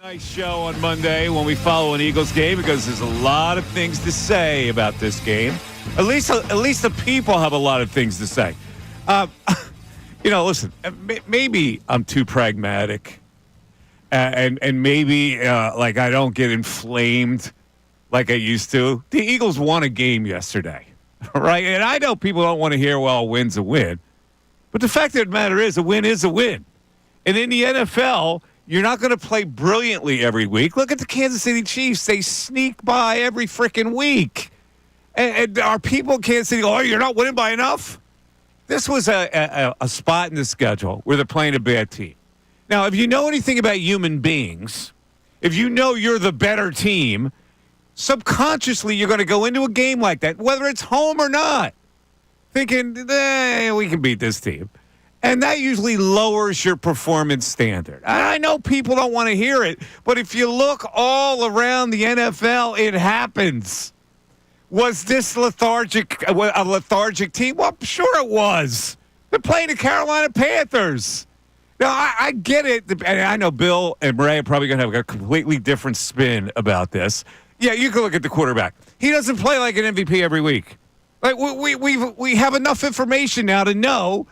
Nice show on Monday when we follow an Eagles game because there's a lot of things to say about this game. At least the people have a lot of things to say. Listen, maybe I'm too pragmatic, and maybe like I don't get inflamed like I used to. The Eagles won a game yesterday, right? And I know people don't want to hear, well, a win's a win. But the fact of the matter is a win is a win. And in the NFL, you're not going to play brilliantly every week. Look at the Kansas City Chiefs. They sneak by every freaking week. And our people in Kansas City go, oh, you're not winning by enough? This was a spot in the schedule where they're playing a bad team. Now, if you know anything about human beings, if you know you're the better team, subconsciously you're going to go into a game like that, whether it's home or not, thinking, we can beat this team. And that usually lowers your performance standard. I know people don't want to hear it, but if you look all around the NFL, it happens. Was this a lethargic team? Well, sure it was. They're playing the Carolina Panthers. Now, I get it, and I know Bill and Ray are probably going to have a completely different spin about this. Yeah, you can look at the quarterback. He doesn't play like an MVP every week. Like we have enough information now to know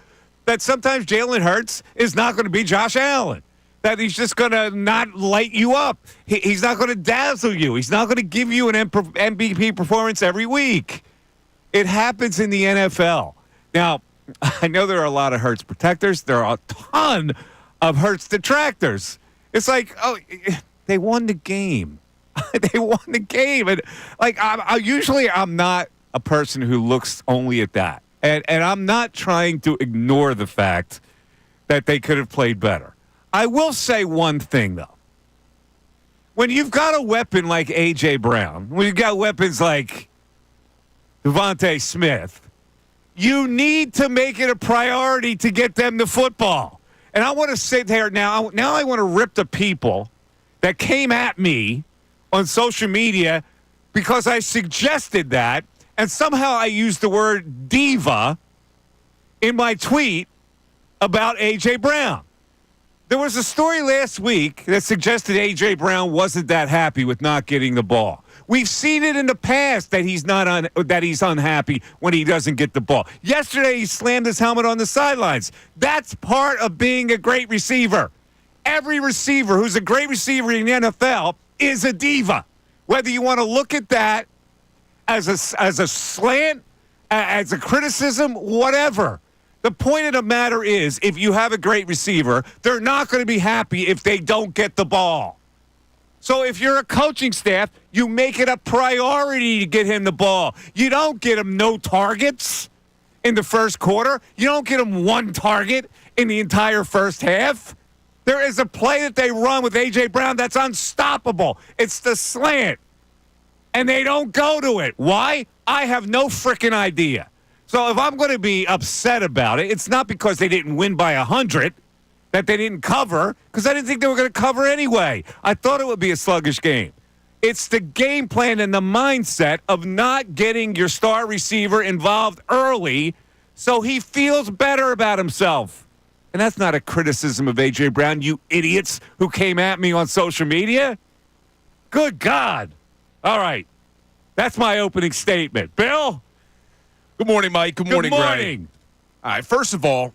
that sometimes Jalen Hurts is not going to be Josh Allen, that he's just going to not light you up. He's not going to dazzle you. He's not going to give you an MVP performance every week. It happens in the NFL. Now, I know there are a lot of Hurts protectors. There are a ton of Hurts detractors. It's like, oh, they won the game. They won the game. And like, I'm not a person who looks only at that. And I'm not trying to ignore the fact that they could have played better. I will say one thing, though. When you've got a weapon like A.J. Brown, when you've got weapons like Devontae Smith, you need to make it a priority to get them the football. And I want to sit here now. Now I want to rip the people that came at me on social media because I suggested that. And somehow I used the word diva in my tweet about A.J. Brown. There was a story last week that suggested A.J. Brown wasn't that happy with not getting the ball. We've seen it in the past that he's unhappy when he doesn't get the ball. Yesterday, he slammed his helmet on the sidelines. That's part of being a great receiver. Every receiver who's a great receiver in the NFL is a diva. Whether you want to look at that as a slant, as a criticism, whatever. The point of the matter is, if you have a great receiver, they're not going to be happy if they don't get the ball. So if you're a coaching staff, you make it a priority to get him the ball. You don't get him no targets in the first quarter. You don't get him one target in the entire first half. There is a play that they run with A.J. Brown that's unstoppable. It's the slant. And they don't go to it. Why? I have no freaking idea. So if I'm going to be upset about it, it's not because they didn't win by 100, that they didn't cover, because I didn't think they were going to cover anyway. I thought it would be a sluggish game. It's the game plan and the mindset of not getting your star receiver involved early so he feels better about himself. And that's not a criticism of A.J. Brown, you idiots who came at me on social media. Good God. All right. That's my opening statement. Bill? Good morning, Mike. Good morning, Greg. All right. First of all,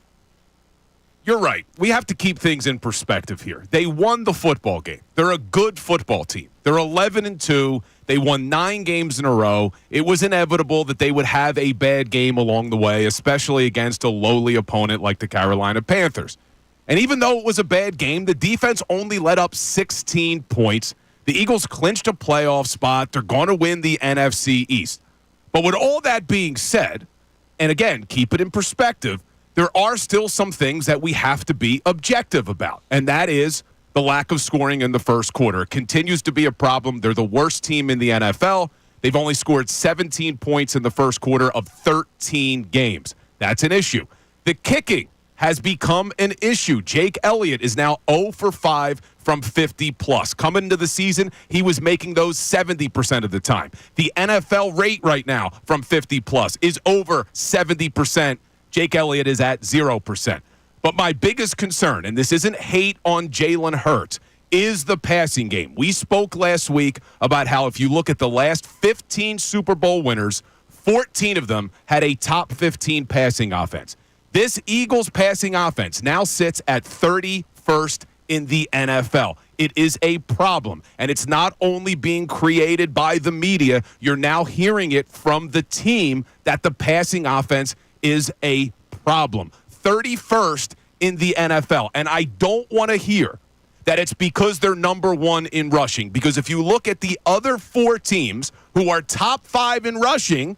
you're right. We have to keep things in perspective here. They won the football game. They're a good football team. They're 11-2. They won 9 games in a row. It was inevitable that they would have a bad game along the way, especially against a lowly opponent like the Carolina Panthers. And even though it was a bad game, the defense only let up 16 points. The Eagles clinched a playoff spot. They're going to win the NFC East. But with all that being said, and again, keep it in perspective, there are still some things that we have to be objective about, and that is the lack of scoring in the first quarter. It continues to be a problem. They're the worst team in the NFL. They've only scored 17 points in the first quarter of 13 games. That's an issue. The kicking has become an issue. Jake Elliott is now 0 for 5 from 50-plus. Coming into the season, he was making those 70% of the time. The NFL rate right now from 50-plus is over 70%. Jake Elliott is at 0%. But my biggest concern, and this isn't hate on Jalen Hurts, is the passing game. We spoke last week about how if you look at the last 15 Super Bowl winners, 14 of them had a top 15 passing offense. This Eagles passing offense now sits at 31st in the NFL. It is a problem, and it's not only being created by the media. You're now hearing it from the team that the passing offense is a problem. 31st in the NFL, and I don't want to hear that it's because they're number one in rushing, because if you look at the other four teams who are top 5 in rushing,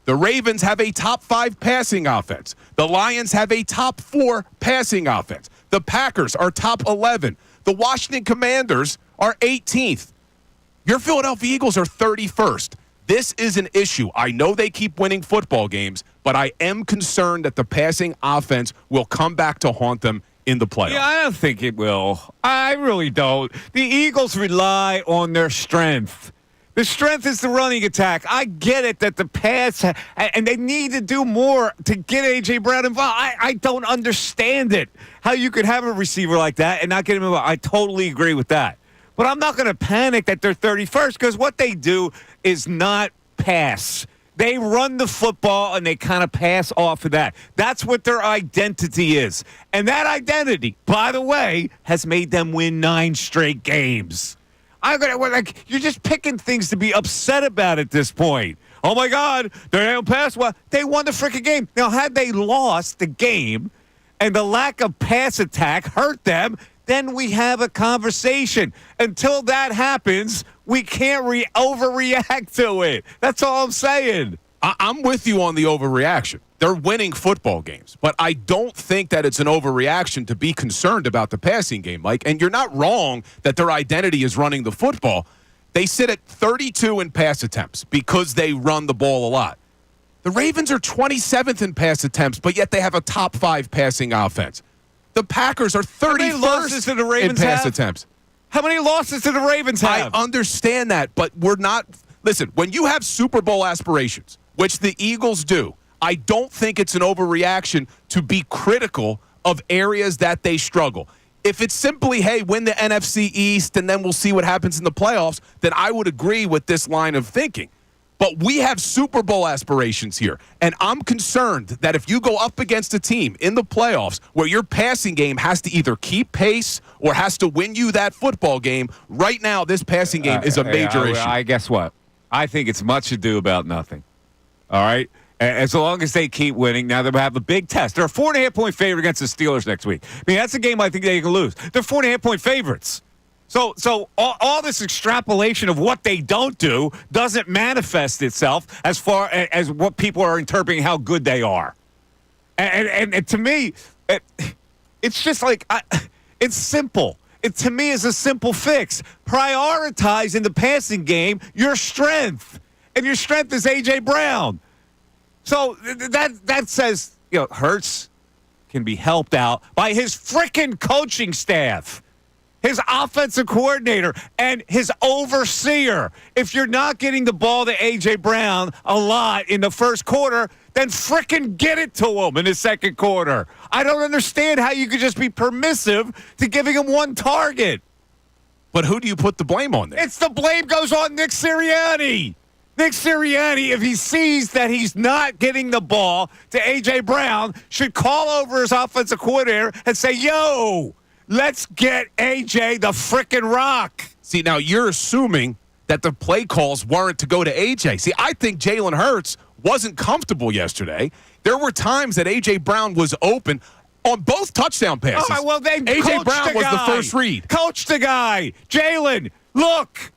the Ravens have a top 5 passing offense. The Lions have a top 4 passing offense. The Packers are top 11. The Washington Commanders are 18th. Your Philadelphia Eagles are 31st. This is an issue. I know they keep winning football games, but I am concerned that the passing offense will come back to haunt them in the playoffs. Yeah, I don't think it will. I really don't. The Eagles rely on their strength. The strength is the running attack. I get it that the pass, and they need to do more to get A.J. Brown involved. I don't understand it, how you could have a receiver like that and not get him involved. I totally agree with that. But I'm not going to panic that they're 31st, because what they do is not pass. They run the football, and they kind of pass off of that. That's what their identity is. And that identity, by the way, has made them win 9 straight games. You're just picking things to be upset about at this point. Oh, my God, they don't pass well. They won the freaking game. Now, had they lost the game and the lack of pass attack hurt them, then we have a conversation. Until that happens, we can't overreact to it. That's all I'm saying. I'm with you on the overreaction. They're winning football games, but I don't think that it's an overreaction to be concerned about the passing game, Mike. And you're not wrong that their identity is running the football. They sit at 32 in pass attempts because they run the ball a lot. The Ravens are 27th in pass attempts, but yet they have a top 5 passing offense. The Packers are 31st in pass attempts. How many losses do the Ravens have? I understand that, but we're not. Listen, when you have Super Bowl aspirations, which the Eagles do, I don't think it's an overreaction to be critical of areas that they struggle. If it's simply, hey, win the NFC East and then we'll see what happens in the playoffs, then I would agree with this line of thinking. But we have Super Bowl aspirations here, and I'm concerned that if you go up against a team in the playoffs where your passing game has to either keep pace or has to win you that football game, right now this passing game is a major issue. I guess what? I think it's much ado about nothing. All right? As long as they keep winning, now they'll have a big test. They're a 4.5-point favorite against the Steelers next week. I mean, that's a game I think they can lose. They're 4.5-point favorites. So all this extrapolation of what they don't do doesn't manifest itself as far as what people are interpreting how good they are. And to me, it's just like, it's simple. It, to me, is a simple fix. Prioritize in the passing game your strength. And your strength is A.J. Brown. So that says, Hurts can be helped out by his freaking coaching staff, his offensive coordinator, and his overseer. If you're not getting the ball to A.J. Brown a lot in the first quarter, then frickin' get it to him in the second quarter. I don't understand how you could just be permissive to giving him one target. But who do you put the blame on there? The blame goes on Nick Sirianni. Nick Sirianni, if he sees that he's not getting the ball to A.J. Brown, should call over his offensive coordinator and say, yo, let's get A.J. the frickin' rock. See, now you're assuming that the play calls weren't to go to A.J. See, I think Jalen Hurts wasn't comfortable yesterday. There were times that A.J. Brown was open on both touchdown passes. All right, well, then A.J. Brown was the first read. Coach the guy. Jalen, look,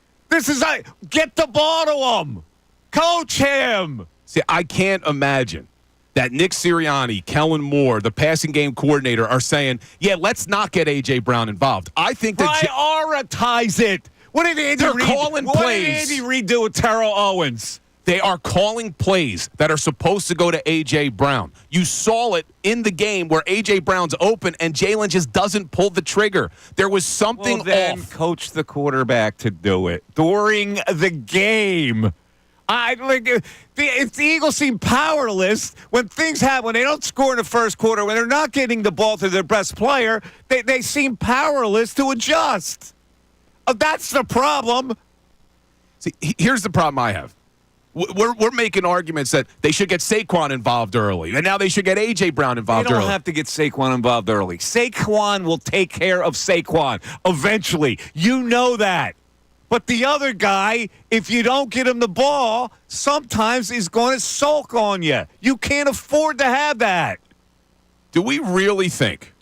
get the ball to him. Coach him. See, I can't imagine that Nick Sirianni, Kellen Moore, the passing game coordinator, are saying, yeah, let's not get A.J. Brown involved. I think that prioritize it. What did Andy Reid calling plays. What did Andy Reid do with Terrell Owens? They are calling plays that are supposed to go to A.J. Brown. You saw it in the game where A.J. Brown's open and Jalen just doesn't pull the trigger. There was something off. Coach the quarterback to do it during the game. If the Eagles seem powerless when things happen, when they don't score in the first quarter, when they're not getting the ball to their best player, they seem powerless to adjust. That's the problem. See, here's the problem I have. We're making arguments that they should get Saquon involved early, and now they should get A.J. Brown involved They don't early. have to get Saquon involved early. Saquon will take care of Saquon eventually. You know that. But the other guy, if you don't get him the ball, sometimes is going to sulk on you. You can't afford to have that. Do we really think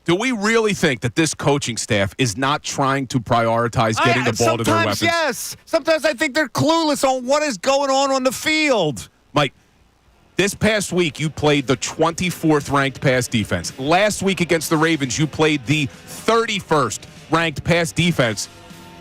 that this coaching staff is not trying to prioritize getting the ball to their weapons? Sometimes, yes. Sometimes I think they're clueless on what is going on the field. Mike, this past week you played the 24th ranked pass defense. Last week against the Ravens, you played the 31st ranked pass defense.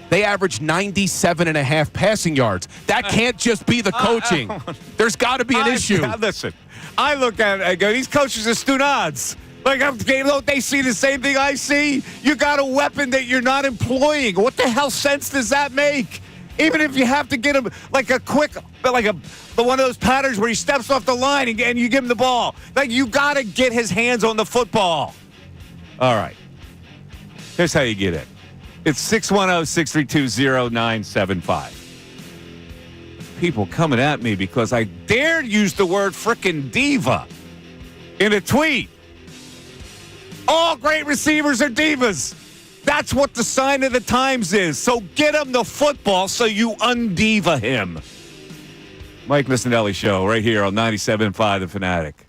They averaged 97.5 passing yards. That can't just be the coaching. There's got to be an issue. Listen, I look at it, I go, these coaches are stunads. Like, don't they see the same thing I see? You got a weapon that you're not employing. What the hell sense does that make? Even if you have to get him like a quick, like one of those patterns where he steps off the line and you give him the ball. Like, you got to get his hands on the football. All right. Here's how you get it. It's 610-632-0975. People coming at me because I dared use the word frickin' diva in a tweet. All great receivers are divas. That's what the sign of the times is. So get him the football so you undiva him. Mike Missanelli Show right here on 97.5 The Fanatic.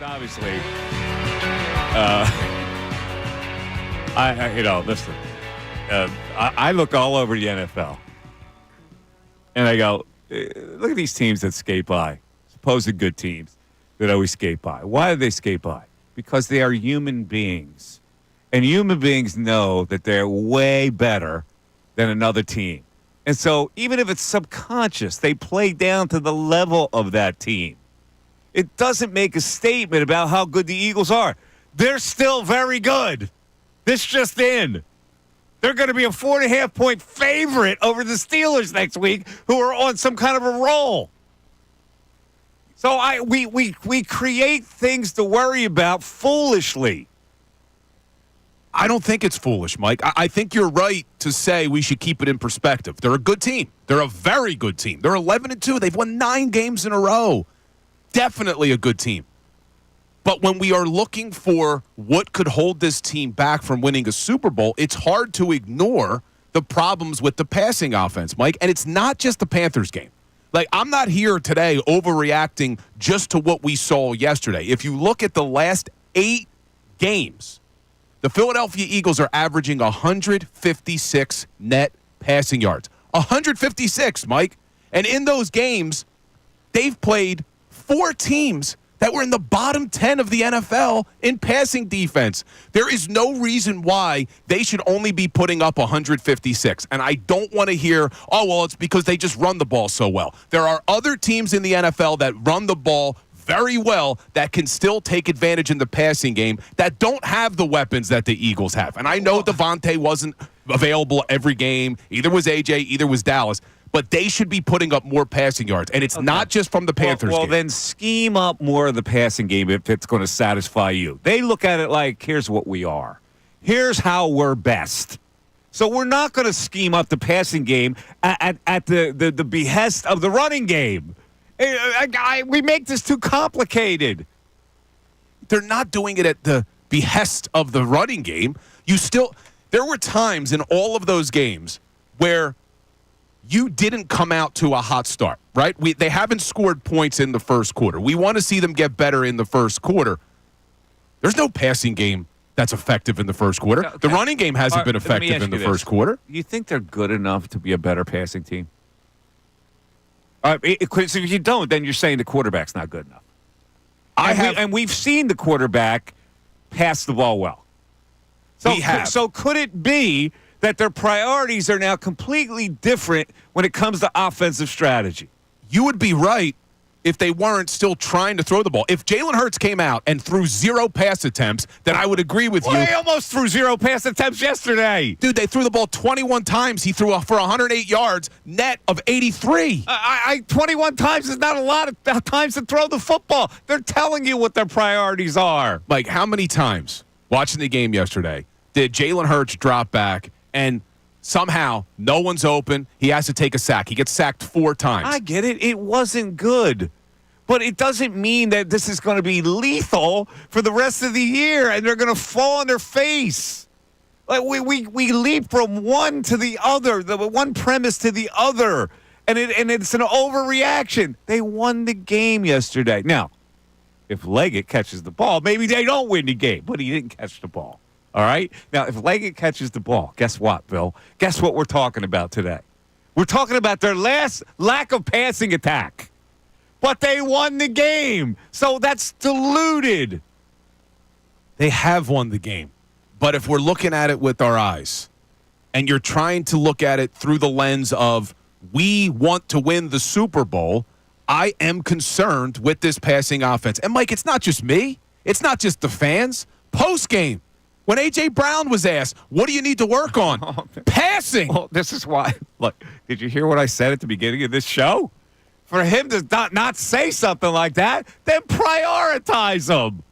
obviously, listen. I look all over the NFL, and I go, look at these teams that skate by, supposed good teams that always skate by. Why do they skate by? Because they are human beings, and human beings know that they're way better than another team. And so even if it's subconscious, they play down to the level of that team. It doesn't make a statement about how good the Eagles are. They're still very good. This just in. They're going to be a 4.5-point favorite over the Steelers next week, who are on some kind of a roll. So we create things to worry about foolishly. I don't think it's foolish, Mike. I think you're right to say we should keep it in perspective. They're a good team. They're a very good team. They're 11-2. They've won 9 games in a row. Definitely a good team. But when we are looking for what could hold this team back from winning a Super Bowl, it's hard to ignore the problems with the passing offense, Mike. And it's not just the Panthers game. Like, I'm not here today overreacting just to what we saw yesterday. If you look at the last 8 games, the Philadelphia Eagles are averaging 156 net passing yards. 156, Mike. And in those games, they've played 4 teams that were in the bottom 10 of the NFL in passing defense. There is no reason why they should only be putting up 156. And I don't want to hear, oh, well, it's because they just run the ball so well. There are other teams in the NFL that run the ball very well that can still take advantage in the passing game that don't have the weapons that the Eagles have. And I know Devontae wasn't available every game. Either was AJ, either was Dallas. But they should be putting up more passing yards. And it's not just from the Panthers game. Well, then scheme up more of the passing game if it's going to satisfy you. They look at it like, here's what we are. Here's how we're best. So we're not going to scheme up the passing game at the behest of the running game. We make this too complicated. They're not doing it at the behest of the running game. There were times in all of those games where you didn't come out to a hot start, right? They haven't scored points in the first quarter. We want to see them get better in the first quarter. There's no passing game that's effective in the first quarter. Okay. The running game hasn't been effective in the first quarter. You think they're good enough to be a better passing team? So if you don't, then you're saying the quarterback's not good enough. And we've seen the quarterback pass the ball well. So could it be that their priorities are now completely different when it comes to offensive strategy? You would be right if they weren't still trying to throw the ball. If Jalen Hurts came out and threw 0 pass attempts, then I would agree with you. They almost threw 0 pass attempts yesterday. Dude, they threw the ball 21 times. He threw for 108 yards, net of 83. 21 times is not a lot of times to throw the football. They're telling you what their priorities are. Like, how many times, watching the game yesterday, did Jalen Hurts drop back and somehow no one's open? He has to take a sack. He gets sacked 4 times. I get it. It wasn't good. But it doesn't mean that this is going to be lethal for the rest of the year and they're going to fall on their face. Like we leap from one to the other, the one premise to the other, and it's an overreaction. They won the game yesterday. Now, if Leggett catches the ball, maybe they don't win the game, but he didn't catch the ball. All right? Now, if Leggett catches the ball, guess what, Bill? Guess what we're talking about today? We're talking about their last lack of passing attack. But they won the game. So that's diluted. They have won the game. But if we're looking at it with our eyes, and you're trying to look at it through the lens of we want to win the Super Bowl, I am concerned with this passing offense. And, Mike, it's not just me. It's not just the fans. Post-game, when A.J. Brown was asked, what do you need to work on? Passing. Well, this is why. Look, did you hear what I said at the beginning of this show? For him to not say something like that, then prioritize him.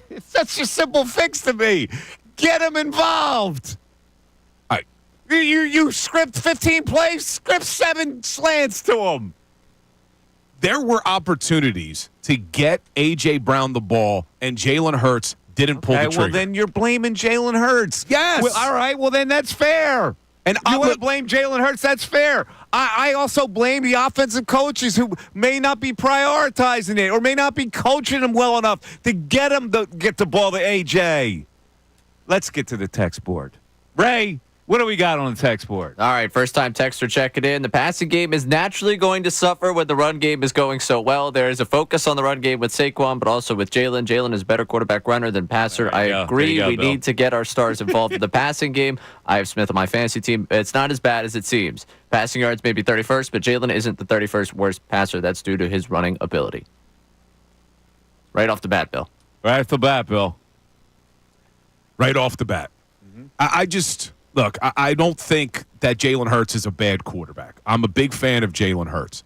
It's such a simple fix to me. Get him involved. You script 15 plays, script 7 slants to him. There were opportunities to get A.J. Brown the ball, and Jalen Hurts didn't pull the trigger. Well, then you're blaming Jalen Hurts. Yes. Well, all right, well, then that's fair. And you want to blame Jalen Hurts? That's fair. I also blame the offensive coaches who may not be prioritizing it or may not be coaching them well enough to get them to get the ball to AJ. Let's get to the text board. Ray, what do we got on the text board? All right, first-time texter checking in. The passing game is naturally going to suffer when the run game is going so well. There is a focus on the run game with Saquon, but also with Jalen. Jalen is a better quarterback runner than passer. I agree. We need to get our stars involved in the passing game. I have Smith on my fantasy team. It's not as bad as it seems. Passing yards may be 31st, but Jalen isn't the 31st worst passer. That's due to his running ability. Right off the bat, Bill. Right off the bat, Bill. Right off the bat. I just... Look, I don't think that Jalen Hurts is a bad quarterback. I'm a big fan of Jalen Hurts.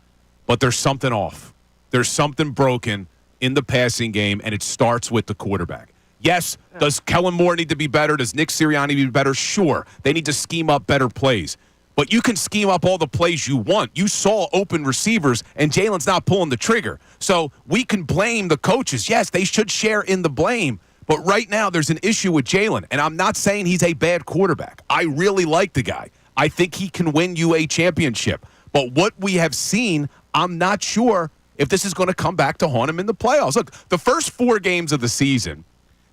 But there's something off. There's something broken in the passing game, and it starts with the quarterback. Yes, does Kellen Moore need to be better? Does Nick Sirianni be better? Sure. They need to scheme up better plays. But you can scheme up all the plays you want. You saw open receivers, and Jalen's not pulling the trigger. So we can blame the coaches. Yes, they should share in the blame. But right now, there's an issue with Jalen, and I'm not saying he's a bad quarterback. I really like the guy. I think he can win you a championship. But what we have seen, I'm not sure if this is going to come back to haunt him in the playoffs. Look, the first 4 games of the season,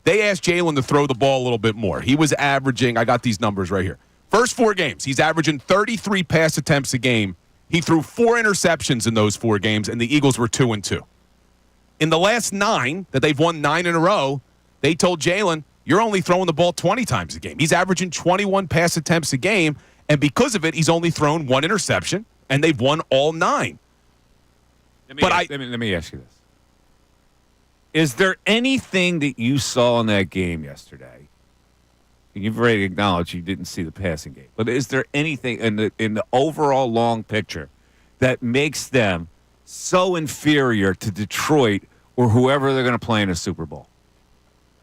they asked Jalen to throw the ball a little bit more. He was averaging, I got these numbers right here. First 4 games, he's averaging 33 pass attempts a game. He threw 4 interceptions in those 4 games, and the Eagles were 2-2. In the last 9, that they've won 9 in a row, they told Jalen, you're only throwing the ball 20 times a game. He's averaging 21 pass attempts a game, and because of it, he's only thrown 1 interception, and they've won all 9. Let me ask you this. Is there anything that you saw in that game yesterday? And you've already acknowledged you didn't see the passing game. But is there anything in the overall long picture that makes them so inferior to Detroit or whoever they're going to play in a Super Bowl?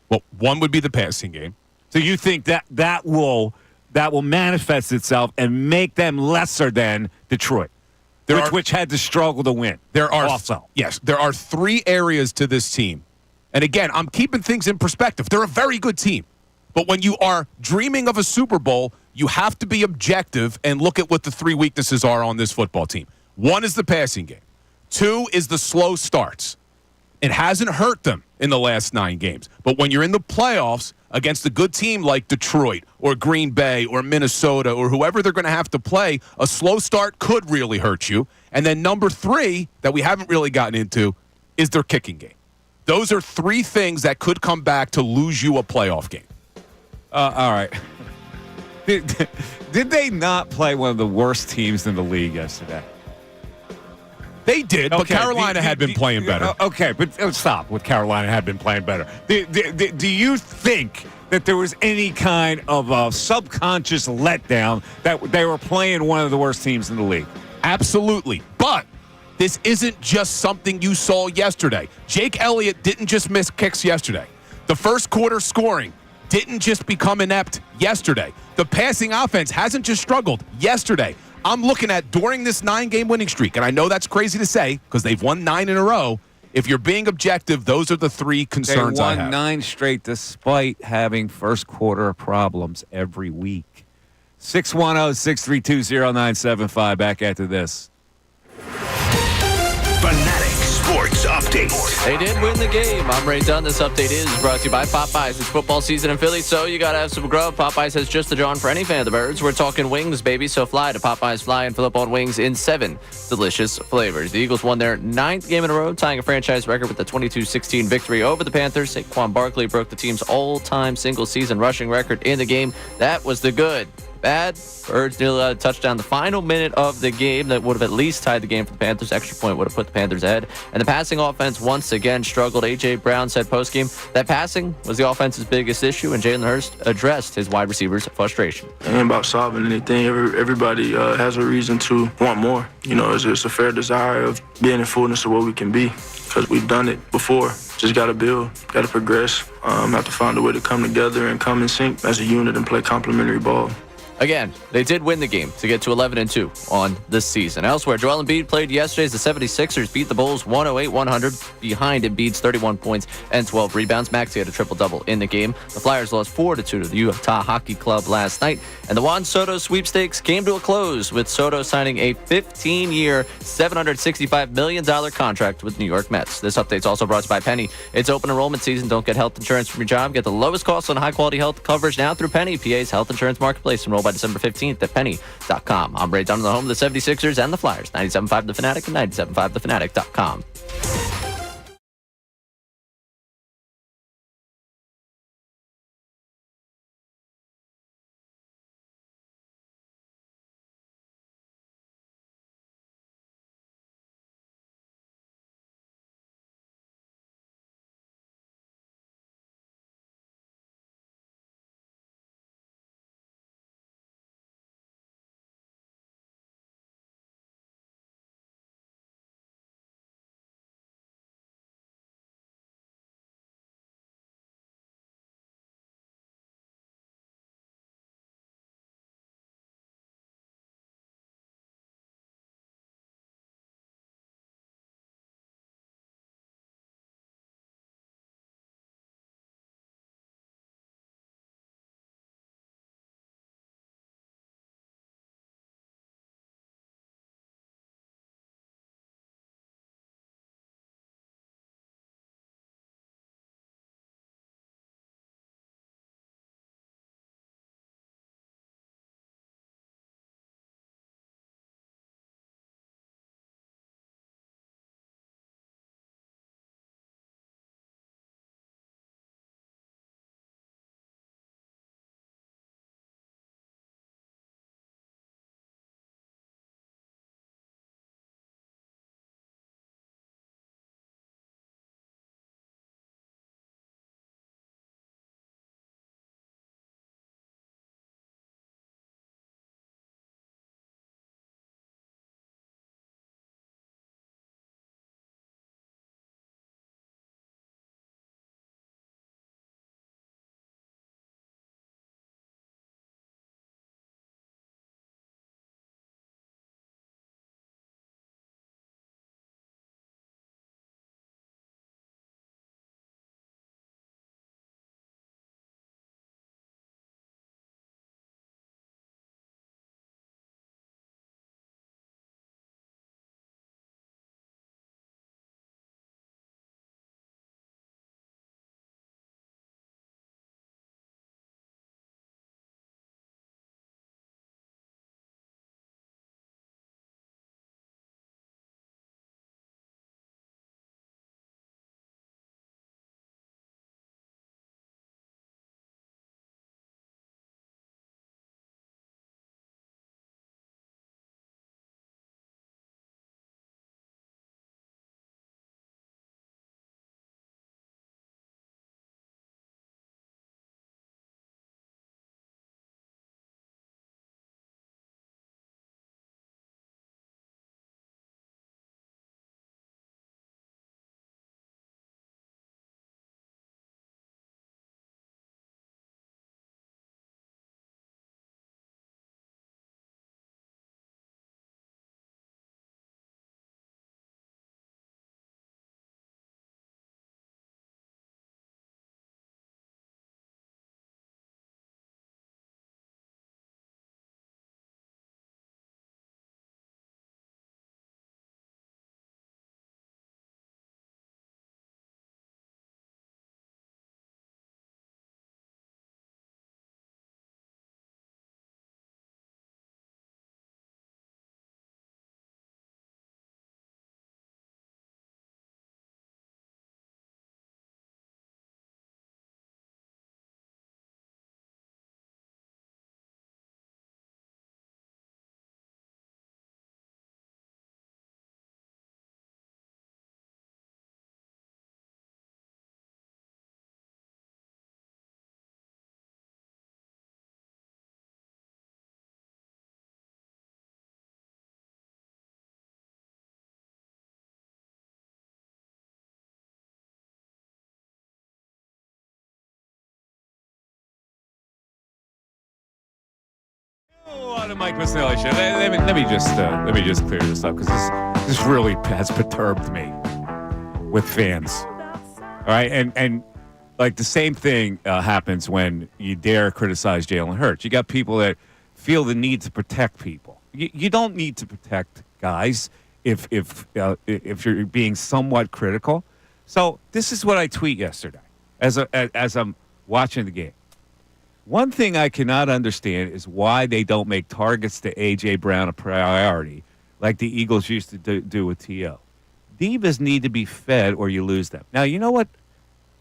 Well, one would be the passing game. So you think that will manifest itself and make them lesser than Detroit, which had to struggle to win. There are 3 areas to this team. And again, I'm keeping things in perspective. They're a very good team. But when you are dreaming of a Super Bowl, you have to be objective and look at what the 3 weaknesses are on this football team. 1 is the passing game. 2 is the slow starts. It hasn't hurt them in the last 9 games. But when you're in the playoffs against a good team like Detroit or Green Bay or Minnesota or whoever they're going to have to play, a slow start could really hurt you. And then number 3 that we haven't really gotten into is their kicking game. Those are 3 things that could come back to lose you a playoff game. All right. Did they not play one of the worst teams in the league yesterday? They did, but Carolina had been playing better. Okay, but stop with Carolina had been playing better. Do you think that there was any kind of a subconscious letdown that they were playing one of the worst teams in the league? Absolutely. But this isn't just something you saw yesterday. Jake Elliott didn't just miss kicks yesterday. The first quarter scoring didn't just become inept yesterday. The passing offense hasn't just struggled yesterday. I'm looking at during this 9-game winning streak, and I know that's crazy to say because they've won 9 in a row. If you're being objective, those are the 3 concerns I have. They won 9 straight despite having first quarter problems every week. 610-632-0975. Back after this. Fanatic Sports Update. They did win the game. I'm Ray Dunn. This update is brought to you by Popeyes. It's football season in Philly, so you got to have some grub. Popeyes has just the John for any fan of the birds. We're talking wings, baby, so fly to Popeyes. Fly and fill up on wings in 7 delicious flavors. The Eagles won their 9th game in a row, tying a franchise record with a 22-16 victory over the Panthers. Saquon Barkley broke the team's all-time single-season rushing record in the game. That was the good. Bad. Birds nearly allowed a touchdown the final minute of the game that would have at least tied the game for the Panthers. Extra point would have put the Panthers ahead. And the passing offense once again struggled. A.J. Brown said postgame that passing was the offense's biggest issue, and Jalen Hurts addressed his wide receivers' frustration. It ain't about solving anything. Everybody has a reason to want more. You know, it's a fair desire of being in fullness of what we can be because we've done it before. Just got to build, got to progress, have to find a way to come together and come in sync as a unit and play complementary ball. Again, they did win the game to get to 11-2 on this season. Elsewhere, Joel Embiid played yesterday as the 76ers beat the Bulls 108-100 behind Embiid's 31 points and 12 rebounds. Maxey had a triple-double in the game. The Flyers lost 4-2 to the Utah Hockey Club last night. And the Juan Soto sweepstakes came to a close with Soto signing a 15-year, $765 million contract with New York Mets. This update's also brought to you by Penny. It's open enrollment season. Don't get health insurance from your job. Get the lowest cost on high-quality health coverage now through Penny, PA's health insurance marketplace. Enroll by December 15th at penny.com. I'm Ray Dunn, the home of the 76ers and the Flyers. 97.5 The Fanatic and 97.5thefanatic.com. on the Mike Missanelli show. Let me just clear this up because this really has perturbed me with fans. All right, and like the same thing happens when you dare criticize Jalen Hurts. You got people that feel the need to protect people. You don't need to protect guys if you're being somewhat critical. So this is what I tweet yesterday as I'm watching the game. One thing I cannot understand is why they don't make targets to A.J. Brown a priority like the Eagles used to do with T.O. Divas need to be fed or you lose them. Now, you know what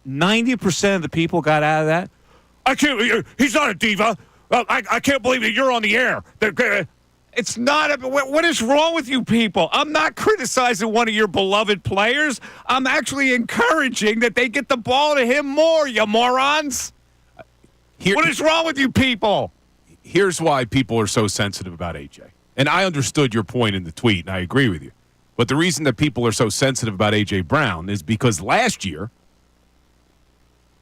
90% of the people got out of that? I can't. He's not a diva. I can't believe that you're on the air. It's not. What is wrong with you people? I'm not criticizing one of your beloved players. I'm actually encouraging that they get the ball to him more, you morons. What is wrong with you people? Here's why people are so sensitive about AJ. And I understood your point in the tweet, and I agree with you. But the reason that people are so sensitive about AJ Brown is because last year,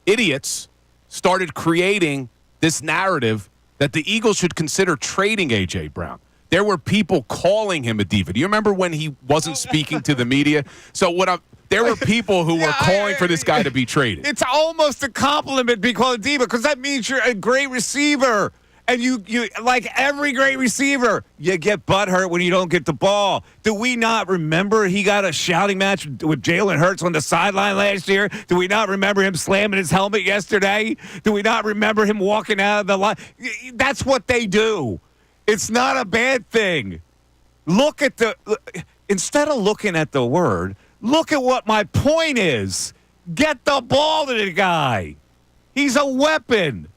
idiots started creating this narrative that the Eagles should consider trading AJ Brown. There were people calling him a diva. Do you remember when he wasn't speaking to the media? There were people who were calling for this guy to be traded. It's almost a compliment to be called a diva because that means you're a great receiver. And you like every great receiver, you get butthurt when you don't get the ball. Do we not remember he got a shouting match with Jalen Hurts on the sideline last year? Do we not remember him slamming his helmet yesterday? Do we not remember him walking out of the line? That's what they do. It's not a bad thing. Instead of looking at the word, look at what my point is. Get the ball to the guy. He's a weapon.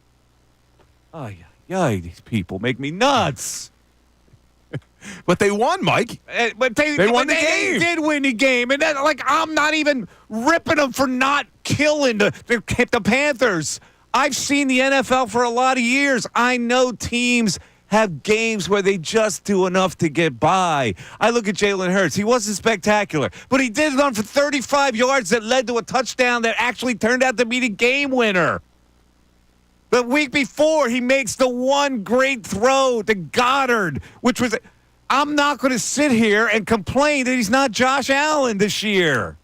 Oh, yeah, these people make me nuts. But they won, Mike. But they won the game. They did win the game. And I'm not even ripping them for not killing the Panthers. I've seen the NFL for a lot of years. I know teams have games where they just do enough to get by. I look at Jalen Hurts. He wasn't spectacular, but he did run for 35 yards that led to a touchdown that actually turned out to be the game winner. The week before, he makes the one great throw to Goddard, which was – I'm not going to sit here and complain that he's not Josh Allen this year.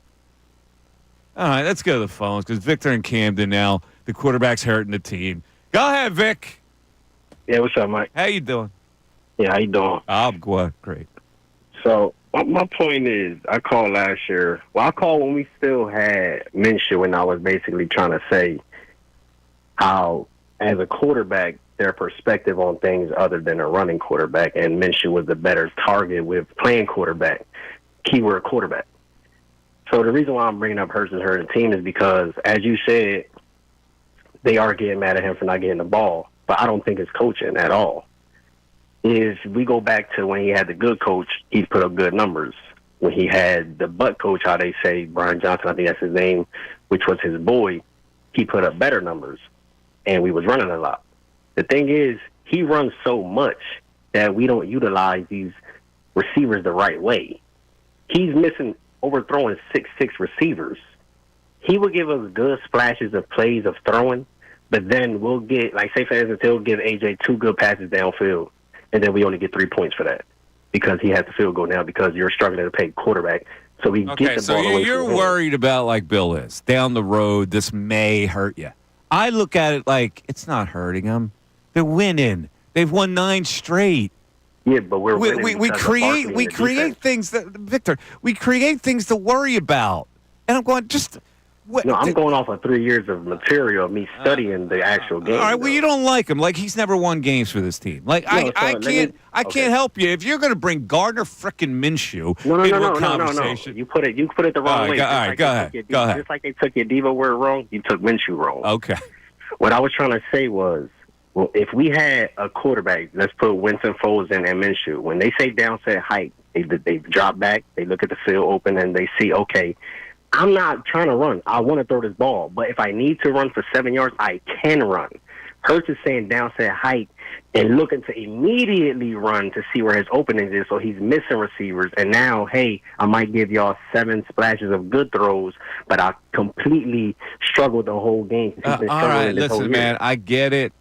All right, let's go to the phones because Victor and Camden now, the quarterback's hurting the team. Go ahead, Vic. Yeah, what's up, Mike? How you doing? Yeah, how you doing? I'm good. Great. So my point is, I called last year. Well, I called when we still had Minshew, and I was basically trying to say how, as a quarterback, their perspective on things other than a running quarterback, and Minshew was the better target with playing quarterback, keyword quarterback. So the reason why I'm bringing up Hurts and hurting the team is because, as you said, they are getting mad at him for not getting the ball. But I don't think it's coaching at all. If we go back to when he had the good coach, he put up good numbers. When he had the butt coach, how they say, Brian Johnson, I think that's his name, which was his boy, he put up better numbers. And we was running a lot. The thing is, he runs so much that we don't utilize these receivers the right way. He's overthrowing 6'6" receivers. He will give us good splashes of plays of throwing, but then we'll get, like, say for instance, he'll give AJ 2 good passes downfield, and then we only get 3 points for that because he has the field goal now because you're struggling to pay quarterback. So we get the ball away you're from him. worried about, like Bill is, down the road, this may hurt you. I look at it like it's not hurting them. They're winning. They've won 9 straight. Yeah, but we're winning. We create things that, Victor, we create things to worry about. And I'm going, just... I'm going off of 3 years of material of me studying the actual game. All right, well, you don't like him. Like, he's never won games for this team. Like, I can't help you. If you're going to bring Gardner frickin' Minshew into a conversation. No. You put it the wrong way. All right, go ahead. Just like they took your diva word wrong, you took Minshew wrong. Okay. What I was trying to say was, well, if we had a quarterback, let's put Winston Foles in and Minshew. When they say downset height, they drop back, they look at the field open, and they see, okay, I'm not trying to run. I want to throw this ball. But if I need to run for 7 yards, I can run. Hurts is saying downset height and looking to immediately run to see where his openings is. So he's missing receivers. And now, hey, I might give y'all 7 splashes of good throws, but I completely struggled the whole game. All right, listen, man, I get it.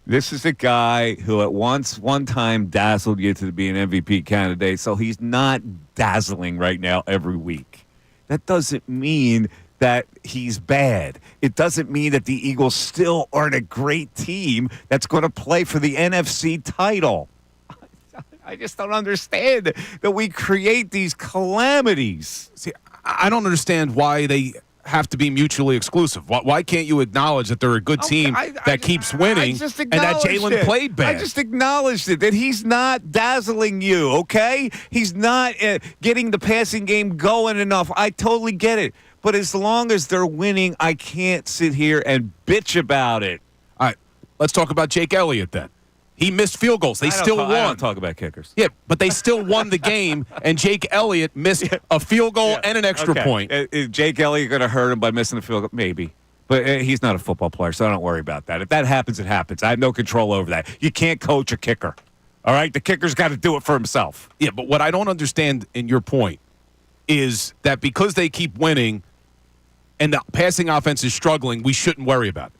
This is a guy who at one time dazzled you to be an MVP candidate, so he's not dazzling right now every week. That doesn't mean that he's bad. It doesn't mean that the Eagles still aren't a great team that's going to play for the NFC title. I just don't understand that we create these calamities. See, I don't understand why they have to be mutually exclusive. Why can't you acknowledge that they're a good team that keeps winning and that Jalen played bad? I just acknowledged it, that he's not dazzling you, okay? He's not getting the passing game going enough. I totally get it. But as long as they're winning, I can't sit here and bitch about it. All right, let's talk about Jake Elliott then. He missed field goals. They still won. I don't talk about kickers. Yeah, but they still won the game, and Jake Elliott missed a field goal and an extra point. Is Jake Elliott going to hurt him by missing the field goal? Maybe. But he's not a football player, so I don't worry about that. If that happens, it happens. I have no control over that. You can't coach a kicker. All right? The kicker's got to do it for himself. Yeah, but what I don't understand in your point is that because they keep winning and the passing offense is struggling, we shouldn't worry about it.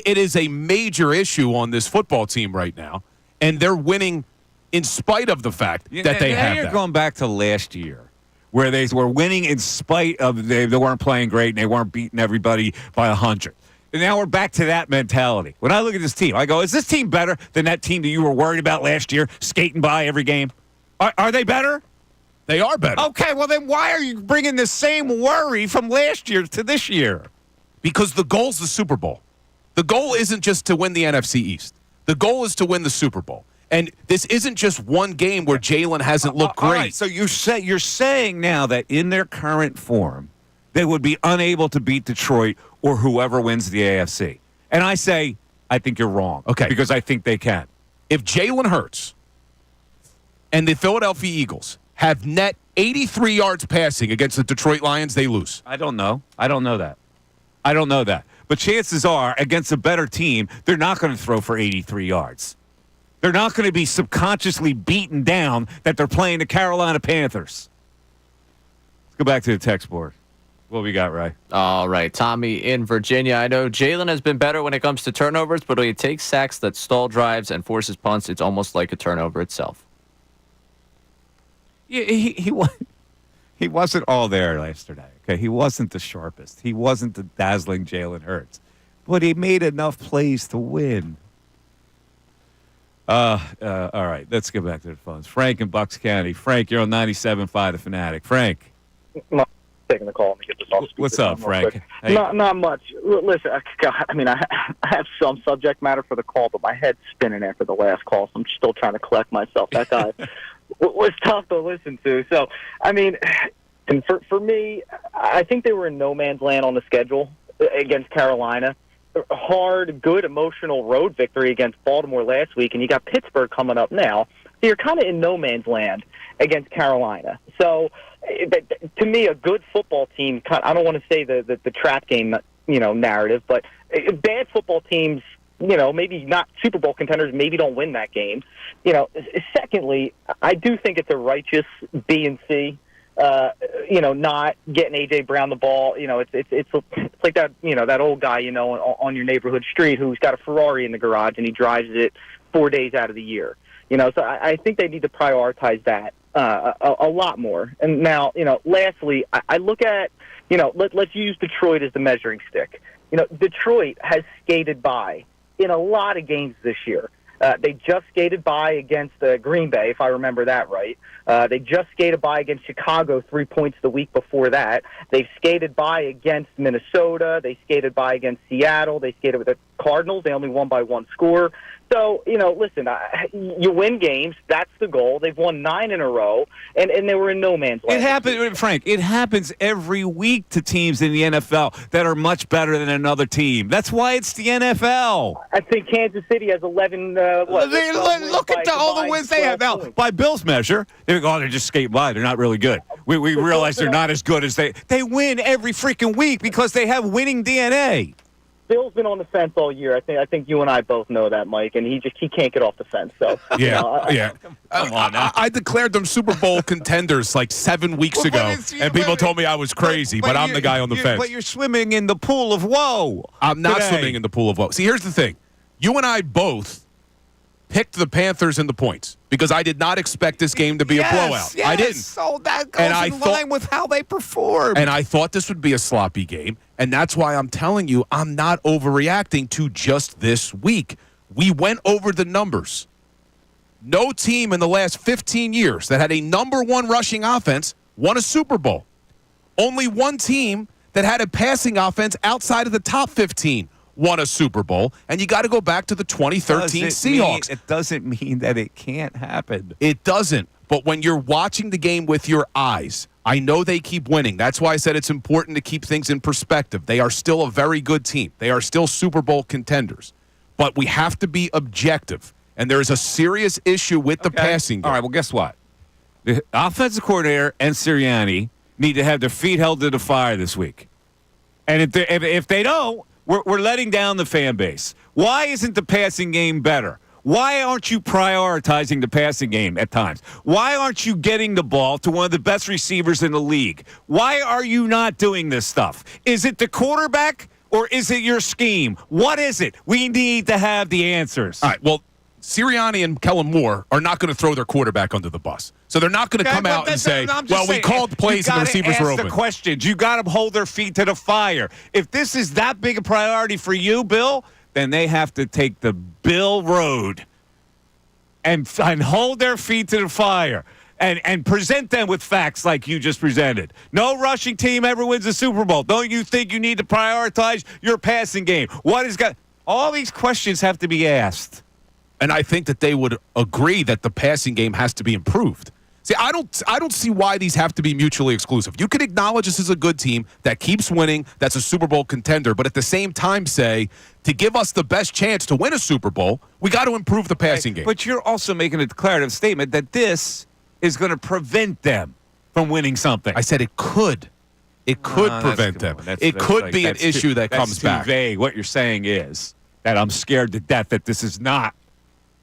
It is a major issue on this football team right now, and they're winning in spite of the fact that they have you're that. Going back to last year, where they were winning in spite of they weren't playing great and they weren't beating everybody by 100. And now we're back to that mentality. When I look at this team, I go, is this team better than that team that you were worried about last year, skating by every game? Are they better? They are better. Okay, well then why are you bringing the same worry from last year to this year? Because the goal's the Super Bowl. The goal isn't just to win the NFC East. The goal is to win the Super Bowl. And this isn't just one game where Jalen hasn't looked great. All right, so you're saying now that in their current form, they would be unable to beat Detroit or whoever wins the AFC. And I say, I think you're wrong. Okay. Because I think they can. If Jalen Hurts and the Philadelphia Eagles have net 83 yards passing against the Detroit Lions, they lose. I don't know that. But chances are, against a better team, they're not going to throw for 83 yards. They're not going to be subconsciously beaten down that they're playing the Carolina Panthers. Let's go back to the text board. What we got, Ray? All right, Tommy in Virginia. I know Jalen has been better when it comes to turnovers, but when he takes sacks that stall drives and forces punts, it's almost like a turnover itself. Yeah, he wasn't all there yesterday. Okay, he wasn't the sharpest. He wasn't the dazzling Jalen Hurts, but he made enough plays to win. All right, let's get back to the phones. Frank in Bucks County. Frank, you're on 97.5 The Fanatic. Frank. I'm taking the call. Let me get this off. What's up, Frank? Hey. Not much. Listen, God, I mean, I have some subject matter for the call, but my head's spinning after the last call, so I'm still trying to collect myself. That guy was tough to listen to. So, I mean, and for me, I think they were in no man's land on the schedule against Carolina. Hard, good, emotional road victory against Baltimore last week, and you got Pittsburgh coming up now. So you're kind of in no man's land against Carolina. So, to me, a good football team, I don't want to say the trap game, narrative, but bad football teams, maybe not Super Bowl contenders, maybe don't win that game. Secondly, I do think it's a righteous B and C. Not getting A.J. Brown the ball. It's like that, that old guy, on your neighborhood street who's got a Ferrari in the garage and he drives it 4 days out of the year. So I think they need to prioritize that a lot more. And now, lastly, I look at, let's use Detroit as the measuring stick. Detroit has skated by in a lot of games this year. They just skated by against Green Bay, if I remember that right. They just skated by against Chicago 3 points the week before that. They've skated by against Minnesota. They skated by against Seattle. They skated with the Cardinals. They only won by one score. So, listen, you win games. That's the goal. They've won 9 in a row, and they were in no man's land. It happens, Frank. It happens every week to teams in the NFL that are much better than another team. That's why it's the NFL. I think Kansas City has 11. Look at all the wins they have now. By Bill's measure, they're just skating by. They're not really good. We realize they're not as good as they win every freaking week because they have winning DNA. Bill's been on the fence all year. I think you and I both know that, Mike, and he can't get off the fence. So yeah. Come on now. I declared them Super Bowl contenders like 7 weeks ago, and people told me I was crazy, but I'm the guy on the fence. But you're swimming in the pool of woe. I'm not swimming in the pool of woe. See, here's the thing. You and I both picked the Panthers in the points because I did not expect this game to be a blowout. Yes. I didn't. So that goes in line with how they perform. And I thought this would be a sloppy game, and that's why I'm telling you I'm not overreacting to just this week. We went over the numbers. No team in the last 15 years that had a number one rushing offense won a Super Bowl. Only one team that had a passing offense outside of the top 15 won a Super Bowl, and you got to go back to the 2013 Seahawks. It doesn't mean that it can't happen. It doesn't. But when you're watching the game with your eyes, I know they keep winning. That's why I said it's important to keep things in perspective. They are still a very good team. They are still Super Bowl contenders. But we have to be objective. And there is a serious issue with the passing game. All right, well, guess what? The offensive coordinator and Serriani need to have their feet held to the fire this week. And if they don't, we're letting down the fan base. Why isn't the passing game better? Why aren't you prioritizing the passing game at times? Why aren't you getting the ball to one of the best receivers in the league? Why are you not doing this stuff? Is it the quarterback or is it your scheme? What is it? We need to have the answers. All right, well, Sirianni and Kellen Moore are not going to throw their quarterback under the bus. So they're not going to come out and say, well, we called plays and the receivers were open. The questions. You got to hold their feet to the fire. If this is that big a priority for you, Bill, then they have to take the Bill road and hold their feet to the fire and present them with facts like you just presented. No rushing team ever wins a Super Bowl. Don't you think you need to prioritize your passing game? All these questions have to be asked. And I think that they would agree that the passing game has to be improved. See, I don't see why these have to be mutually exclusive. You can acknowledge this is a good team that keeps winning, that's a Super Bowl contender, but at the same time say, to give us the best chance to win a Super Bowl, we got to improve the passing game. But you're also making a declarative statement that this is going to prevent them from winning something. I said it could. It could prevent them. It could be an issue that comes back. That's too vague. What you're saying is that I'm scared to death that this is not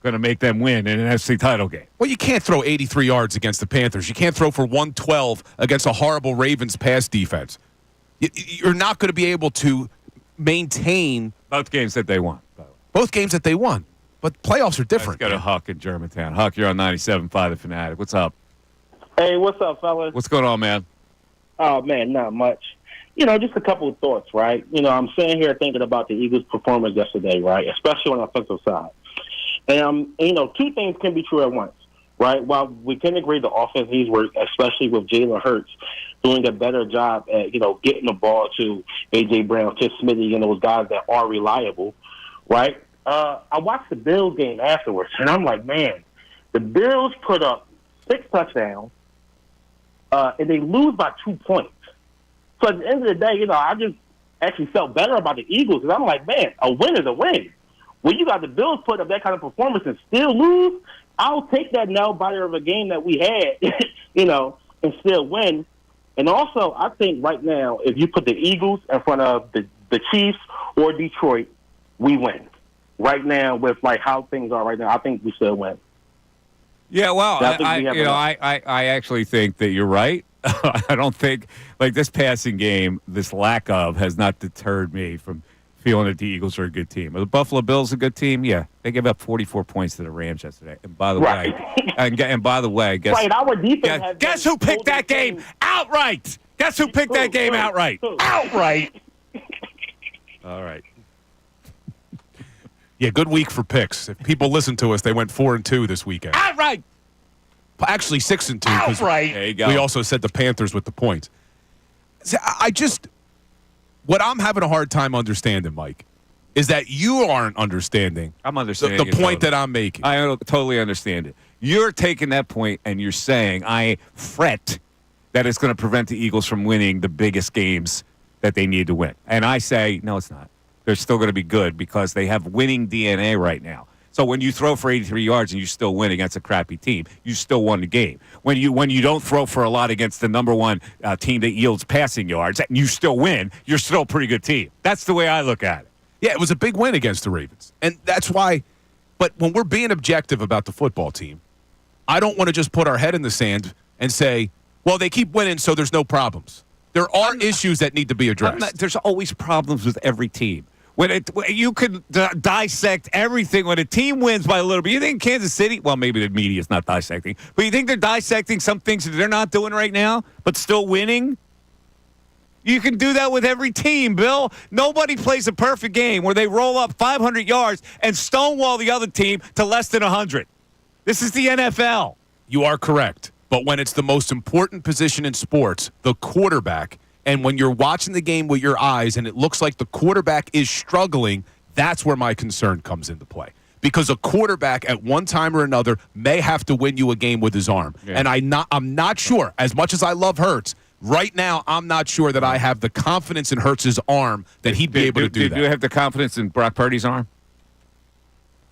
going to make them win in an NFC title game. Well, you can't throw 83 yards against the Panthers. You can't throw for 112 against a horrible Ravens pass defense. You're not going to be able to maintain both games that they won. Both games that they won. But playoffs are different. Let's go to Huck in Germantown. Huck, you're on 97.5 The Fanatic. What's up? Hey, what's up, fellas? What's going on, man? Oh, man, not much. Just a couple of thoughts, right? I'm sitting here thinking about the Eagles' performance yesterday, right, especially on the offensive side. And, two things can be true at once, right? While we can agree the offense needs work, especially with Jalen Hurts doing a better job at, getting the ball to A.J. Brown, to Smitty, and those guys that are reliable, right? I watched the Bills game afterwards, and I'm like, man, the Bills put up 6 touchdowns, and they lose by 2 points. So at the end of the day, I just actually felt better about the Eagles, because I'm like, man, a win is a win. When you got the Bills put up that kind of performance and still lose, I'll take that nail-biter of a game that we had, and still win. And also, I think right now, if you put the Eagles in front of the Chiefs or Detroit, we win. Right now, with how things are right now, I think we still win. Yeah, well, I actually think that you're right. I don't think this passing game, this lack of, has not deterred me from feeling that the Eagles are a good team. Are the Buffalo Bills a good team? Yeah, they gave up 44 points to the Rams yesterday. And by the way, guess right, our defense guess who picked that game outright? Guess who picked that game outright? Outright. All right. Yeah, good week for picks. If people listen to us, they went 4-2 this weekend. Outright. Actually, 6-2. Outright. There you go. We also said the Panthers with the points. What I'm having a hard time understanding, Mike, is that you aren't understanding. I'm understanding the point that I'm making. I totally understand it. You're taking that point and you're saying I fret that it's going to prevent the Eagles from winning the biggest games that they need to win. And I say, no, it's not. They're still going to be good because they have winning DNA right now. So when you throw for 83 yards and you still win against a crappy team, you still won the game. When you don't throw for a lot against the number one team that yields passing yards and you still win, you're still a pretty good team. That's the way I look at it. Yeah, it was a big win against the Ravens. And that's why, but when we're being objective about the football team, I don't want to just put our head in the sand and say, well, they keep winning, so there's no problems. There are issues that need to be addressed. There's always problems with every team. You could dissect everything when a team wins by a little bit. You think Kansas City? Well, maybe the media is not dissecting, but you think they're dissecting some things that they're not doing right now, but still winning? You can do that with every team, Bill. Nobody plays a perfect game where they roll up 500 yards and stonewall the other team to less than 100. This is the NFL. You are correct. But when it's the most important position in sports, the quarterback, and when you're watching the game with your eyes and it looks like the quarterback is struggling, that's where my concern comes into play. Because a quarterback at one time or another may have to win you a game with his arm. Yeah. And I'm not sure, as much as I love Hurts, right now I'm not sure that I have the confidence in Hurts' arm that he'd be able to do that. Do you have the confidence in Brock Purdy's arm?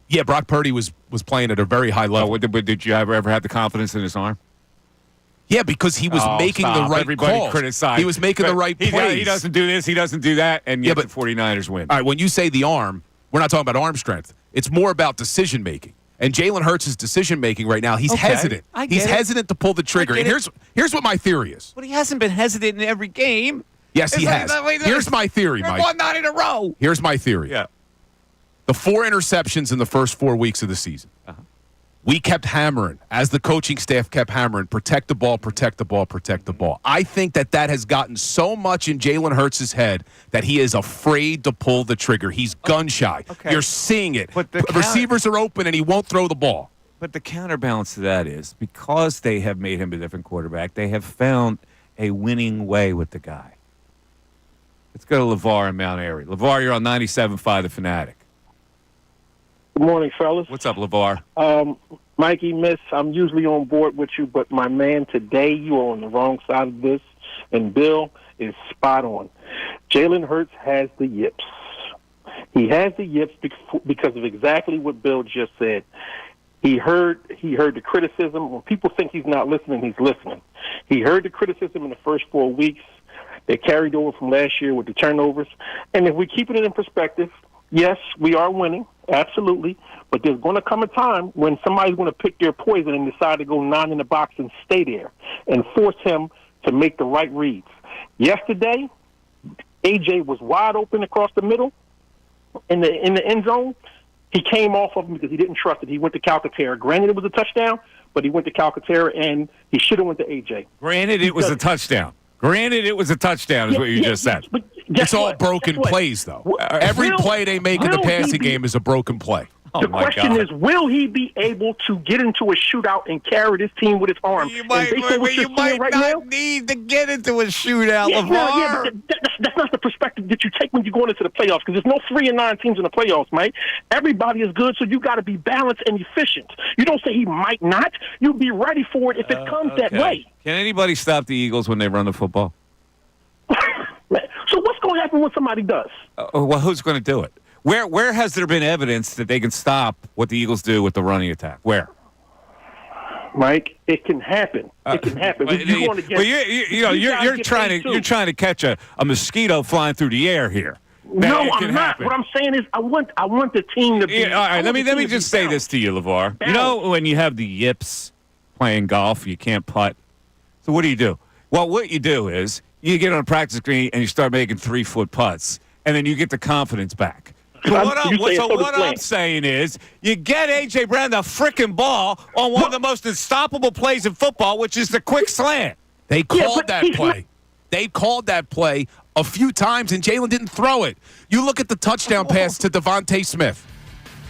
Yeah, Brock Purdy was playing at a very high level. Oh, did you ever have the confidence in his arm? Yeah, because he was making the right Everybody calls. criticized. He was making the right plays. He doesn't do this, he doesn't do that, and yet the 49ers win. All right, when you say the arm, we're not talking about arm strength. It's more about decision-making. And Jalen Hurts' decision-making right now, he's hesitant. He's hesitant to pull the trigger. And here's what my theory is. But he hasn't been hesitant in every game. Yes, he has. Here's my theory, Mike. Won 9 in a row. Here's my theory. Yeah. The 4 interceptions in the first 4 weeks of the season. We kept hammering, as the coaching staff kept hammering, protect the ball, protect the ball, protect the ball. I think that has gotten so much in Jalen Hurts' head that he is afraid to pull the trigger. He's gun-shy. Okay. You're seeing it. But receivers are open, and he won't throw the ball. But the counterbalance to that is, because they have made him a different quarterback, they have found a winning way with the guy. Let's go to LeVar in Mount Airy. LeVar, you're on 97.5 The Fanatic. Good morning, fellas. What's up, LeVar? Mikey, Miss, I'm usually on board with you, but my man, today you are on the wrong side of this, and Bill is spot on. Jalen Hurts has the yips. He has the yips because of exactly what Bill just said. He heard the criticism. When people think he's not listening, he's listening. He heard the criticism in the first 4 weeks. They carried over from last year with the turnovers. And if we keep it in perspective, yes, we are winning, absolutely. But there's going to come a time when somebody's going to pick their poison and decide to go 9 in the box and stay there and force him to make the right reads. Yesterday, A.J. was wide open across the middle in the end zone. He came off of him because he didn't trust it. He went to Calcaterra. Granted, it was a touchdown, but he went to Calcaterra, and he should have went to A.J. Granted, it was a touchdown. Is what you just said. It's all broken plays, though. Every play they make in the passing game is a broken play. The question is, will he be able to get into a shootout and carry this team with his arm? You might not need to get into a shootout, LeVar. But that's not the perspective that you take when you're going into the playoffs, because there's no 3-9 teams in the playoffs, Mike. Everybody is good, so you got to be balanced and efficient. You don't say he might not. You be ready for it if it comes that way. Can anybody stop the Eagles when they run the football? So what's going to happen when somebody does? Well, who's going to do it? Where has there been evidence that they can stop what the Eagles do with the running attack? Where? Mike, it can happen. It can happen. You're trying to catch a mosquito flying through the air here. No, I'm not. Happen. What I'm saying is, I want the team to be. Yeah, all right, let me just say this to you, LeVar. You know, when you have the yips playing golf, you can't putt. So what do? Well, what you do is you get on a practice green and you start making 3-foot putts, and then you get the confidence back. So what I'm saying is, you get A.J. Brown the frickin' ball on one of the most unstoppable plays in football, which is the quick slant. They called that play. They called that play a few times, and Jalen didn't throw it. You look at the touchdown pass to Devontae Smith.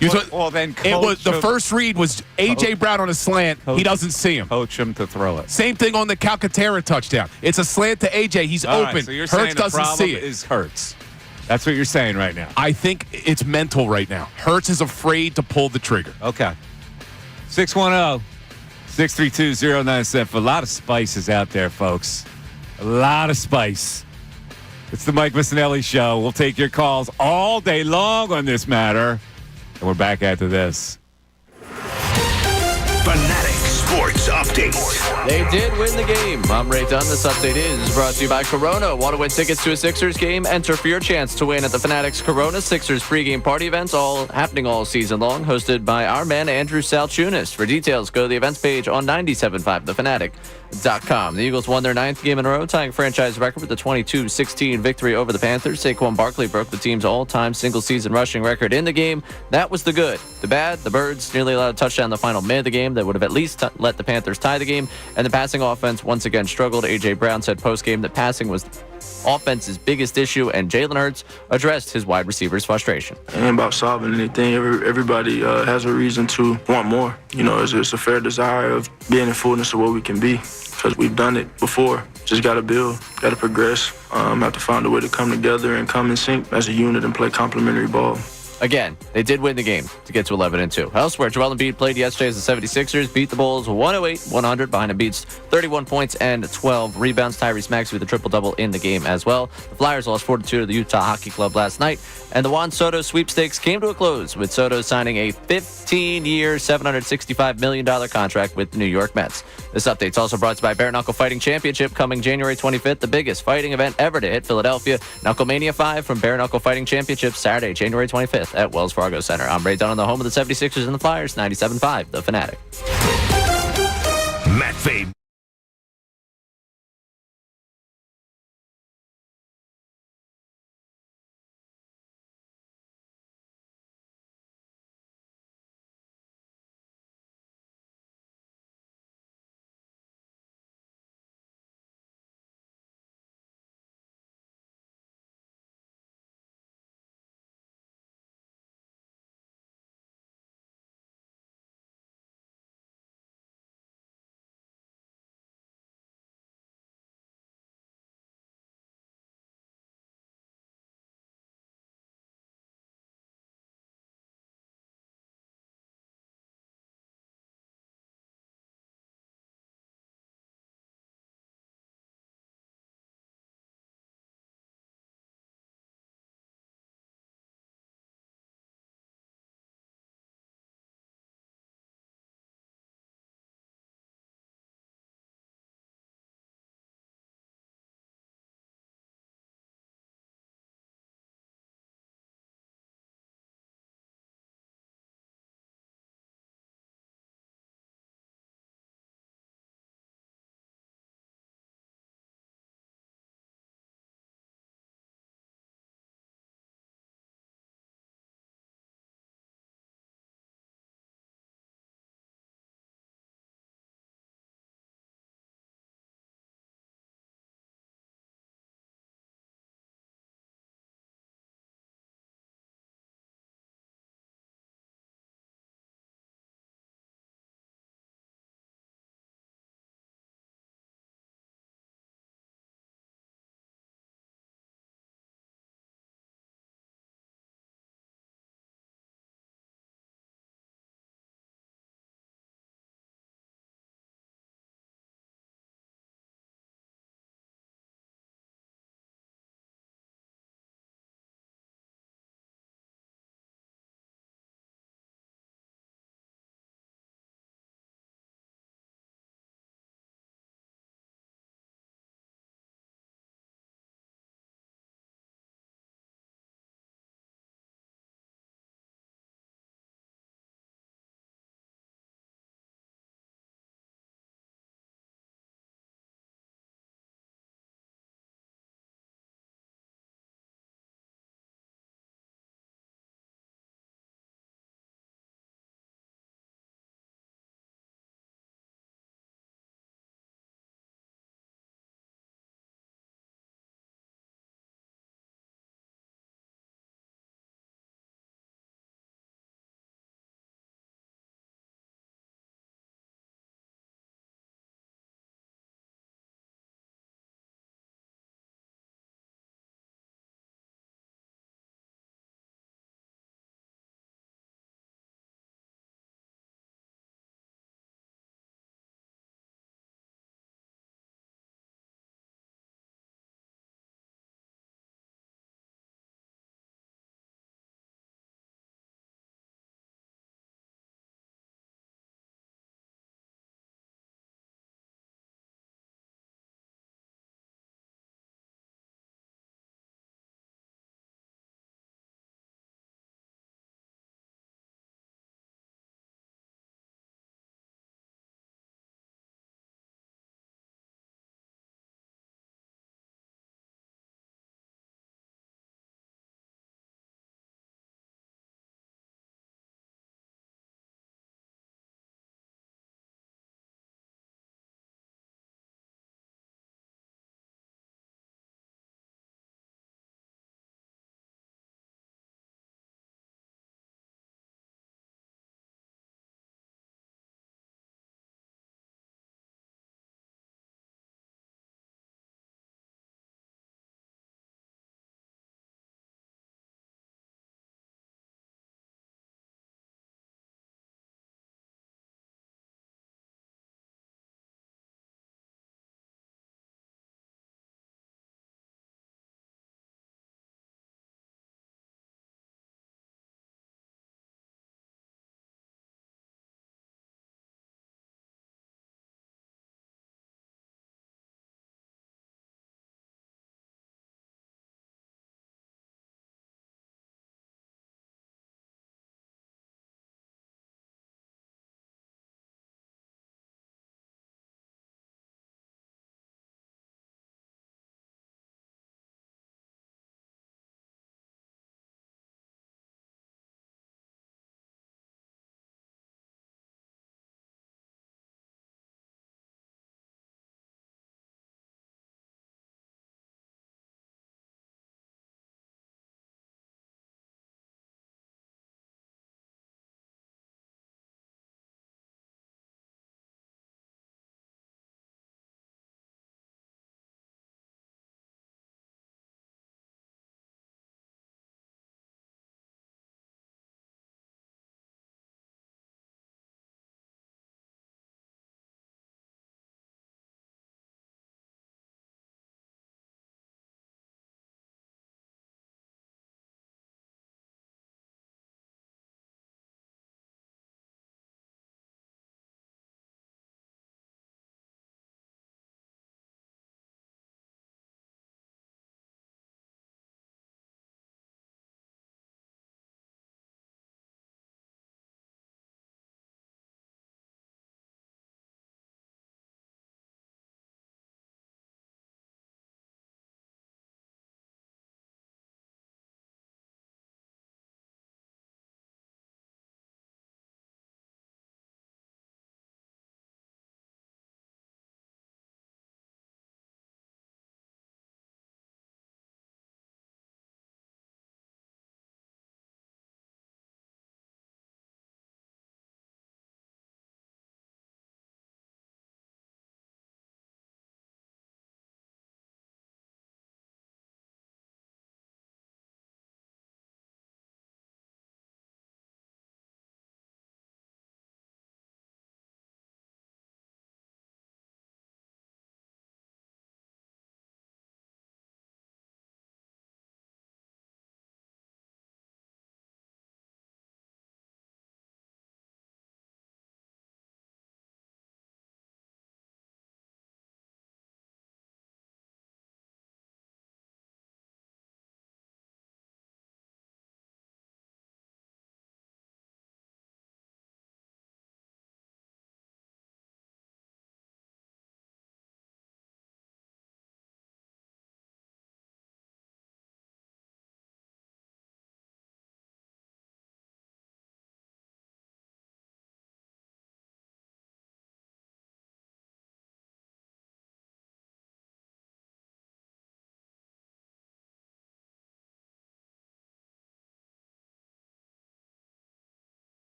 The first read was A.J. Brown on a slant. He doesn't see him. Coach him to throw it. Same thing on the Calcaterra touchdown. It's a slant to A.J. He's open. Right, so you're Hurts doesn't see it. Is Hurts. That's what you're saying right now. I think it's mental right now. Hurts is afraid to pull the trigger. Okay. 610-632-0975. A lot of spices out there, folks. A lot of spice. It's the Mike Missanelli Show. We'll take your calls all day long on this matter. And we're back after this. Fanatics Sports Update. They did win the game. I'm Ray Dunn. This update is brought to you by Corona. Want to win tickets to a Sixers game? Enter for your chance to win at the Fanatics Corona Sixers pregame party events, all happening all season long, hosted by our man Andrew Salciunas. For details, go to the events page on 97.5thefanatic.com. The Eagles won their 9th game in a row, tying franchise record with a 22-16 victory over the Panthers. Saquon Barkley broke the team's all-time single-season rushing record in the game. That was the good. The bad, the Birds nearly allowed a touchdown in the final minute of the game that would have at least let the Panthers tie the game, and the passing offense once again struggled. A.J. Brown said post-game that passing was offense's biggest issue, and Jalen Hurts addressed his wide receivers' frustration. It ain't about solving anything. Everybody has a reason to want more. You know, it's a fair desire of being in fullness of what we can be, because we've done it before. Just got to build, got to progress, have to find a way to come together and come in sync as a unit and play complementary ball. Again, they did win the game to get to 11-2. Elsewhere, Joel Embiid played yesterday as the 76ers, beat the Bulls 108-100 behind Embiid's 31 points and 12 rebounds. Tyrese Maxey with a triple-double in the game as well. The Flyers lost 4-2 to the Utah Hockey Club last night, and the Juan Soto sweepstakes came to a close with Soto signing a 15-year, $765 million contract with the New York Mets. This update's also brought to you by Bare Knuckle Fighting Championship, coming January 25th, the biggest fighting event ever to hit Philadelphia. Knucklemania 5 from Bare Knuckle Fighting Championship, Saturday, January 25th at Wells Fargo Center. I'm Ray Dunn on the home of the 76ers and the Flyers, 97.5 The Fanatic. Matt Fade.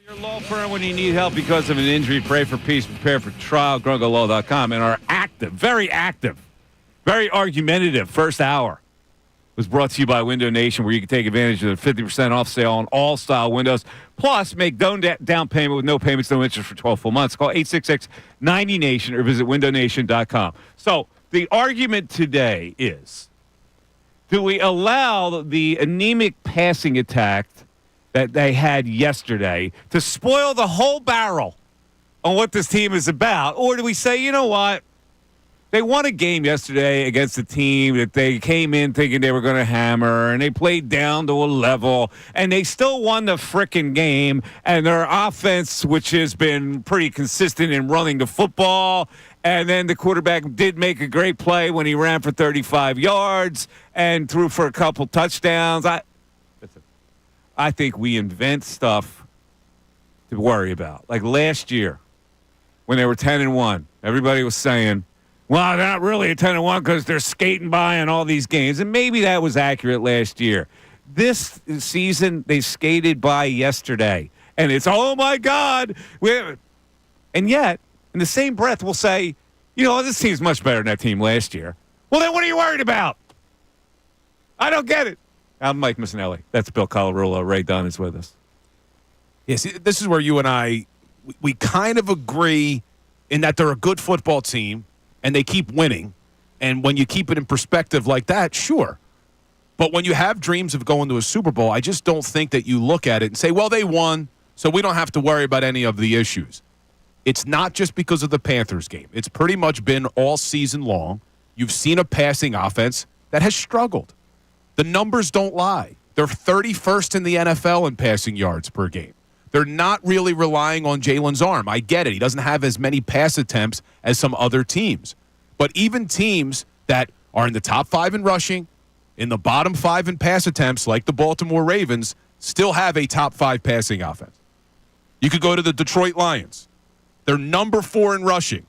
Your law firm when you need help because of an injury. Pray for peace. Prepare for trial. GrungaLaw.com. And our active, very argumentative first hour was brought to you by Window Nation, where you can take advantage of the 50% off sale on all style windows. Plus, make down payment with no payments, no interest for 12 full months. Call 866-90-NATION or visit windownation.com. So the argument today is, do we allow the anemic passing attack that they had yesterday to spoil the whole barrel on what this team is about? Or do we say, you know what? They won a game yesterday against a team that they came in thinking they were going to hammer, and they played down to a level, and they still won the frickin' game, and their offense, which has been pretty consistent in running the football, and then the quarterback did make a great play when he ran for 35 yards and threw for a couple touchdowns. I think we invent stuff to worry about. Like last year, when they were 10-1, everybody was saying, well, they're not really a 10-1 because they're skating by in all these games. And maybe that was accurate last year. This season, they skated by yesterday. And it's, oh, my God. And yet, in the same breath, we'll say, you know, this team's much better than that team last year. Well, then what are you worried about? I don't get it. I'm Mike Missanelli. That's Bill Colarulo. Ray Dunn is with us. Yes, this is where you and I, we kind of agree in that they're a good football team, and they keep winning. And when you keep it in perspective like that, sure. But when you have dreams of going to a Super Bowl, I just don't think that you look at it and say, well, they won, so we don't have to worry about any of the issues. It's not just because of the Panthers game. It's pretty much been all season long. You've seen a passing offense that has struggled. The numbers don't lie. They're 31st in the NFL in passing yards per game. They're not really relying on Jalen's arm. I get it. He doesn't have as many pass attempts as some other teams. But even teams that are in the top 5 in rushing, in the bottom 5 in pass attempts, like the Baltimore Ravens, still have a top 5 passing offense. You could go to the Detroit Lions. They're number 4 in rushing.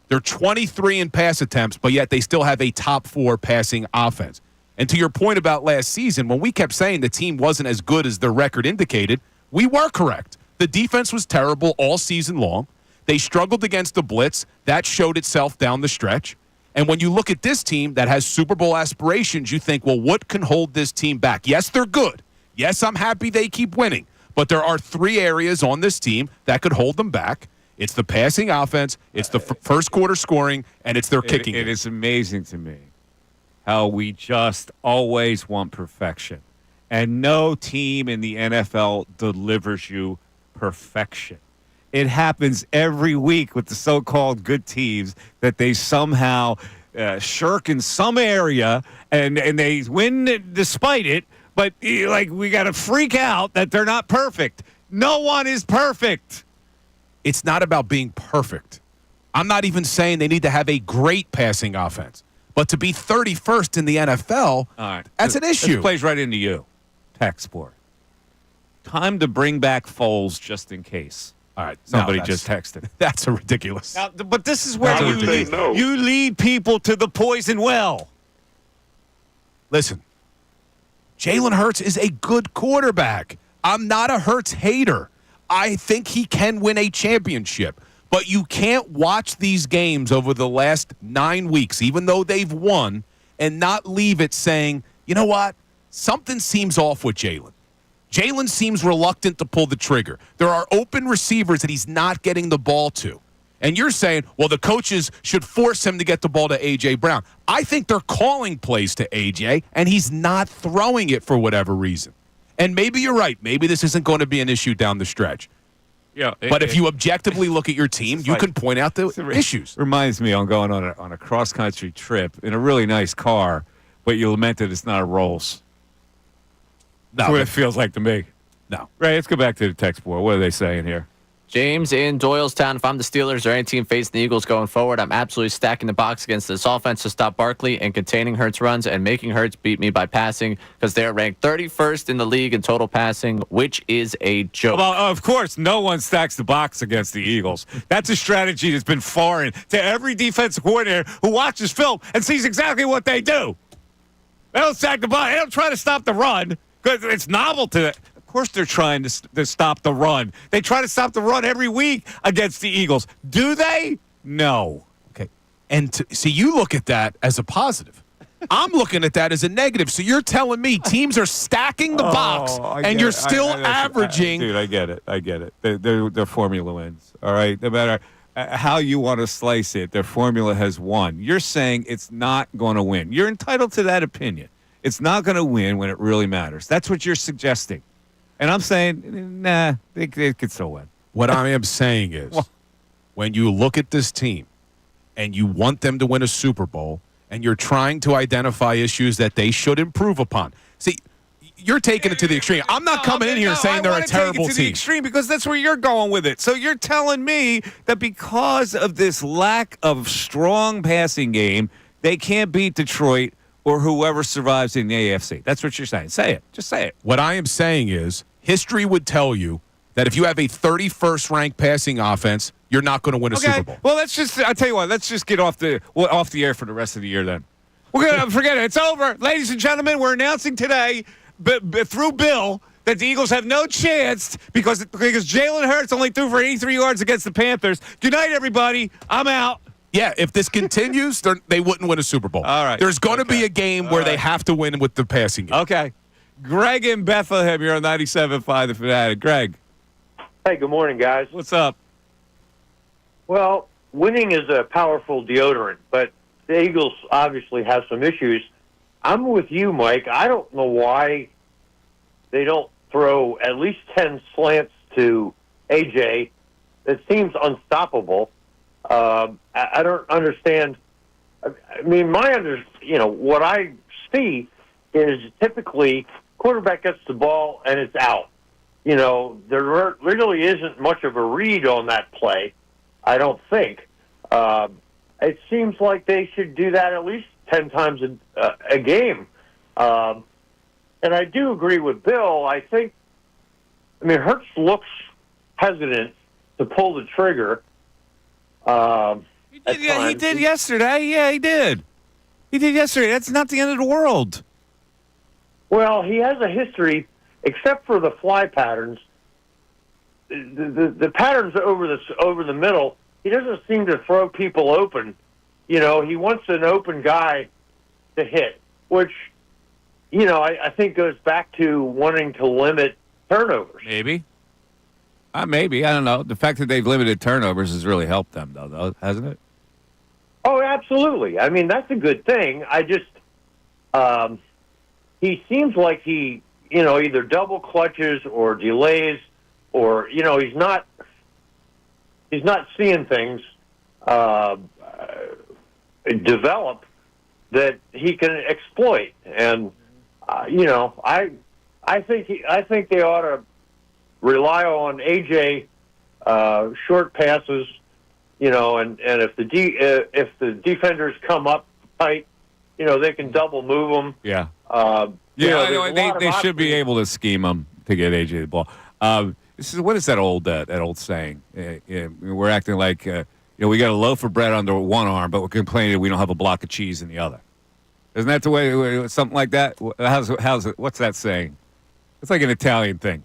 They're 23 in pass attempts, but yet they still have a top 4 passing offense. And to your point about last season, when we kept saying the team wasn't as good as their record indicated, we were correct. The defense was terrible all season long. They struggled against the blitz. That showed itself down the stretch. And when you look at this team that has Super Bowl aspirations, you think, well, what can hold this team back? Yes, they're good. Yes, I'm happy they keep winning. But there are 3 areas on this team that could hold them back. It's the passing offense, it's the first quarter scoring, and it's their kicking. It is amazing to me how we just always want perfection. And no team in the NFL delivers you perfection. It happens every week with the so-called good teams that they somehow shirk in some area and they win despite it. But like we got to freak out that they're not perfect. No one is perfect. It's not about being perfect. I'm not even saying they need to have a great passing offense. But to be 31st in the NFL, that's an issue. This plays right into you. Tech Sport. Time to bring back Foles just in case. All right. Somebody just texted. That's a ridiculous. Now, but this is where you lead people to the poison well. Listen, Jalen Hurts is a good quarterback. I'm not a Hurts hater. I think he can win a championship. But you can't watch these games over the last 9 weeks, even though they've won, and not leave it saying, you know what? Something seems off with Jalen. Jalen seems reluctant to pull the trigger. There are open receivers that he's not getting the ball to. And you're saying, well, the coaches should force him to get the ball to A.J. Brown. I think they're calling plays to A.J., and he's not throwing it for whatever reason. And maybe you're right. Maybe this isn't going to be an issue down the stretch. Yeah, but if you objectively look at your team, you can point out the issues. Reminds me on going on a cross-country trip in a really nice car, but you lament that it's not a Rolls. That's what it feels like to me. No. Right, let's go back to the text board. What are they saying here? James in Doylestown, if I'm the Steelers or any team facing the Eagles going forward, I'm absolutely stacking the box against this offense to stop Barkley and containing Hurts runs and making Hurts beat me by passing because they're ranked 31st in the league in total passing, which is a joke. Well, of course, no one stacks the box against the Eagles. That's a strategy that's been foreign to every defensive coordinator who watches film and sees exactly what they do. They don't stack the box. They don't try to stop the run because it's novel to them. Of course they're trying to stop the run. They try to stop the run every week against the Eagles. Do they? No. Okay. And see, you look at that as a positive. I'm looking at that as a negative. So you're telling me teams are stacking the box, and you're still averaging. Dude, I get it. Their formula wins. All right? No matter how you want to slice it, their formula has won. You're saying it's not going to win. You're entitled to that opinion. It's not going to win when it really matters. That's what you're suggesting. And I'm saying, nah, they could still win. What I am saying is, when you look at this team and you want them to win a Super Bowl and you're trying to identify issues that they should improve upon. See, you're taking it to the extreme. I'm not coming in here saying they're a terrible take it to team. The extreme because that's where you're going with it. So you're telling me that because of this lack of strong passing game, they can't beat Detroit or whoever survives in the AFC. That's what you're saying. Say it. Just say it. What I am saying is history would tell you that if you have a 31st ranked passing offense, you're not going to win a Super Bowl. Well, I'll tell you what, let's just get off the air for the rest of the year then. We're going to forget it. It's over. Ladies and gentlemen, we're announcing today through Bill that the Eagles have no chance because Jalen Hurts only threw for 83 yards against the Panthers. Good night, everybody. I'm out. Yeah, if this continues, they wouldn't win a Super Bowl. All right. There's going to be a game where they have to win with the passing game. Okay. Greg in Bethlehem, you're on 97.5 The Fanatic. Greg. Hey, good morning, guys. What's up? Well, winning is a powerful deodorant, but the Eagles obviously have some issues. I'm with you, Mike. I don't know why they don't throw at least 10 slants to AJ. It seems unstoppable. I don't understand. I mean, what I see is typically quarterback gets the ball and it's out. There really isn't much of a read on that play, I don't think. It seems like they should do that at least 10 times a game. And I do agree with Bill. Hurts looks hesitant to pull the trigger. He did yesterday. Yeah, he did. He did yesterday. That's not the end of the world. Well, he has a history, except for the fly patterns. The patterns over the middle, he doesn't seem to throw people open. He wants an open guy to hit, which, I think goes back to wanting to limit turnovers. Maybe. Maybe. I don't know. The fact that they've limited turnovers has really helped them, though, hasn't it? Oh, absolutely. I mean, that's a good thing. I just, he seems like he, either double clutches or delays or, he's not seeing things develop that he can exploit. And, I think they ought to rely on AJ short passes, and if the defenders come up tight, they can double move them. Yeah. They should be able to scheme them to get AJ the ball. What is that old saying? We're acting like we got a loaf of bread under one arm, but we're complaining we don't have a block of cheese in the other. Isn't that the way? Something like that? How's it? What's that saying? It's like an Italian thing.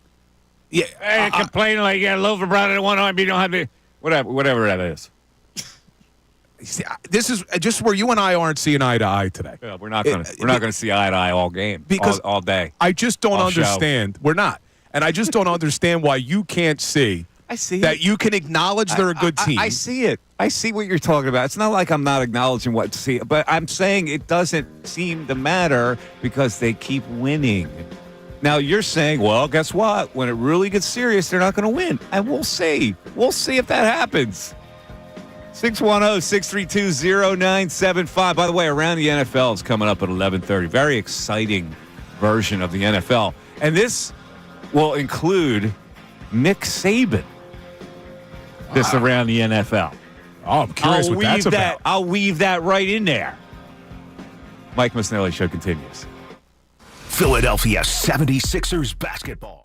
Yeah, complaining like you got a loaf of bread under one arm, but you don't have the whatever that is. See, this is just where you and I aren't seeing eye to eye today. Yeah, we're not going to see eye to eye all game because all day. I just don't understand. Show. We're not, and I just don't understand why you can't see. I see that you can acknowledge they're a good team. I see it. I see what you're talking about. It's not like I'm not acknowledging what to see, but I'm saying it doesn't seem to matter because they keep winning. Now you're saying, well, guess what? When it really gets serious, they're not going to win, and we'll see. We'll see if that happens. 610-632-0975. By the way, Around the NFL is coming up at 11:30. Very exciting version of the NFL. And this will include Nick Saban. This Around the NFL. Oh, I'm curious what that's about. I'll weave that right in there. Mike Missanelli Show continues. Philadelphia 76ers basketball.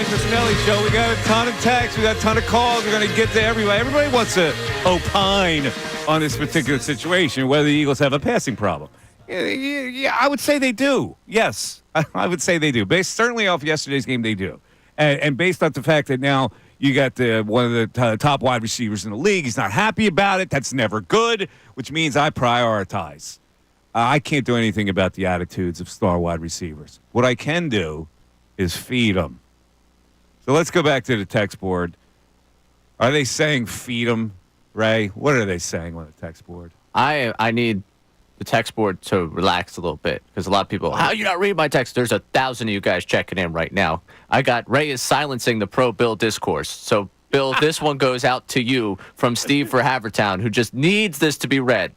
Mike Missanelli Show. We got a ton of texts. We got a ton of calls. We're going to get to everybody. Everybody wants to opine on this particular situation, whether the Eagles have a passing problem. Yeah, I would say they do. Yes, I would say they do. Based certainly off yesterday's game, they do. And based on the fact that now you got one of the top wide receivers in the league, he's not happy about it. That's never good, which means I prioritize. I can't do anything about the attitudes of star wide receivers. What I can do is feed them. So let's go back to the text board. Are they saying feed them, Ray? What are they saying on the text board? I need the text board to relax a little bit because a lot of people, how you not read my text? There's 1,000 of you guys checking in right now. I got Ray is silencing the pro-Bill discourse. So, Bill, this one goes out to you from Steve for Havertown, who just needs this to be read.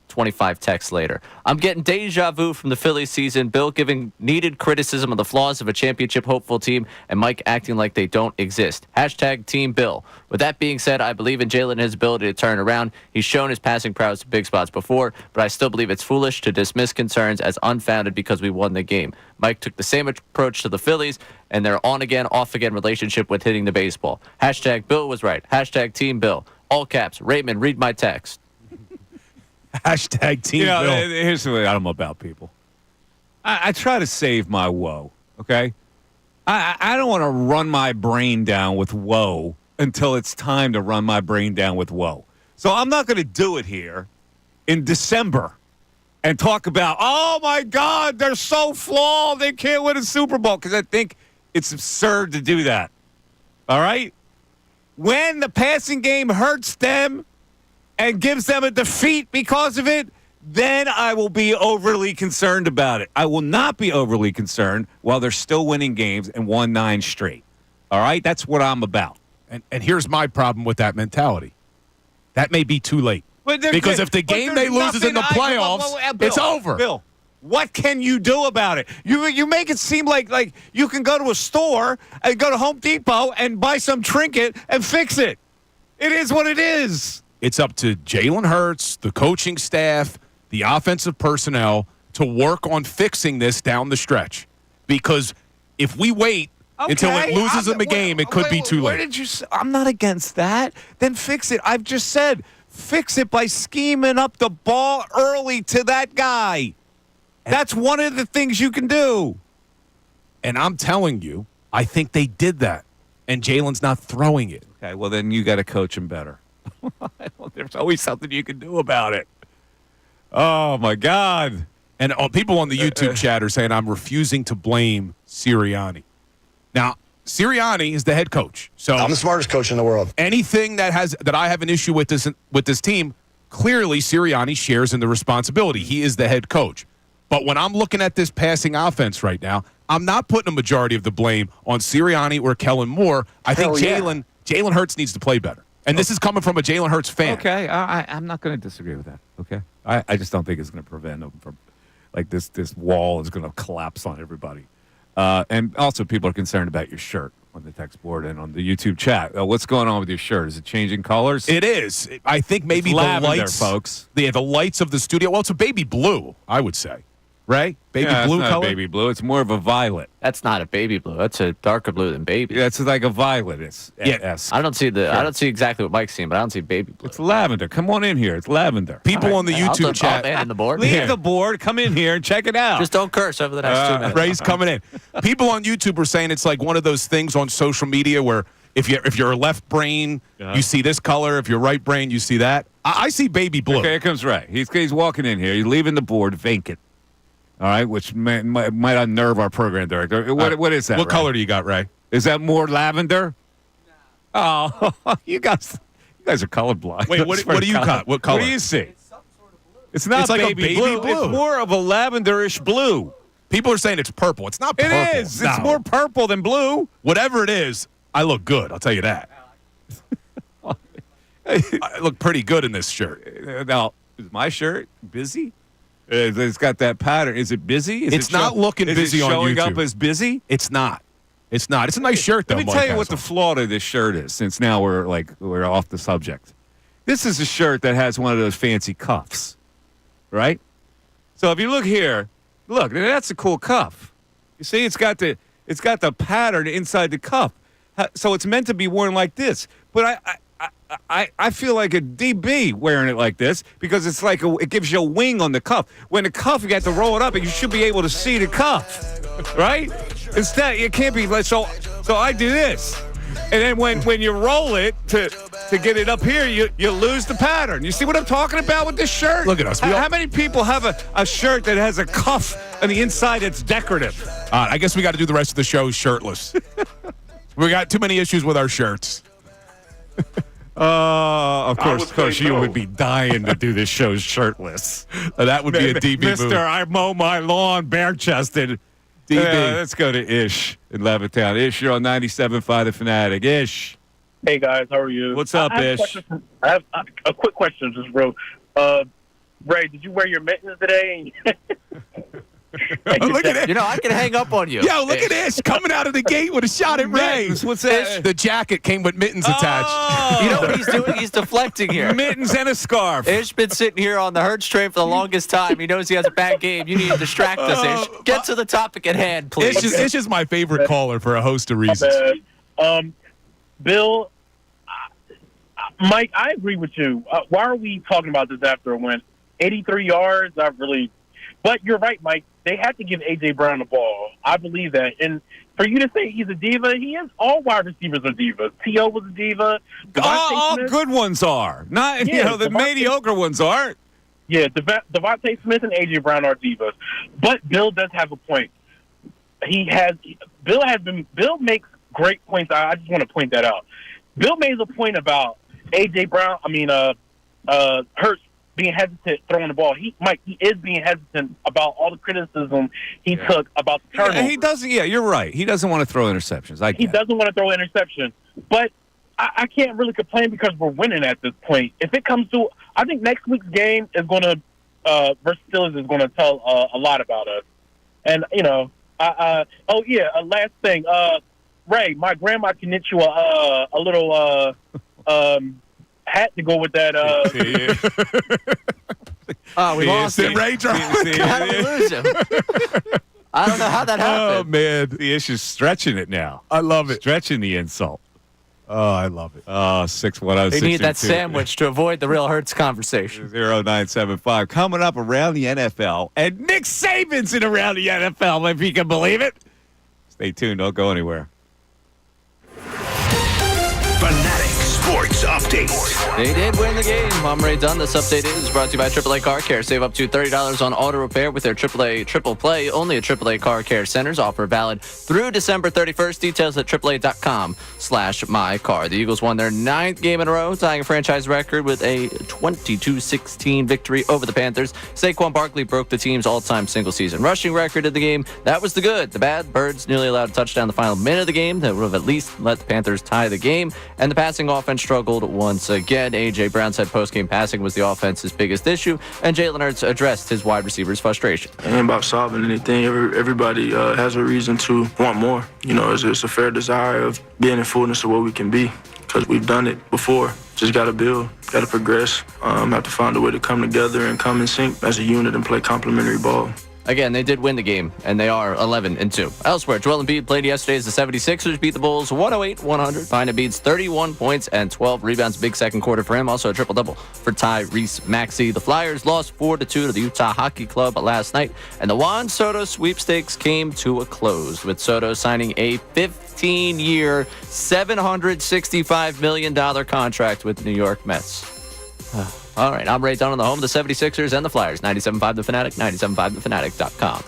25 texts later. I'm getting deja vu from the Phillies season. Bill giving needed criticism of the flaws of a championship hopeful team and Mike acting like they don't exist. Hashtag Team Bill. With that being said, I believe in Jalen and his ability to turn around. He's shown his passing prowess in big spots before, but I still believe it's foolish to dismiss concerns as unfounded because we won the game. Mike took the same approach to the Phillies and their on-again, off-again relationship with hitting the baseball. Hashtag Bill was right. Hashtag Team Bill. All caps. Raymond, read my text. Hashtag Team Bill. Here's the way I'm about people. I try to save my woe, okay? I don't want to run my brain down with woe until it's time to run my brain down with woe. So I'm not going to do it here in December and talk about, oh, my God, they're so flawed, they can't win a Super Bowl, because I think it's absurd to do that, all right? When the passing game hurts them and gives them a defeat because of it, then I will be overly concerned about it. I will not be overly concerned while they're still winning games and won 9 straight. All right? That's what I'm about. And here's my problem with that mentality. That may be too late. Because if the game they lose is in the playoffs, it's over. Bill, what can you do about it? You make it seem like you can go to a store and go to Home Depot and buy some trinket and fix it. It is what it is. It's up to Jalen Hurts, the coaching staff, the offensive personnel to work on fixing this down the stretch. Because if we wait until it loses them a game, it could be too late. I'm not against that. Then fix it. I've just said fix it by scheming up the ball early to that guy. That's one of the things you can do. And I'm telling you, I think they did that. And Jalen's not throwing it. Okay, well, then you got to coach him better. There's always something you can do about it. Oh, my God. And people on the YouTube chat are saying I'm refusing to blame Serriani. Now, Serriani is the head coach. So I'm the smartest coach in the world. Anything that I have an issue with this team, clearly Sirianni shares in the responsibility. He is the head coach. But when I'm looking at this passing offense right now, I'm not putting a majority of the blame on Sirianni or Kellen Moore. I think Jalen Hurts needs to play better. And this is coming from a Jalen Hurts fan. Okay, I'm not going to disagree with that. Okay, I just don't think it's going to prevent them from, like, this wall is going to collapse on everybody. And also, people are concerned about your shirt on the text board and on the YouTube chat. What's going on with your shirt? Is it changing colors? It is. I think maybe it's the lavender, lights, folks. The lights of the studio. Well, it's a baby blue, I would say. Right? Baby blue it's not color? baby blue. It's more of a violet. That's not a baby blue. That's a darker blue than baby. Yeah, it's like a violet. I don't see I don't see exactly what Mike's seeing, but I don't see baby blue. It's lavender. Come on in here. It's lavender. People on the YouTube chat. I'll the board. Leave the board. Come in here and check it out. Just don't curse over the next 2 minutes. Ray's coming in. People on YouTube are saying it's like one of those things on social media where if you're a left brain, you see this color. If you're right brain, you see that. I see baby blue. Okay, here comes Ray. He's walking in here. He's leaving the board vacant. All right, which might unnerve our program director. What is that? What Ray? color do you got, Ray? Is that more lavender? No. Oh, you guys are colorblind. Wait, what do you got? What color? What do you see? It's not like baby blue. It's more of a lavenderish blue. People are saying it's purple. It's not purple. It is. It's more purple than blue. Whatever it is, I look good. I'll tell you that. I look pretty good in this shirt. Now, is my shirt busy? It's got that pattern. Is it busy? It's not looking busy on YouTube. Is it showing up as busy? It's not. It's not. It's a nice shirt, though. Let me tell you what the flaw to this shirt is, since now we're off the subject. This is a shirt that has one of those fancy cuffs, right? So if you look here, that's a cool cuff. You see, it's got It's got the pattern inside the cuff. So it's meant to be worn like this. But I feel like a DB wearing it like this because it's like it gives you a wing on the cuff. When the cuff, you got to roll it up, and you should be able to see the cuff, right? Instead, it can't be like so. So I do this, and then when you roll it to get it up here, you lose the pattern. You see what I'm talking about with this shirt? Look at us. How many people have a shirt that has a cuff on the inside that's decorative? I guess we got to do the rest of the show shirtless. We got too many issues with our shirts. Of course, you no. would be dying to do this show shirtless. That would be a DB Mister, move. I mow my lawn bare-chested. DB. Let's go to Ish in Levittown. Ish, you're on 97.5 The Fanatic. Ish. Hey guys, how are you? What's up, I have Ish? I have a quick question, just real. Ray, did you wear your mittens today? Look at it. You know, I can hang up on you. Yo, look at this. Coming out of the gate with a shot at Ray. Mittens, what's that? The jacket came with mittens attached. Oh. You know what he's doing? He's deflecting here. Mittens and a scarf. Ish been sitting here on the Hurts train for the longest time. He knows he has a bad game. You need to distract us, Ish. Get to the topic at hand, please. It's just my favorite caller for a host of reasons. Bill, Mike, I agree with you. Why are we talking about this after a win? 83 yards, but you're right, Mike. They had to give A.J. Brown the ball. I believe that. And for you to say he's a diva, he is. All wide receivers are divas. T.O. was a diva. All good ones are. Not, the mediocre ones aren't. Yeah, Devontae Smith and A.J. Brown are divas. But Bill does have a point. Bill makes great points. I just want to point that out. Bill made a point about A.J. Brown, Hurts being hesitant throwing the ball. He is being hesitant about all the criticism he took about the turnover. He doesn't. Yeah, you're right. He doesn't want to throw interceptions. He doesn't want to throw interception. But I can't really complain because we're winning at this point. If it comes to, I think next week's game is going to versus Phillies is going to tell a lot about us. And last thing, Ray, my grandma can knit you a little hat to go with that. We lost him. Ray How did we lose him? I don't know how that happened. Oh, man. The issue's stretching it now. I love it. Stretching the insult. Oh, I love it. 610. They need that sandwich to avoid the real Hurts conversation. 0975. Coming up around the NFL. And Nick Saban's in around the NFL, if you can believe it. Stay tuned. Don't go anywhere. Fanatic Sports Update. They did win the game. I'm Ray Dunn. This update is brought to you by AAA Car Care. Save up to $30 on auto repair with their AAA Triple Play. Only at AAA Car Care Centers. Offer valid through December 31st. Details at AAA.com/mycar. The Eagles won their 9th game in a row, tying a franchise record with a 22-16 victory over the Panthers. Saquon Barkley broke the team's all-time single-season rushing record in the game. That was the good. The bad, Birds nearly allowed a touchdown the final minute of the game that would have at least let the Panthers tie the game. And the passing offense struggled once again. A.J. Brown said post-game passing was the offense's biggest issue, and Jalen Hurts addressed his wide receivers' frustration. It ain't about solving anything. Everybody has a reason to want more. It's a fair desire of being in fullness of what we can be because we've done it before. Just got to build, got to progress, have to find a way to come together and come in sync as a unit and play complementary ball. Again, they did win the game, and they are 11-2. Elsewhere, Joel Embiid played yesterday as the 76ers beat the Bulls 108-100. Behind Embiid's 31 points and 12 rebounds. Big second quarter for him. Also a triple-double for Tyrese Maxey. The Flyers lost 4-2 to the Utah Hockey Club last night, and the Juan Soto sweepstakes came to a close, with Soto signing a 15-year, $765 million contract with the New York Mets. All right, I'm Ray Dunn on the home of the 76ers and the Flyers. 97.5 The Fanatic, 97.5thefanatic.com.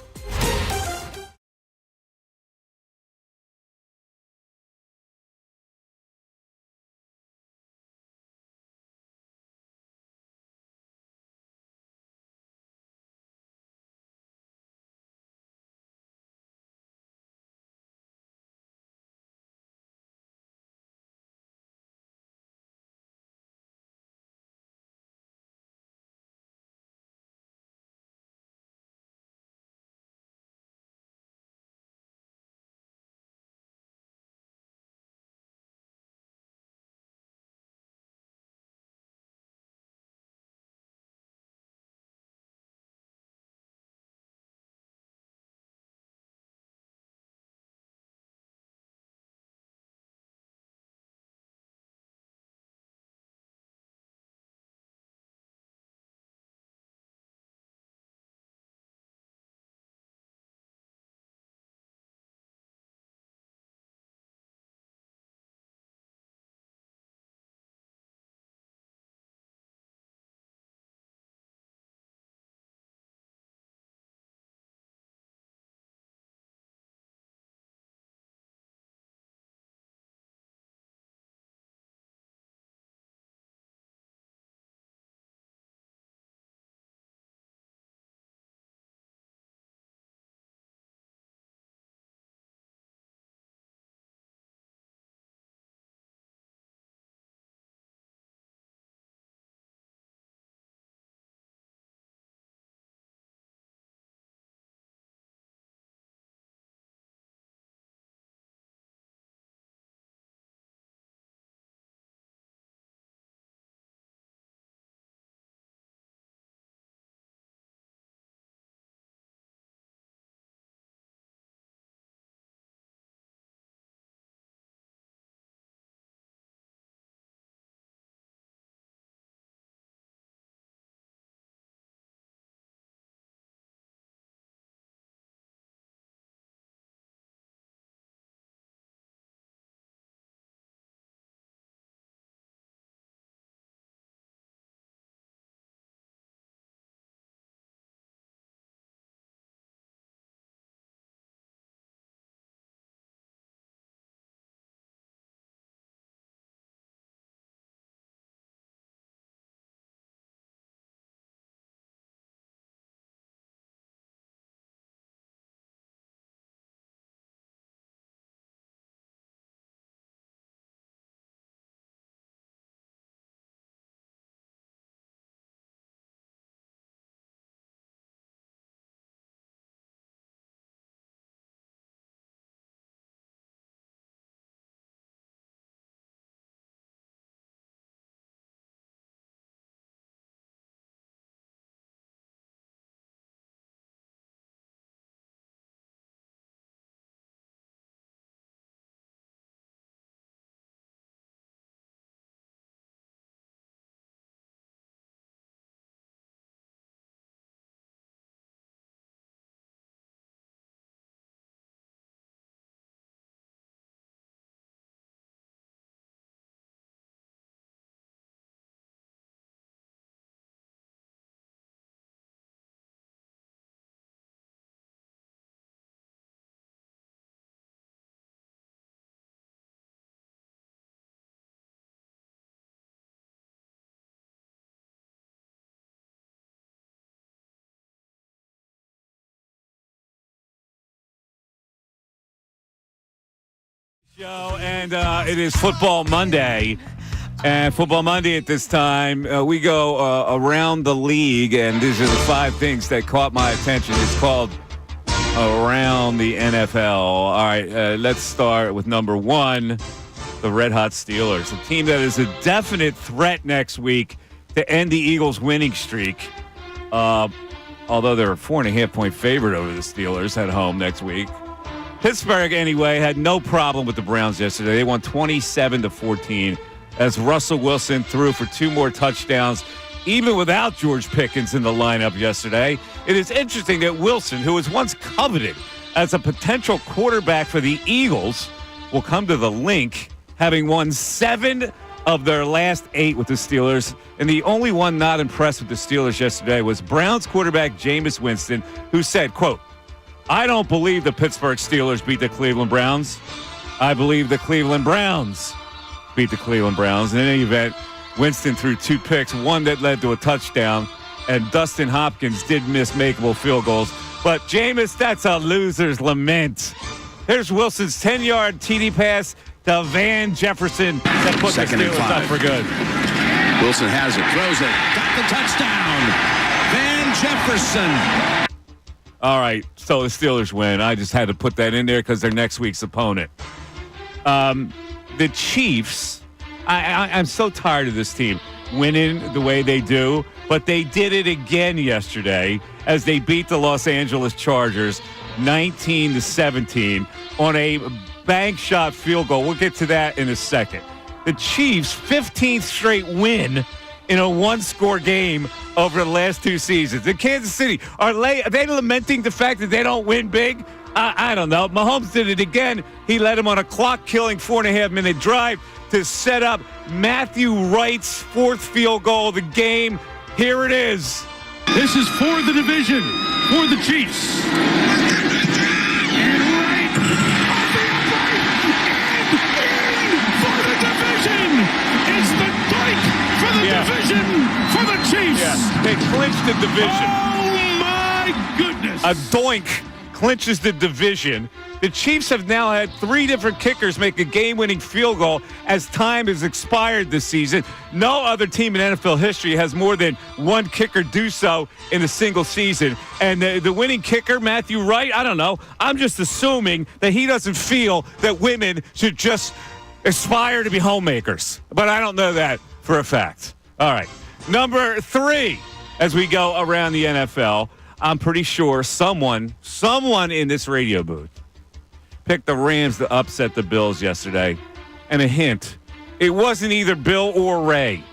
Show, and it is Football Monday. And Football Monday at this time, we go around the league, and these are the 5 things that caught my attention. It's called Around the NFL. All right, let's start with number 1, the Red Hot Steelers, a team that is a definite threat next week to end the Eagles' winning streak. Although they're a 4.5-point favorite over the Steelers at home next week. Pittsburgh, anyway, had no problem with the Browns yesterday. They won 27-14 as Russell Wilson threw for 2 more touchdowns, even without George Pickens in the lineup yesterday. It is interesting that Wilson, who was once coveted as a potential quarterback for the Eagles, will come to the link, having won 7 of their last 8 with the Steelers. And the only one not impressed with the Steelers yesterday was Browns quarterback Jameis Winston, who said, quote, "I don't believe the Pittsburgh Steelers beat the Cleveland Browns. I believe the Cleveland Browns beat the Cleveland Browns." In any event, Winston threw 2 picks, one that led to a touchdown, and Dustin Hopkins did miss makeable field goals. But Jameis, that's a loser's lament. Here's Wilson's 10-yard TD pass to Van Jefferson that put the Steelers up for good. Wilson has it, throws it, got the touchdown. Van Jefferson. All right, so the Steelers win. I just had to put that in there because they're next week's opponent. The Chiefs, I'm so tired of this team winning the way they do, but they did it again yesterday as they beat the Los Angeles Chargers 19-17 on a bank shot field goal. We'll get to that in a second. The Chiefs' 15th straight win in a 1-score game over the last 2 seasons. In Kansas City, are they lamenting the fact that they don't win big? I don't know. Mahomes did it again. He led him on a clock-killing 4.5-minute drive to set up Matthew Wright's 4th field goal of the game. Here it is. This is for the division, for the Chiefs. And right off the upright, and in for the division. It's the doink for the division for the Chiefs. Yeah, they clinched the division. Oh, my goodness. A doink clinches the division. The Chiefs have now had 3 different kickers make a game-winning field goal as time has expired this season. No other team in NFL history has more than 1 kicker do so in a single season. And the winning kicker, Matthew Wright, I don't know. I'm just assuming that he doesn't feel that women should just aspire to be homemakers. But I don't know that for a fact. All right. Number 3, as we go around the NFL, I'm pretty sure someone in this radio booth picked the Rams to upset the Bills yesterday. And a hint, it wasn't either Bill or Ray.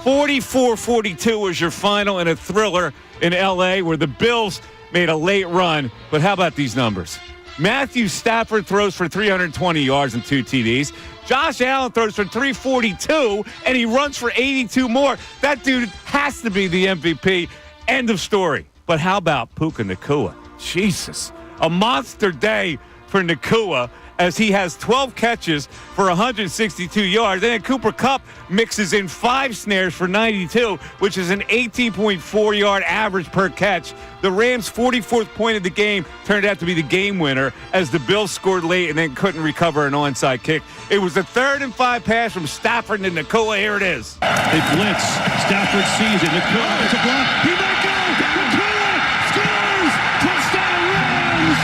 44-42 was your final in a thriller in L.A. where the Bills made a late run. But how about these numbers? Matthew Stafford throws for 320 yards and 2 TDs. Josh Allen throws for 342, and he runs for 82 more. That dude has to be the MVP. End of story. But how about Puka Nacua? Jesus. A monster day for Nacua as he has 12 catches for 162 yards. And then Cooper Kupp mixes in 5 snares for 92, which is an 18.4-yard average per catch. The Rams' 44th point of the game turned out to be the game winner as the Bills scored late and then couldn't recover an onside kick. It was a 3rd and 5 pass from Stafford to Nacua. Here it is. They blitz. Stafford sees it. Nacua is a block. He might go. Nacua scores. Touchdown Rams.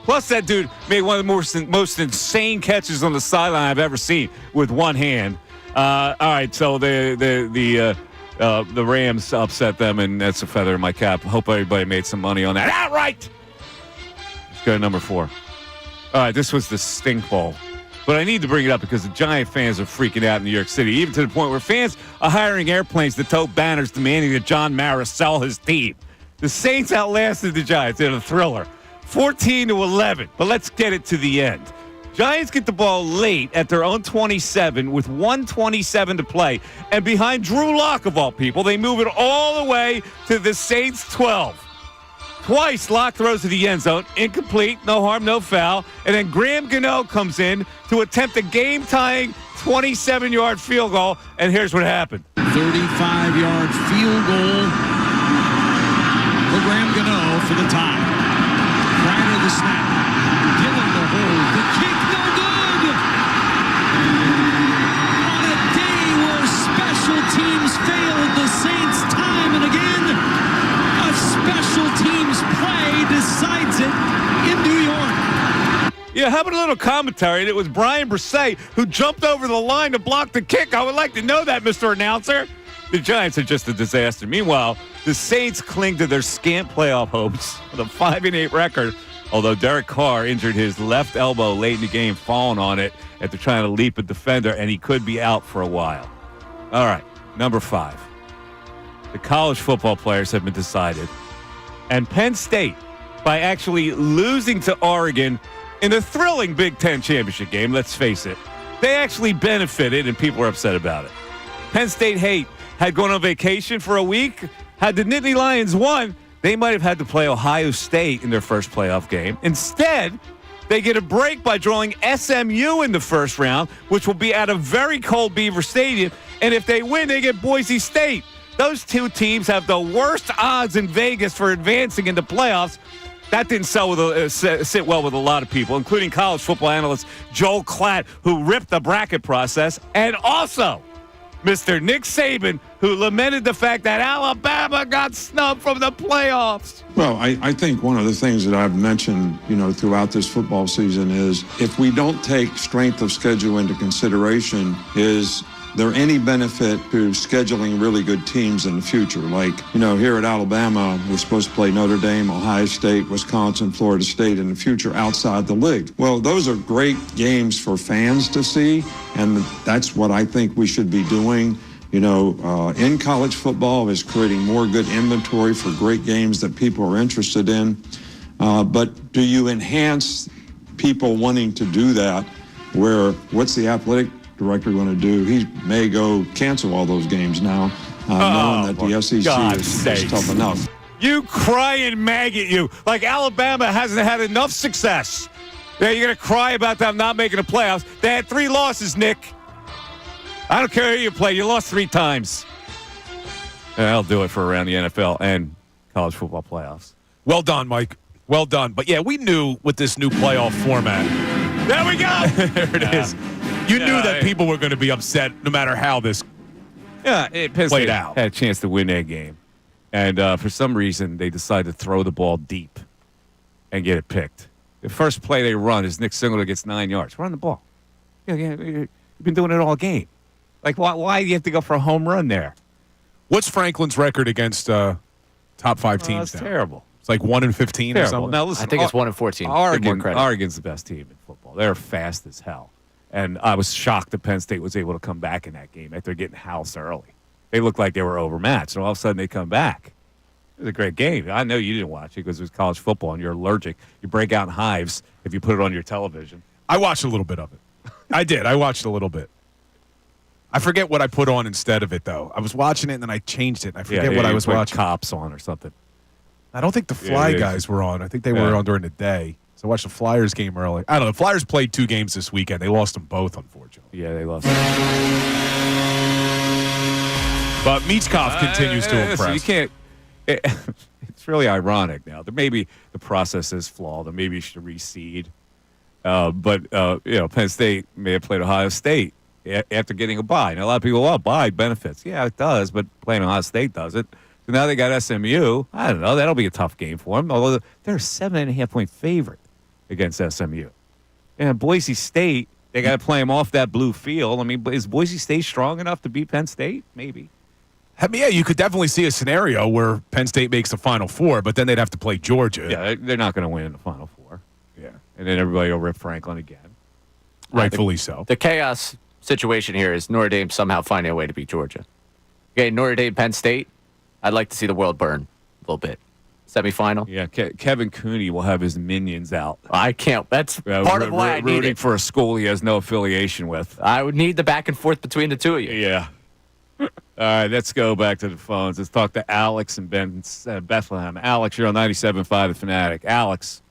Plus, that dude made one of the most insane catches on the sideline I've ever seen with one hand. All right, so the Rams upset them, and that's a feather in my cap. Hope everybody made some money on that. Outright! Let's go to number 4. All right, this was the stink ball. But I need to bring it up because the Giant fans are freaking out in New York City, even to the point where fans are hiring airplanes to tote banners demanding that John Mara sell his team. The Saints outlasted the Giants in a thriller, 14-11. But let's get it to the end. Giants get the ball late at their own 27 with 1:27 to play. And behind Drew Lock, of all people, they move it all the way to the Saints' 12. Twice, Lock throws to the end zone. Incomplete, no harm, no foul. And then Graham Gano comes in to attempt a game-tying 27-yard field goal. And here's what happened. 35-yard field goal for Graham Gano for the tie. Prior to the snap, Gillen the The kick no good. On a day where special teams failed the Saints time and again, a special teams play decides it in New York. Yeah, how about a little commentary? It was Brian Brisset who jumped over the line to block the kick. I would like to know that, Mr. Announcer. The Giants are just a disaster. Meanwhile, the Saints cling to their scant playoff hopes with a 5-8 record, although Derek Carr injured his left elbow late in the game, falling on it after trying to leap a defender, and he could be out for a while. All right, number 5. The college football players have been decided. And Penn State, by actually losing to Oregon in a thrilling Big Ten championship game, let's face it, they actually benefited, and people were upset about it. Penn State hate had gone on vacation for a week. Had the Nittany Lions won, they might have had to play Ohio State in their first playoff game. Instead, they get a break by drawing SMU in the first round, which will be at a very cold Beaver Stadium. And if they win, they get Boise State. Those two teams have the worst odds in Vegas for advancing into playoffs. That didn't sit well with a lot of people, including college football analyst Joel Klatt, who ripped the bracket process, and also Mr. Nick Saban, who lamented the fact that Alabama got snubbed from the playoffs. Well, I think one of the things that I've mentioned, throughout this football season is if we don't take strength of schedule into consideration, is there any benefit to scheduling really good teams in the future? Like, here at Alabama, we're supposed to play Notre Dame, Ohio State, Wisconsin, Florida State in the future outside the league. Well, those are great games for fans to see, and that's what I think we should be doing. In college football is creating more good inventory for great games that people are interested in. But do you enhance people wanting to do that, where what's the athletic director going to do? He may go cancel all those games now, knowing that the SEC is tough enough. You crying maggot, you. Like Alabama hasn't had enough success. Yeah, you're going to cry about them not making the playoffs. They had 3 losses, Nick. I don't care who you play. You lost 3 times. And I'll do it for around the NFL and college football playoffs. Well done, Mike. Well done. But, yeah, we knew with this new playoff format. There we go. There it is. You knew that people were going to be upset no matter how this played out. Had a chance to win that game. And for some reason, they decided to throw the ball deep and get it picked. The first play they run is Nick Singleton gets 9 yards. Run the ball. You've been doing it all game. Like, why do you have to go for a home run there? What's Franklin's record against top 5 teams That's now? Terrible. It's like 1-15 or something? Now, listen, I think it's 1-14. Oregon's the best team in football. They're fast as hell. And I was shocked that Penn State was able to come back in that game after getting housed early. They looked like they were overmatched, and all of a sudden they come back. It was a great game. I know you didn't watch it because it was college football, and you're allergic. You break out in hives if you put it on your television. I watched a little bit of it. I did. I watched a little bit. I forget what I put on instead of it, though. I was watching it, and then I changed it. I forget what I was watching. Cops on or something. I don't think the Fly guys were on. I think they were on during the day. So I watched the Flyers game early. I don't know. The Flyers played 2 games this weekend. They lost them both, unfortunately. Yeah, they lost. But Michkov continues to impress. You can't. It's really ironic now. Maybe the process is flawed, or maybe you should reseed. But Penn State may have played Ohio State after getting a bye. Now, a lot of people, bye benefits. Yeah, it does, but playing Ohio State does it. So now they got SMU. I don't know. That'll be a tough game for them, although they're a 7.5-point favorite against SMU. And Boise State, they got to play them off that blue field. I mean, is Boise State strong enough to beat Penn State? Maybe. I mean, yeah, you could definitely see a scenario where Penn State makes the Final Four, but then they'd have to play Georgia. Yeah, they're not going to win in the Final Four. Yeah. And then everybody will rip Franklin again. Rightfully so. The chaos situation here is Notre Dame somehow finding a way to beat Georgia. Okay, Notre Dame, Penn State, I'd like to see the world burn a little bit. Semifinal. Yeah, Kevin Cooney will have his minions out. I can't. That's part of why I need rooting it. for a school he has no affiliation with. I would need the back and forth between the two of you. Yeah. All right, let's go back to the phones. Let's talk to Alex in Bethlehem. Alex, you're on 97.5 The Fanatic. Alex.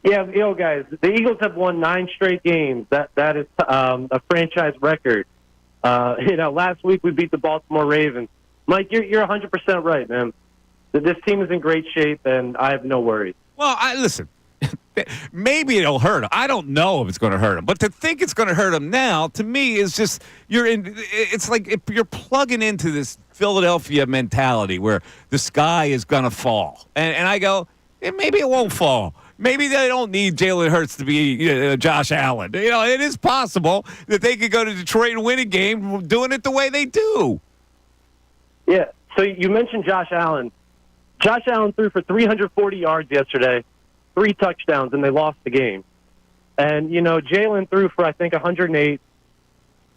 Yeah, guys, the Eagles have won 9 straight games. That is a franchise record. Last week we beat the Baltimore Ravens. Mike, you're 100% right, man. This team is in great shape, and I have no worries. Well, listen, Maybe it'll hurt him. I don't know if it's going to hurt him, but to think it's going to hurt him now, to me, is just it's like if you're plugging into this Philadelphia mentality where the sky is going to fall, and I go, maybe it won't fall. Maybe they don't need Jalen Hurts to be Josh Allen. It is possible that they could go to Detroit and win a game doing it the way they do. Yeah. So you mentioned Josh Allen. Josh Allen threw for 340 yards yesterday, 3 touchdowns, and they lost the game. And, Jalen threw for, I think, 108,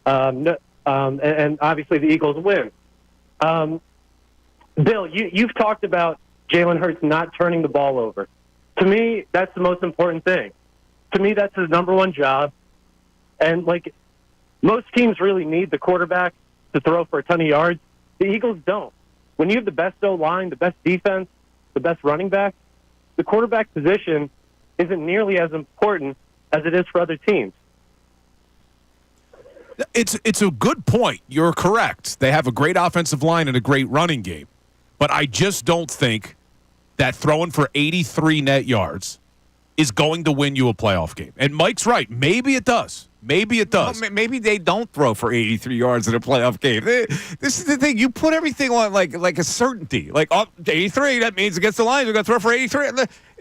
and obviously the Eagles win. Bill, you've talked about Jalen Hurts not turning the ball over. To me, that's the most important thing. To me, that's his number one job. And, most teams really need the quarterback to throw for a ton of yards. The Eagles don't. When you have the best O-line, the best defense, the best running back, the quarterback position isn't nearly as important as it is for other teams. It's a good point. You're correct. They have a great offensive line and a great running game. But I just don't think that throwing for 83 net yards is going to win you a playoff game. And Mike's right. Maybe it does. Maybe it does. Well, maybe they don't throw for 83 yards in a playoff game. This is the thing. You put everything on like a certainty. 83, that means against the Lions, we're going to throw for 83.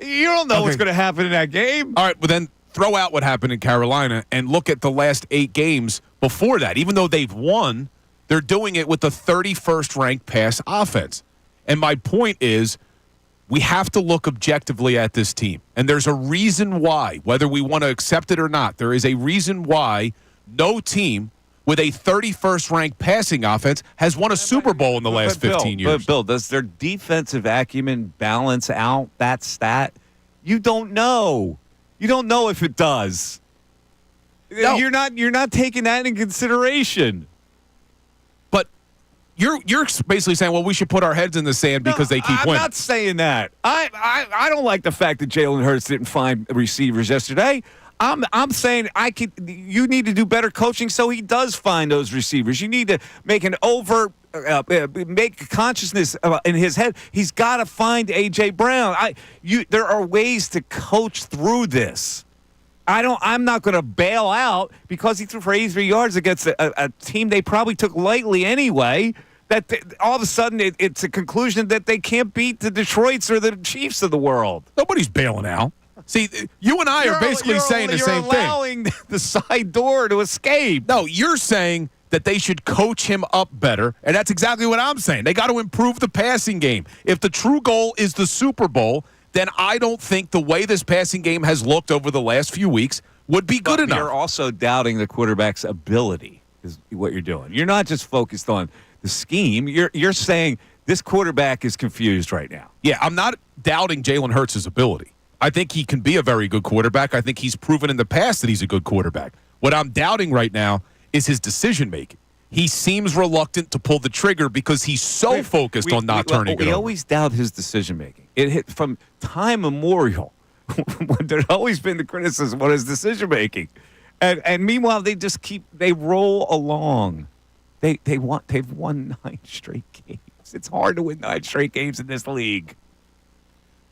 You don't know what's going to happen in that game. All right, well then throw out what happened in Carolina and look at the last 8 games before that. Even though they've won, they're doing it with the 31st ranked pass offense. And my point is, we have to look objectively at this team. And there's a reason why, whether we want to accept it or not, there is a reason why no team with a 31st ranked passing offense has won a Super Bowl in the last 15 years. But Bill, does their defensive acumen balance out that stat? You don't know. You don't know if it does. No. You're not taking that into consideration. You're basically saying, well, we should put our heads in the sand because they keep winning. I'm not saying that. I don't like the fact that Jalen Hurts didn't find receivers yesterday. I'm saying you need to do better coaching so he does find those receivers. You need to make make a consciousness in his head. He's got to find A.J. Brown. There are ways to coach through this. I'm not going to bail out because he threw for 83 yards against a team they probably took lightly anyway. That all of a sudden it's a conclusion that they can't beat the Detroits or the Chiefs of the world. Nobody's bailing out. See, you and I are basically saying the same thing. You're allowing the side door to escape. No, you're saying that they should coach him up better, and that's exactly what I'm saying. They got to improve the passing game. If the true goal is the Super Bowl, then I don't think the way this passing game has looked over the last few weeks would be good enough. You're also doubting the quarterback's ability is what you're doing. You're not just focused on the scheme. You're saying this quarterback is confused right now. Yeah, I'm not doubting Jalen Hurts' ability. I think he can be a very good quarterback. I think he's proven in the past that he's a good quarterback. What I'm doubting right now is his decision-making. He seems reluctant to pull the trigger because he's so focused on not turning it over. We always doubt his decision-making. It hit from time immemorial. There's always been the criticism on his decision-making. And meanwhile, they roll along. They've won 9 straight games. It's hard to win 9 straight games in this league.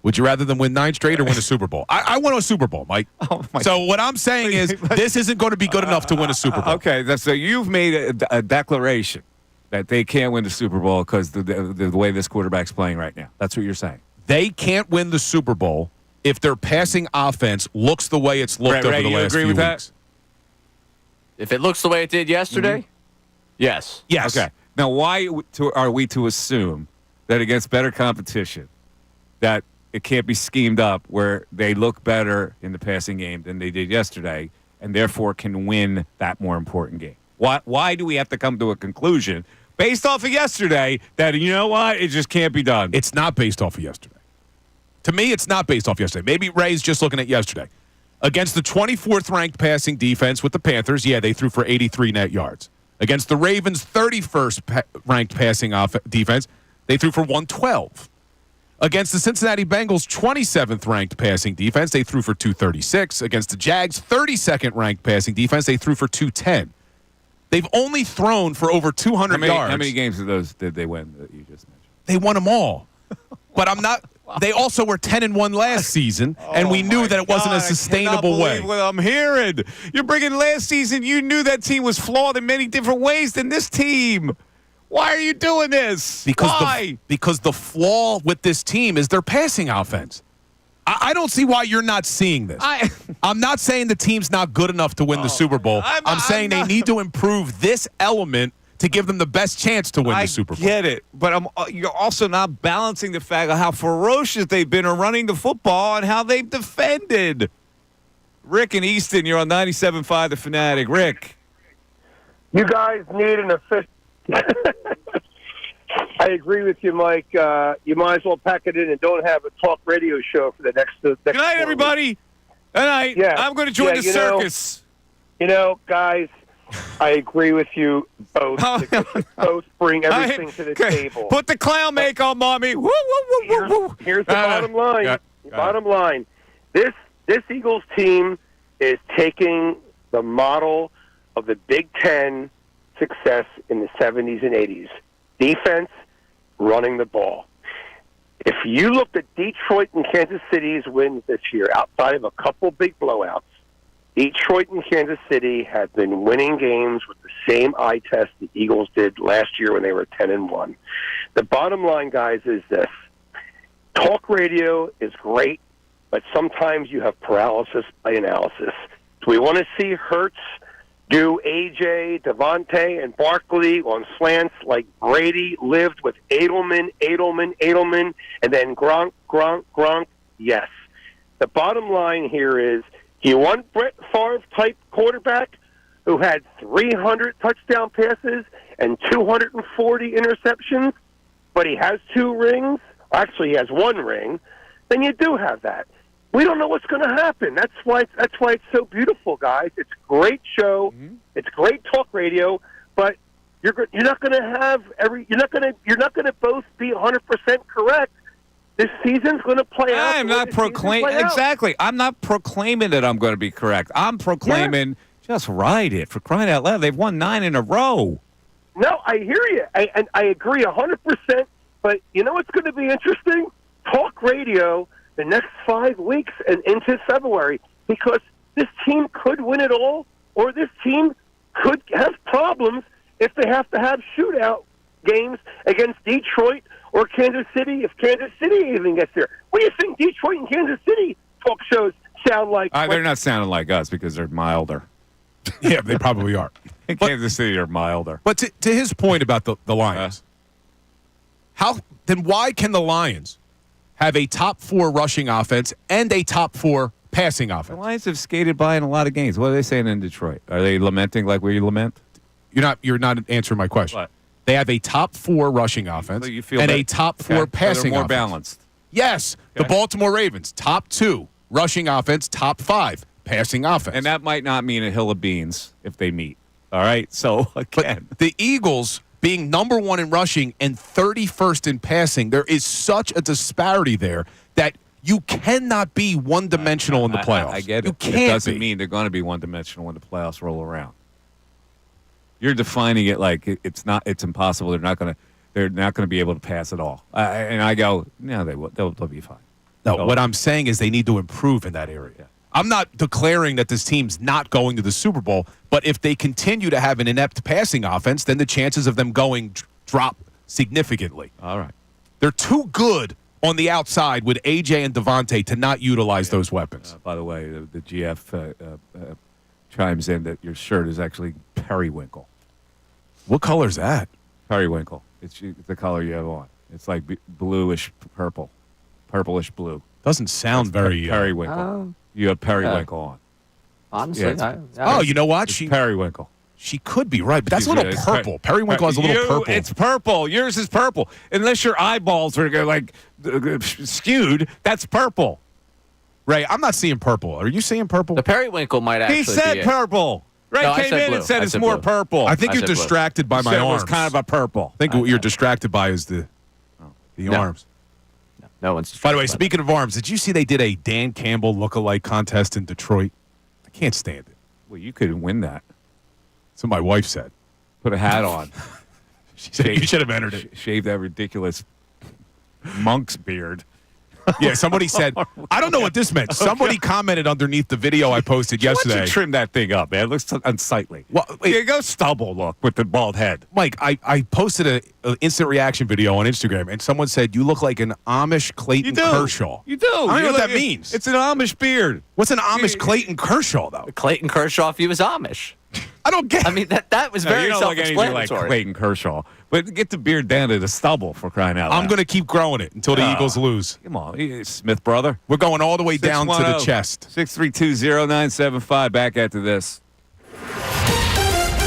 Would you rather than win 9 straight or win a Super Bowl? I want a Super Bowl, Mike. So what I'm saying is this isn't going to be good enough to win a Super Bowl. Okay, so you've made a declaration that they can't win the Super Bowl because the way this quarterback's playing right now. That's what you're saying. They can't win the Super Bowl if their passing offense looks the way it's looked over the last few weeks. If it looks the way it did yesterday, yes. Yes. Okay. Now, why are we to assume that against better competition that it can't be schemed up where they look better in the passing game than they did yesterday and therefore can win that more important game? Why do we have to come to a conclusion based off of yesterday that, you know what, it just can't be done? It's not based off of yesterday. To me, it's not based off yesterday. Maybe Ray's just looking at yesterday. Against the 24th ranked passing defense with the Panthers, they threw for 83 net yards. Against the Ravens' 31st ranked passing defense, they threw for 112. Against the Cincinnati Bengals' 27th ranked passing defense, they threw for 236. Against the Jags' 32nd ranked passing defense, they threw for 210. They've only thrown for over 200 yards. How many games of those did they win that you just mentioned? They won them all. But I'm not. They also were 10-1 last season, and we knew that it wasn't a sustainable way. I cannot believe what I'm hearing. You're bringing last season. You knew that team was flawed in many different ways than this team. Why are you doing this? Why? Because the flaw with this team is their passing offense. I don't see why you're not seeing this. I'm not saying the team's not good enough to win the Super Bowl. I'm saying they need to improve this element to give them the best chance to win the Super Bowl. I get it, but you're also not balancing the fact of how ferocious they've been in running the football and how they've defended. Rick and Easton, you're on 97.5 The Fanatic. Rick. You guys need an official. I agree with you, Mike. You might as well pack it in and don't have a talk radio show for the next Good night, everybody. Good night. Yeah. I'm going to join the circus. Guys, I agree with you both. You both bring everything to the table. Put the clown make on, mommy. Woo, woo, woo, woo. Here's the bottom line. Bottom line. This Eagles team is taking the model of the Big Ten success in the 70s and 80s. Defense, running the ball. If you looked at Detroit and Kansas City's wins this year, outside of a couple big blowouts, Detroit and Kansas City have been winning games with the same eye test the Eagles did last year when they were 10-1. The bottom line, guys, is this. Talk radio is great, but sometimes you have paralysis by analysis. Do we want to see Hurts do A.J., Devontae, and Barkley on slants like Brady lived with Edelman, and then Gronk? Yes. The bottom line here is, you want Brett Favre-type quarterback who had 300 touchdown passes and 240 interceptions, but he has 2 rings? Actually, he has 1 ring. Then you do have that. We don't know what's going to happen. That's why it's so beautiful, guys. It's a great show. Mm-hmm. It's great talk radio, but you're not going to have you're not going to both be 100% correct. This season's going to play out. I'm not proclaiming exactly. I'm not proclaiming that I'm going to be correct. I'm proclaiming just ride it, for crying out loud. They've won 9 in a row. No, I hear you, and I agree 100%. But you know what's going to be interesting? Talk radio the next 5 weeks and into February, because this team could win it all, or this team could have problems if they have to have shootout games against Detroit or Kansas City, if Kansas City even gets there. What do you think Detroit and Kansas City talk shows sound like? They're not sounding like us because they're milder. Yeah, they probably are. Kansas City are milder. But to his point about the Lions, why can the Lions have a top 4 rushing offense and a top 4 passing offense? The Lions have skated by in a lot of games. What are they saying in Detroit? Are they lamenting like we lament? You're not answering my question. What? They have a top 4 rushing offense and a top 4 passing more offense. Balanced. Yes. Okay. The Baltimore Ravens, top 2 rushing offense, top 5 passing offense. And that might not mean a hill of beans if they meet. All right? So, again. But the Eagles being number 1 in rushing and 31st in passing, there is such a disparity there that you cannot be one-dimensional in the playoffs. I get it. You can't It doesn't be. mean they're going to be one-dimensional when the playoffs roll around. You're defining it like it's not. It's impossible. They're not going to be able to pass it all. And I go, no, they will. They'll be fine. No, what I'm saying is they need to improve in that area. I'm not declaring that this team's not going to the Super Bowl, but if they continue to have an inept passing offense, then the chances of them going drop significantly. All right. They're too good on the outside with A.J. and Devontae to not utilize those weapons. By the way, the GF chimes in that your shirt is actually periwinkle. What color is that? Periwinkle. It's the color you have on. It's like bluish purple. Purplish blue. Doesn't sound very... periwinkle. You have periwinkle on. Honestly, you know what? Periwinkle. She could be right, but that's a little purple. Periwinkle has a little purple. It's purple. Yours is purple. Unless your eyeballs are like skewed, that's purple. Ray, I'm not seeing purple. Are you seeing purple? The periwinkle might actually He said be purple. Ray came in blue. and said it's more blue. purple. I think you're distracted by my arms. It's kind of a purple. I think what you're distracted by is the arms. No one's. By the way, speaking of arms, did you see they did a Dan Campbell lookalike contest in Detroit? I can't stand it. Well, you could win that. That's what my wife said. Put a hat on. She said you should have entered it. Shave that ridiculous monk's beard. Yeah, somebody said, I don't know what this meant. Somebody commented underneath the video I posted Why yesterday. don't you trim that thing up, man? It looks unsightly. Well, Here you go, stubble look with the bald head. Mike, I posted an instant reaction video on Instagram, and someone said, you look like an Amish Clayton Kershaw. You do. I don't know what that means. It's an Amish beard. What's an Amish Clayton Kershaw, though? Clayton Kershaw, if he was Amish. I don't get. I mean, that was very you don't look anything like self-explanatory. Clayton Kershaw. But get the beard down to the stubble for crying out loud. I'm going to keep growing it until the Eagles lose. Come on, Smith brother. We're going all the way down to the chest. 6320975. Back after this.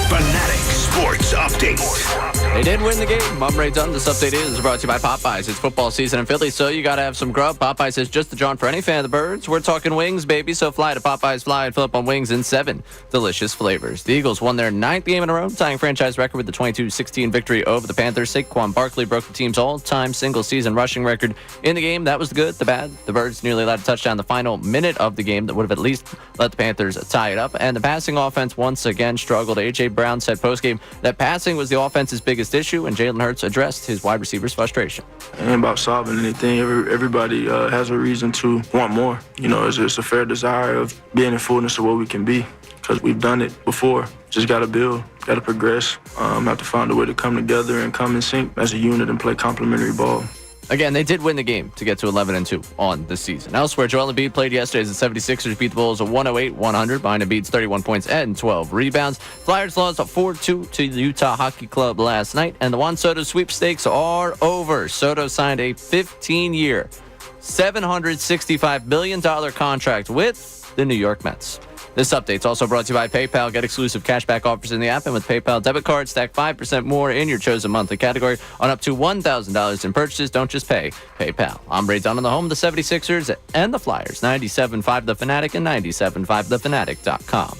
Fanatic Sports Update. They did win the game. I'm Ray Dunn. This update is brought to you by Popeyes. It's football season in Philly, so you got to have some grub. Popeyes is just the John for any fan of the birds. We're talking wings, baby, so fly to Popeyes, fly and fill up on wings in 7 delicious flavors. The Eagles won their 9th game in a row, tying franchise record with the 22-16 victory over the Panthers. Saquon Barkley broke the team's all-time single-season rushing record in the game. That was the good, the bad. The Birds nearly allowed a touchdown the final minute of the game that would have at least let the Panthers tie it up. And the passing offense once again struggled. A.J. Brown said postgame that passing was the offense's biggest issue, and Jalen Hurts addressed his wide receiver's frustration. It ain't about solving anything. Everybody has a reason to want more. You know, it's a fair desire of being in fullness of what we can be, because we've done it before. Just got to build, got to progress, have to find a way to come together and come in sync as a unit and play complementary ball. Again, they did win the game to get to 11-2 on the season. Elsewhere, Joel Embiid played yesterday as the 76ers beat the Bulls 108-100 behind Embiid's 31 points and 12 rebounds. Flyers lost 4-2 to the Utah Hockey Club last night, and the Juan Soto sweepstakes are over. Soto signed a 15-year, $765 million contract with the New York Mets. This update's also brought to you by PayPal. Get exclusive cashback offers in the app, and with PayPal debit card, stack 5% more in your chosen monthly category on up to $1,000 in purchases. Don't just pay. PayPal. I'm Ray Dunn on the home of the 76ers and the Flyers. 97.5 The Fanatic and 97.5thefanatic.com.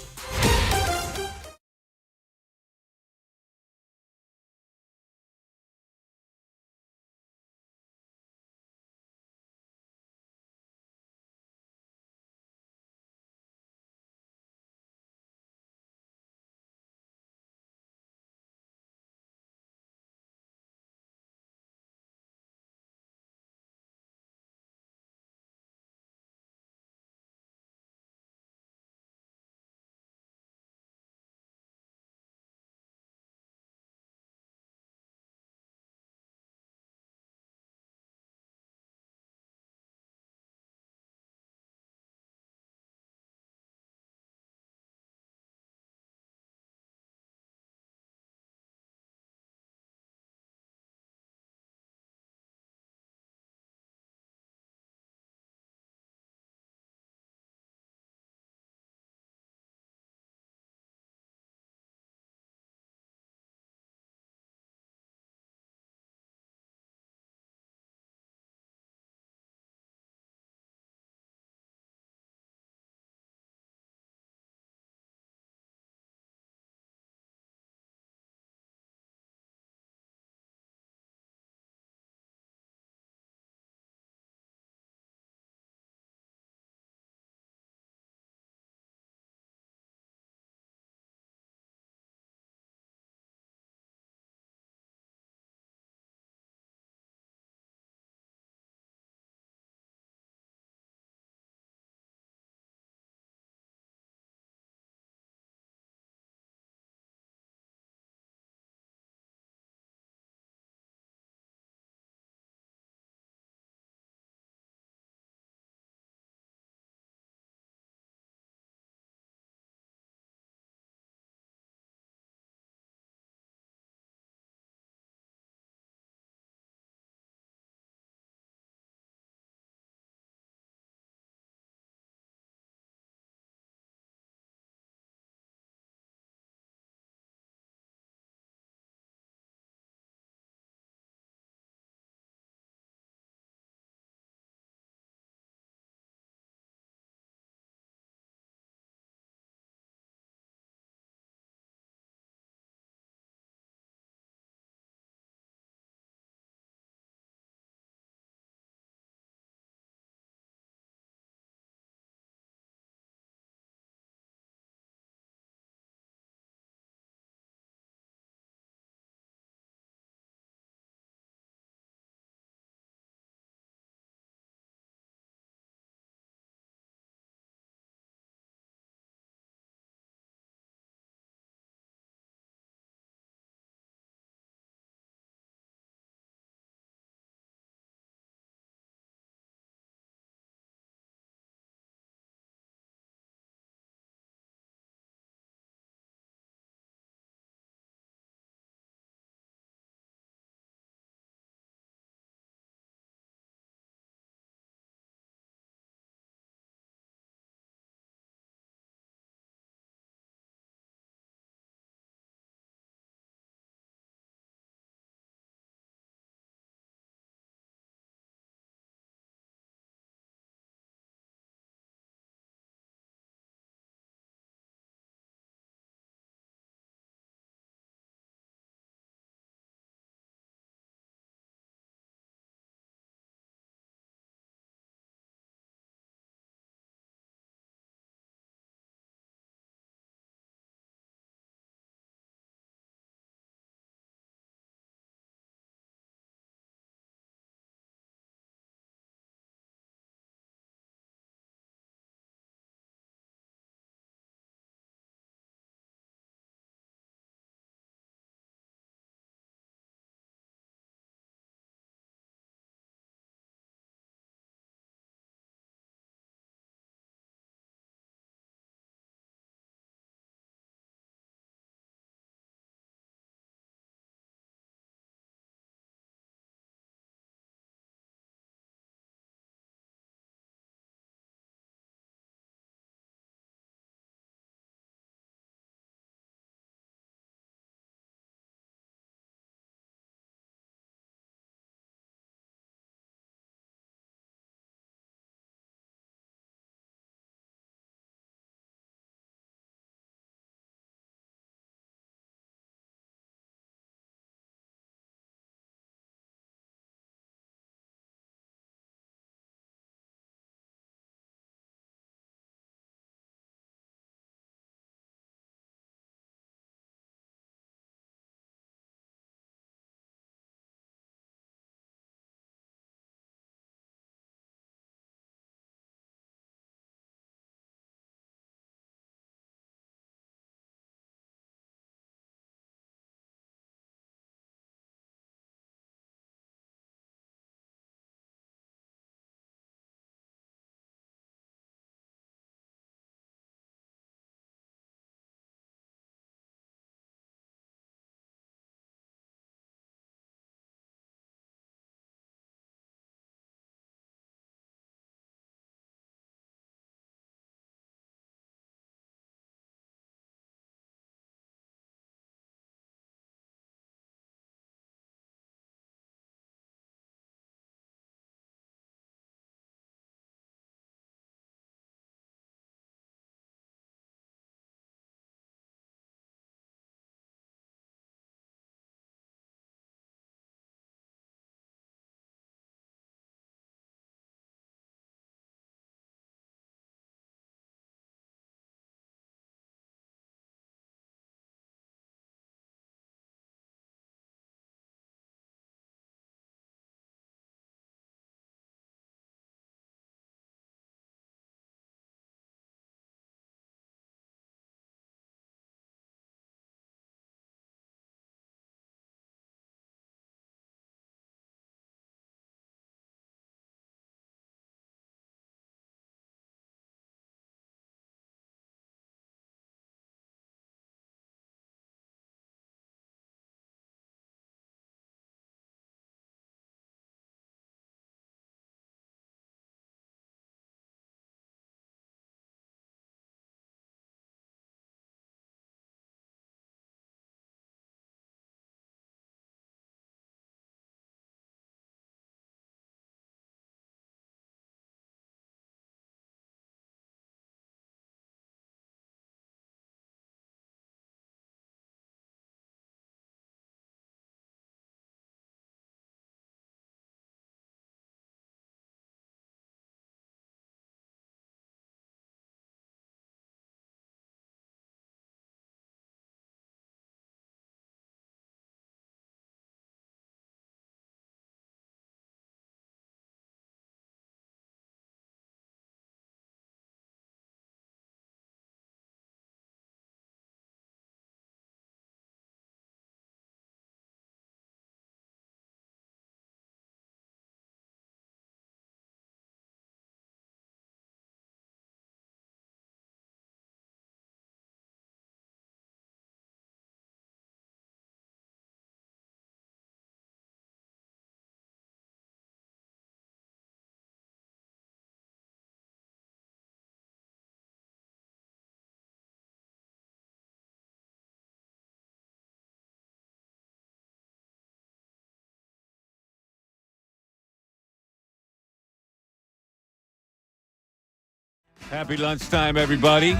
Happy lunchtime, everybody.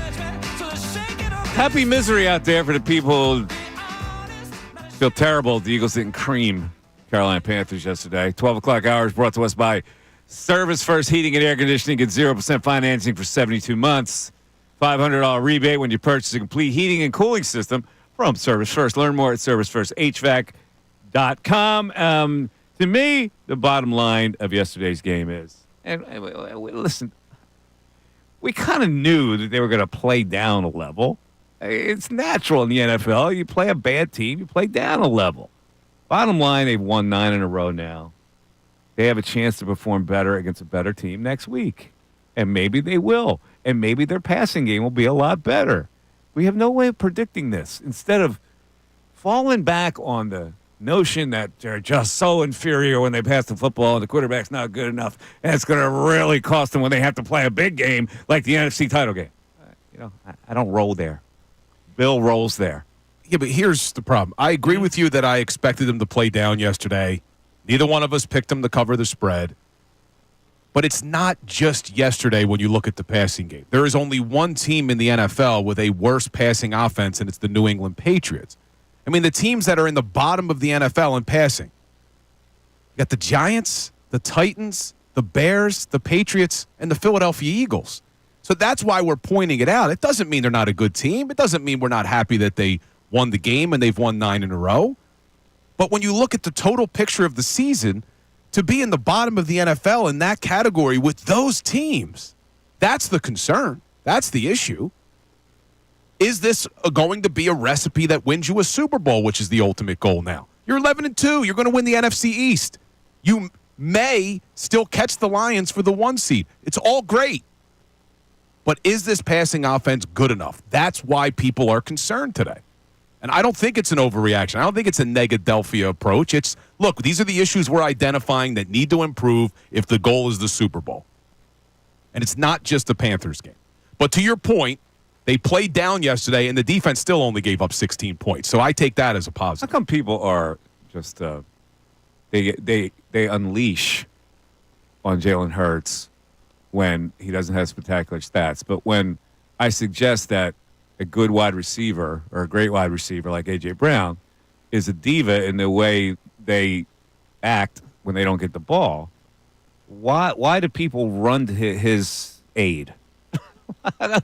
Happy misery out there for the people who feel terrible the Eagles didn't cream Carolina Panthers yesterday. 12 o'clock hours brought to us by Service First Heating and Air Conditioning. Get 0% financing for 72 months. $500 rebate when you purchase a complete heating and cooling system from Service First. Learn more at servicefirsthvac.com. To me, the bottom line of yesterday's game is, and listen, we kind of knew that they were going to play down a level. It's natural in the NFL. You play a bad team, you play down a level. Bottom line, they've won 9 in a row now. They have a chance to perform better against a better team next week. And maybe they will. And maybe their passing game will be a lot better. We have no way of predicting this. Instead of falling back on the notion that they're just so inferior when they pass the football and the quarterback's not good enough, and it's going to really cost them when they have to play a big game like the NFC title game. I don't roll there. Bill rolls there. Yeah, but here's the problem. I agree with you that I expected them to play down yesterday. Neither one of us picked them to cover the spread. But it's not just yesterday when you look at the passing game. There is only one team in the NFL with a worse passing offense, and it's the New England Patriots. I mean, the teams that are in the bottom of the NFL in passing. You got the Giants, the Titans, the Bears, the Patriots, and the Philadelphia Eagles. So that's why we're pointing it out. It doesn't mean they're not a good team. It doesn't mean we're not happy that they won the game and they've won 9 in a row. But when you look at the total picture of the season, to be in the bottom of the NFL in that category with those teams, that's the concern. That's the issue. Is this going to be a recipe that wins you a Super Bowl, which is the ultimate goal now? You're 11-2. You're going to win the NFC East. You may still catch the Lions for the 1 seed. It's all great. But is this passing offense good enough? That's why people are concerned today. And I don't think it's an overreaction. I don't think it's a Negadelphia approach. It's, look, these are the issues we're identifying that need to improve if the goal is the Super Bowl. And it's not just the Panthers game. But to your point, they played down yesterday, and the defense still only gave up 16 points. So I take that as a positive. How come people are just they unleash on Jalen Hurts when he doesn't have spectacular stats? But when I suggest that a good wide receiver or a great wide receiver like A.J. Brown is a diva in the way they act when they don't get the ball, why do people run to his aid? I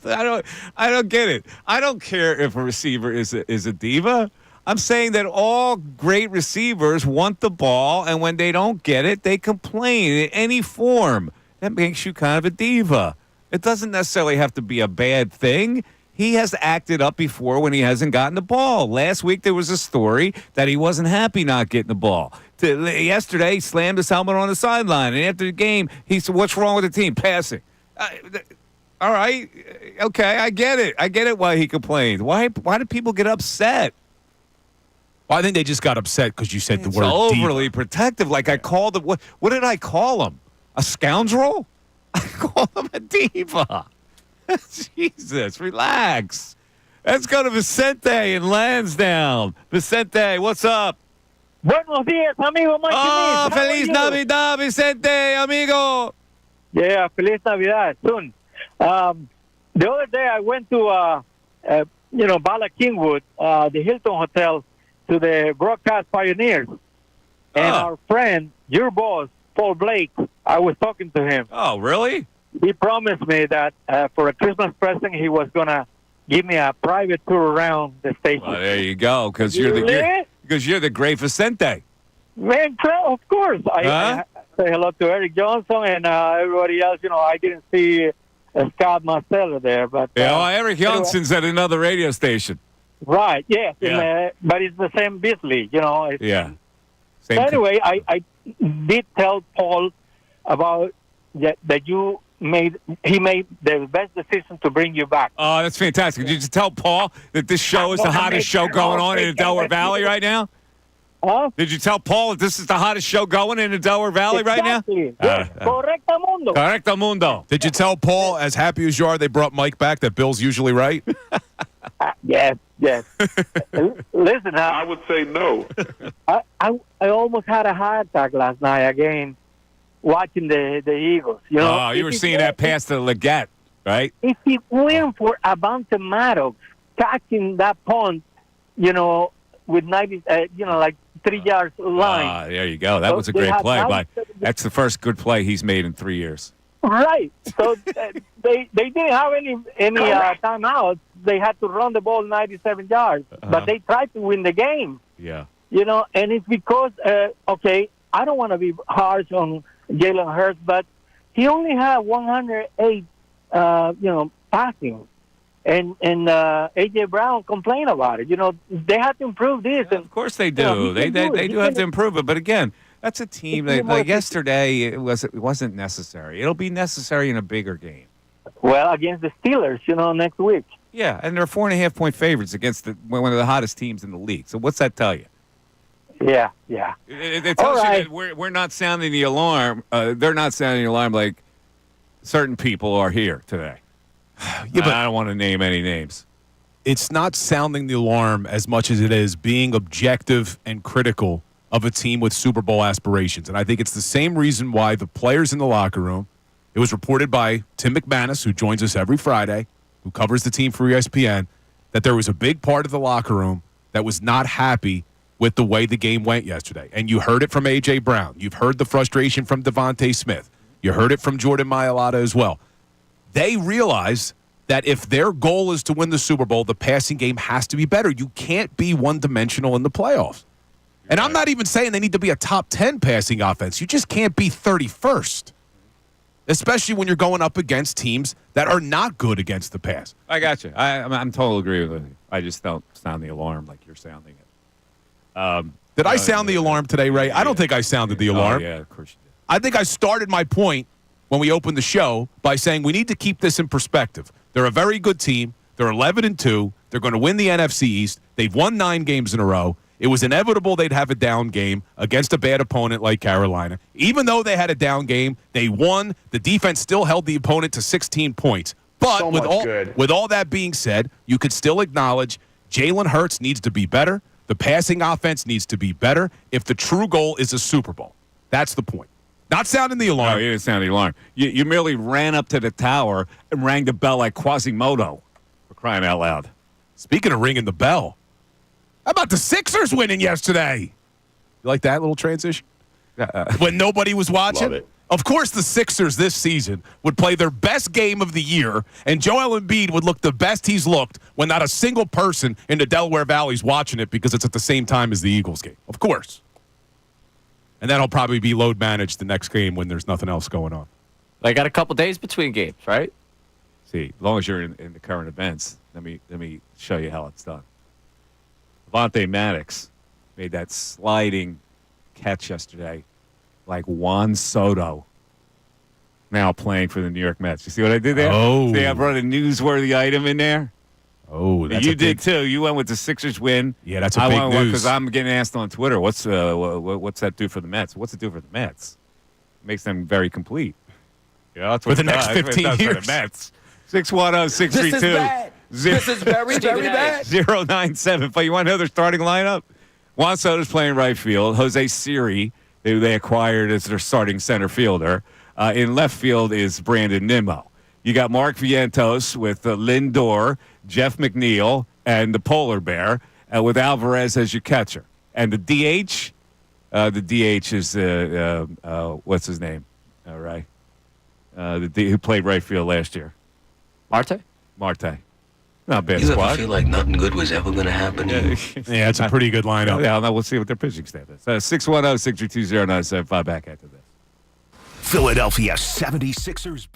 don't get it. I don't care if a receiver is a diva. I'm saying that all great receivers want the ball, and when they don't get it, they complain in any form. That makes you kind of a diva. It doesn't necessarily have to be a bad thing. He has acted up before when he hasn't gotten the ball. Last week there was a story that he wasn't happy not getting the ball. Yesterday he slammed his helmet on the sideline, and after the game he said, "What's wrong with the team? Passing." All right, okay, I get it. I get it why he complained. Why do people get upset? Well, I think they just got upset because you said the word overly diva. protective. Like I called him. What did I call him? A scoundrel? I called him a diva. Jesus, relax. Let's go to Vicente in Lansdowne. Vicente, what's up? Buenos días, amigo. Oh, Feliz Navidad, Vicente, amigo. Yeah, Feliz Navidad, soon. The other day I went to, Bala Kingwood, the Hilton Hotel, to the Broadcast Pioneers. And our friend, your boss, Paul Blake, I was talking to him. Oh, really? He promised me that for a Christmas present, he was going to give me a private tour around the station. Well, there you go, because you're the great Vicente. Man, of course. I say hello to Eric Johnson and everybody else. I didn't see Scott Marcelo there. But Eric Johnson's at another radio station. Right, yes. Yeah. But it's the same Beasley, Yeah. So anyway, I did tell Paul about that he made the best decision to bring you back. Oh, that's fantastic. Did you tell Paul that this show is the hottest show going on in the Delaware Valley right now? Huh? Did you tell Paul that this is the hottest show going in the Delaware Valley right now? Yes. Correcto mundo. Correcto mundo. Did you tell Paul, as happy as you are, they brought Mike back, that Bill's usually right? Yes. Listen, I would say no. I almost had a heart attack last night again watching the Eagles. You were seeing that pass to Leggett. right? If it weren't for Avante Maddox catching that punt, with 90, like 3 yards line. There you go. That So was a they great had play. 97 That's the first good play he's made in 3 years. Right. So they didn't have any timeouts. They had to run the ball 97 yards, but they tried to win the game. Yeah. And it's because, I don't want to be harsh on Jalen Hurts, but he only had 108, passing. And A.J. Brown complained about it. They have to improve this. Yeah, of course they do. They do have to improve it. But again, that's a team that, like yesterday, it wasn't necessary. It'll be necessary in a bigger game. Well, against the Steelers, next week. Yeah, and they're 4.5-point favorites against one of the hottest teams in the league. So what's that tell you? Yeah. It tells you that we're not sounding the alarm. They're not sounding the alarm like certain people are here today. Yeah, but I don't want to name any names. It's not sounding the alarm as much as it is being objective and critical of a team with Super Bowl aspirations. And I think it's the same reason why the players in the locker room, it was reported by Tim McManus, who joins us every Friday, who covers the team for ESPN, that there was a big part of the locker room that was not happy with the way the game went yesterday. And you heard it from A.J. Brown. You've heard the frustration from Devontae Smith. You heard it from Jordan Mailata as well. They realize that if their goal is to win the Super Bowl, the passing game has to be better. You can't be one-dimensional in the playoffs. And I'm not even saying they need to be a top 10 passing offense. You just can't be 31st, especially when you're going up against teams that are not good against the pass. I got you. I'm totally agree with you. I just don't sound the alarm like you're sounding it. Did I sound the alarm today, Ray? I don't think I sounded the alarm. Oh, yeah, of course you did. I think I started my point when we opened the show by saying we need to keep this in perspective. They're a very good team. They're 11-2. They're going to win the NFC East. They've won 9 games in a row. It was inevitable they'd have a down game against a bad opponent like Carolina. Even though they had a down game, they won. The defense still held the opponent to 16 points. But with all that being said, you could still acknowledge Jalen Hurts needs to be better. The passing offense needs to be better if the true goal is a Super Bowl. That's the point. Not sounding the alarm. No, you didn't sound the alarm. You merely ran up to the tower and rang the bell like Quasimodo, for crying out loud. Speaking of ringing the bell, how about the Sixers winning yesterday? You like that little transition? When nobody was watching? Love it. Of course the Sixers this season would play their best game of the year, and Joel Embiid would look the best he's looked when not a single person in the Delaware Valley is watching it because it's at the same time as the Eagles game. Of course. And that'll probably be load managed the next game when there's nothing else going on. They got a couple days between games, right? See, as long as you're in the current events, let me show you how it's done. Avante Maddox made that sliding catch yesterday like Juan Soto now playing for the New York Mets. You see what I did there? Oh. See, I brought a newsworthy item in there. Oh, that's you did too. You went with the Sixers win. Yeah, that's a big news. Because I'm getting asked on Twitter, what's that do for the Mets? What's it do for the Mets? It makes them very complete. Yeah, that's what for the next 15 years. For the Mets. 610-632. This is very, very bad. 097. But you want to know their starting lineup? Juan Soto's playing right field. Jose Siri, who they acquired as their starting center fielder. In left field is Brandon Nimmo. You got Mark Vientos with Lindor, Jeff McNeil, and the Polar Bear, with Alvarez as your catcher. And the DH? The DH is, what's his name? All right. Who played right field last year? Marte? Not bad You squad. ever feel like nothing good was ever going to happen to you? Yeah, it's a pretty good lineup. Yeah, we'll see what their pitching staff is. 610-632-0975. Back after this. Philadelphia 76ers.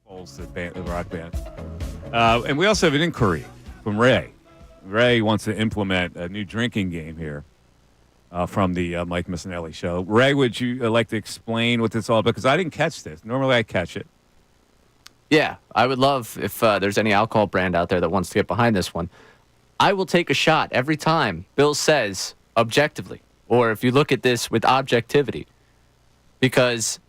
The rock band. And we also have an inquiry from Ray. Ray wants to implement a new drinking game here from the Mike Missanelli show. Ray, would you like to explain what this is all about? Because I didn't catch this. Normally I catch it. Yeah, I would love if there's any alcohol brand out there that wants to get behind this one. I will take a shot every time Bill says objectively, or if you look at this with objectivity, because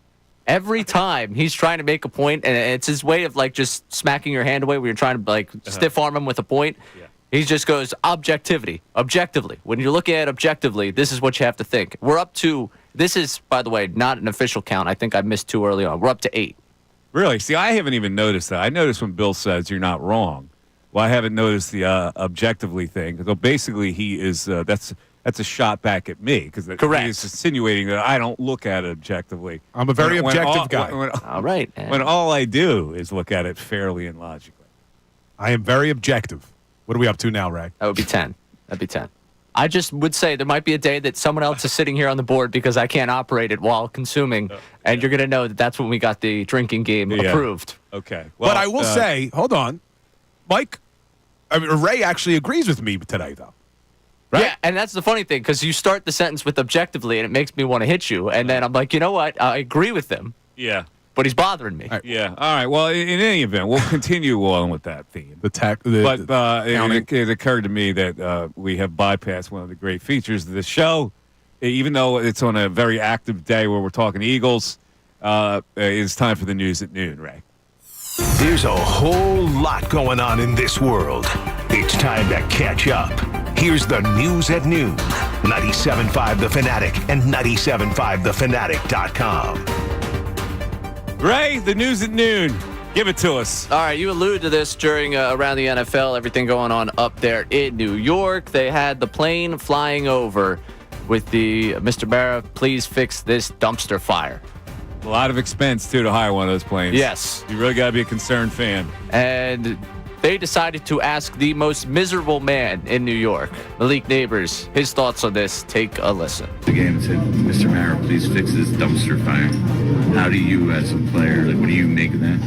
every time he's trying to make a point, and it's his way of like just smacking your hand away where you're trying to like stiff arm him with a point. Yeah. He just goes objectively. When you're looking at objectively, this is what you have to think. We're up to, this is, by the way, not an official count. I think I missed 2 early on. We're up to 8. Really? See, I haven't even noticed that. I noticed when Bill says you're not wrong. Well, I haven't noticed the objectively thing. So basically, he is, that's a shot back at me. Because he is insinuating that I don't look at it objectively. I'm a very objective guy. All right. When all I do is look at it fairly and logically. I am very objective. What are we up to now, Ray? That would be 10. That'd be 10. I just would say there might be a day that someone else is sitting here on the board because I can't operate it while consuming, and you're going to know that that's when we got the drinking game approved. Okay. Well, but I will say, hold on, Mike, Ray actually agrees with me today, though. Right? Yeah, and that's the funny thing, because you start the sentence with objectively, and it makes me want to hit you, and then I'm like, you know what? I agree with him. Yeah. But he's bothering me. Yeah. All right. Well, in any event, we'll continue on with that theme. But it occurred to me that we have bypassed one of the great features of the show. Even though it's on a very active day where we're talking Eagles, it's time for the news at noon, Ray. There's a whole lot going on in this world. It's time to catch up. Here's the news at noon. 97.5 The Fanatic and 97.5thefanatic.com. Ray, the news at noon. Give it to us. All right, you alluded to this during around the NFL, everything going on up there in New York. They had the plane flying over with the Mr. Barra, please fix this dumpster fire. A lot of expense, too, to hire one of those planes. Yes. You really got to be a concerned fan. And they decided to ask the most miserable man in New York, Malik Neighbors, his thoughts on this. Take a listen. The game said, Mr. Mara, please fix this dumpster fire. How do you, as a player, what do you make of that?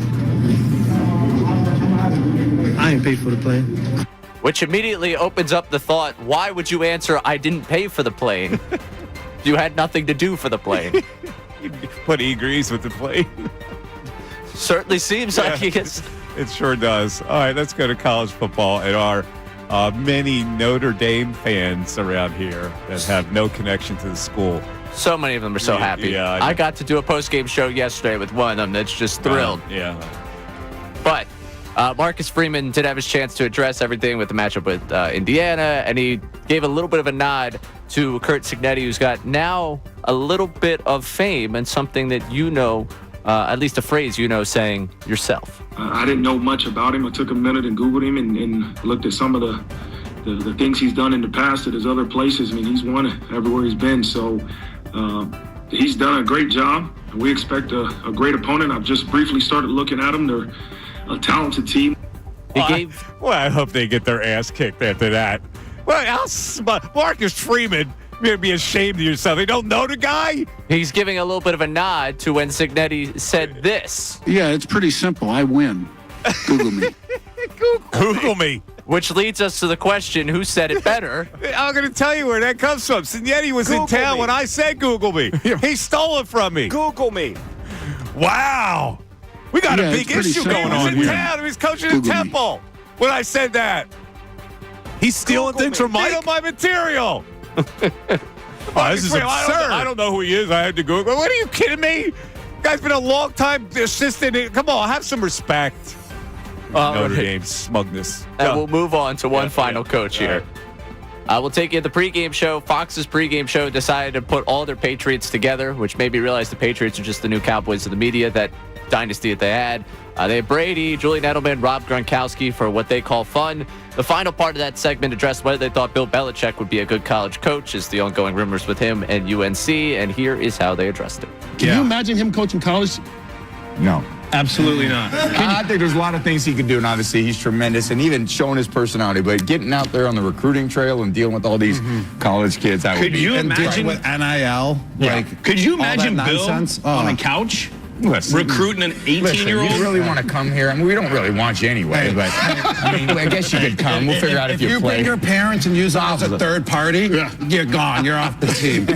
I ain't paid for the plane. Which immediately opens up the thought, why would you answer, I didn't pay for the plane? You had nothing to do for the plane. But he agrees with the plane. Certainly seems like he gets... It sure does. All right, let's go to college football and our many Notre Dame fans around here that have no connection to the school. So many of them are so happy. Yeah, I got to do a post-game show yesterday with one of them that's just thrilled. Yeah. But Marcus Freeman did have his chance to address everything with the matchup with Indiana, and he gave a little bit of a nod to Curt Cignetti, who's got now a little bit of fame and something that you know, at least a phrase you know, saying yourself. I didn't know much about him. I took a minute and Googled him and looked at some of the things he's done in the past at his other places. I mean, he's won everywhere he's been. So he's done a great job. We expect a great opponent. I've just briefly started looking at them. They're a talented team. I hope they get their ass kicked after that. Well, Marcus Freeman, you're going to be ashamed of yourself. You don't know the guy? He's giving a little bit of a nod to when Cignetti said this. Yeah, it's pretty simple. I win. Google me. Google me. Which leads us to the question, who said it better? I'm going to tell you where that comes from. Cignetti was in town when I said Google me. He stole it from me. Google me. Wow. We got a big issue going on here. He was coaching at Temple when I said that. He's stealing things from Mike? Stealing my material. This is absurd. I don't know who he is. I had to Google. What, are you kidding me? Guy's been a long-time assistant. Come on, have some respect. Notre Dame smugness. And we'll move on to one final coach here. We'll take you to the pregame show. Fox's pregame show decided to put all their Patriots together, which made me realize the Patriots are just the new Cowboys of the media, that dynasty that they had. They had Brady, Julian Edelman, Rob Gronkowski for what they call fun. The final part of that segment addressed whether they thought Bill Belichick would be a good college coach, is the ongoing rumors with him and UNC, and here is how they addressed it. Can you imagine him coaching college? No. Absolutely not. I think there's a lot of things he could do, and obviously he's tremendous, and even showing his personality. But getting out there on the recruiting trail and dealing with all these college kids, Could you imagine with NIL? Yeah. Like, could you imagine Bill on a couch? Listen, recruiting an 18-year-old? You really want to come here? I mean, we don't really want you anyway, but I mean, I guess you could come. We'll figure out if you play. Bring your parents and use us as a third party, you're gone. You're off the team.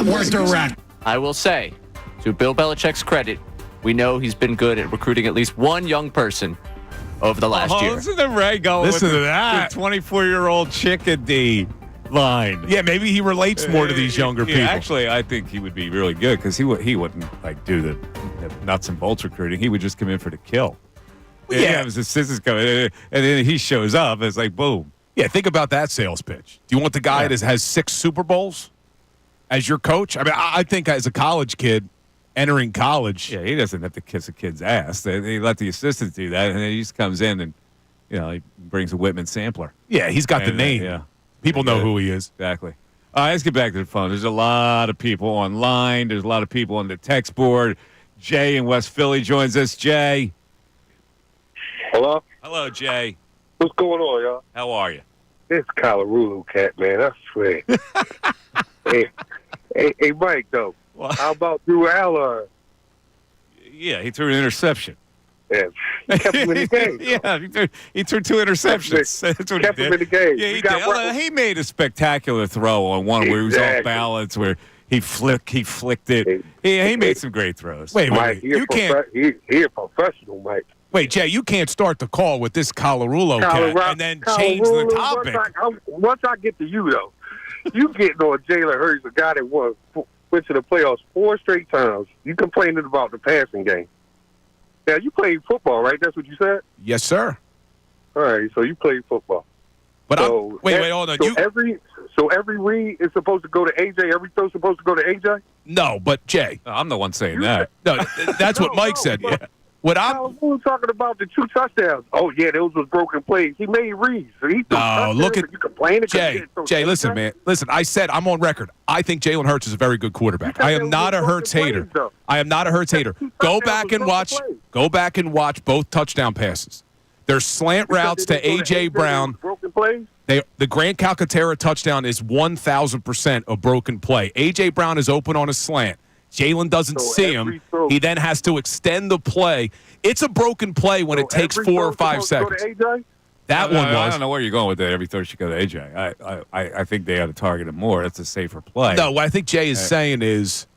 We're direct. I will say, to Bill Belichick's credit, we know he's been good at recruiting at least one young person over the last year. Listen to Ray going Listen with to that. the 24-year-old chick at the line. Yeah, maybe he relates more to these younger people. Actually, I think he would be really good because he wouldn't do the nuts and bolts recruiting. He would just come in for the kill. Yeah. His assistants come in, and then he shows up. It's like, boom. Yeah, think about that sales pitch. Do you want the guy that has 6 Super Bowls as your coach? I mean, I think as a college kid entering college. Yeah, he doesn't have to kiss a kid's ass. They let the assistants do that, and then he just comes in and, he brings a Whitman sampler. Yeah, he's got the name. Yeah. People know who he is. Exactly. Let's get back to the phone. There's a lot of people online. There's a lot of people on the text board. Jay in West Philly joins us. Jay. Hello? Hello, Jay. What's going on, y'all? How are you? It's Colorado cat, man. I swear. hey, Mike, though. What? How about Drew Aller? Yeah, he threw an interception. Yeah, he kept him in the game. Yeah, he threw 2 interceptions. That's what kept he did. him in the game. Yeah, he did. He made a spectacular throw on one where he was off balance, where he flicked it. He made some great throws. Wait, Mike, you can't. He a professional, Mike. Wait, Jay, you can't start the call with this Colorado cat and then change the topic. Once I get to you, though, you getting on Jalen Hurts, a guy that went to the playoffs 4 straight times. You complaining about the passing game. Now, you played football, right? That's what you said? Yes, sir. All right, so you played football. But wait, hold on. So every read is supposed to go to AJ. Every throw's supposed to go to AJ. No, but Jay, I'm the one saying that. No, that's what Mike said. Yeah. What I'm talking about the 2 touchdowns. Oh yeah, those was broken plays. He made reads. So he look at you complaining. Jay. Listen, man. Listen, I said I'm on record. I think Jalen Hurts is a very good quarterback. I am not a Hurts hater. I am not a Hurts hater. Go back and watch. Go back and watch both touchdown passes. There's slant routes to A.J. Brown. Broken plays. The Grant Calcaterra touchdown is 1,000% a broken play. A.J. Brown is open on a slant. Jalen doesn't see him. He then has to extend the play. It's a broken play when it takes 4 or 5 seconds. That one was. I don't know where you're going with that. Every throw should go to AJ. I think they ought to target him more. That's a safer play. No, what I think Jay is saying is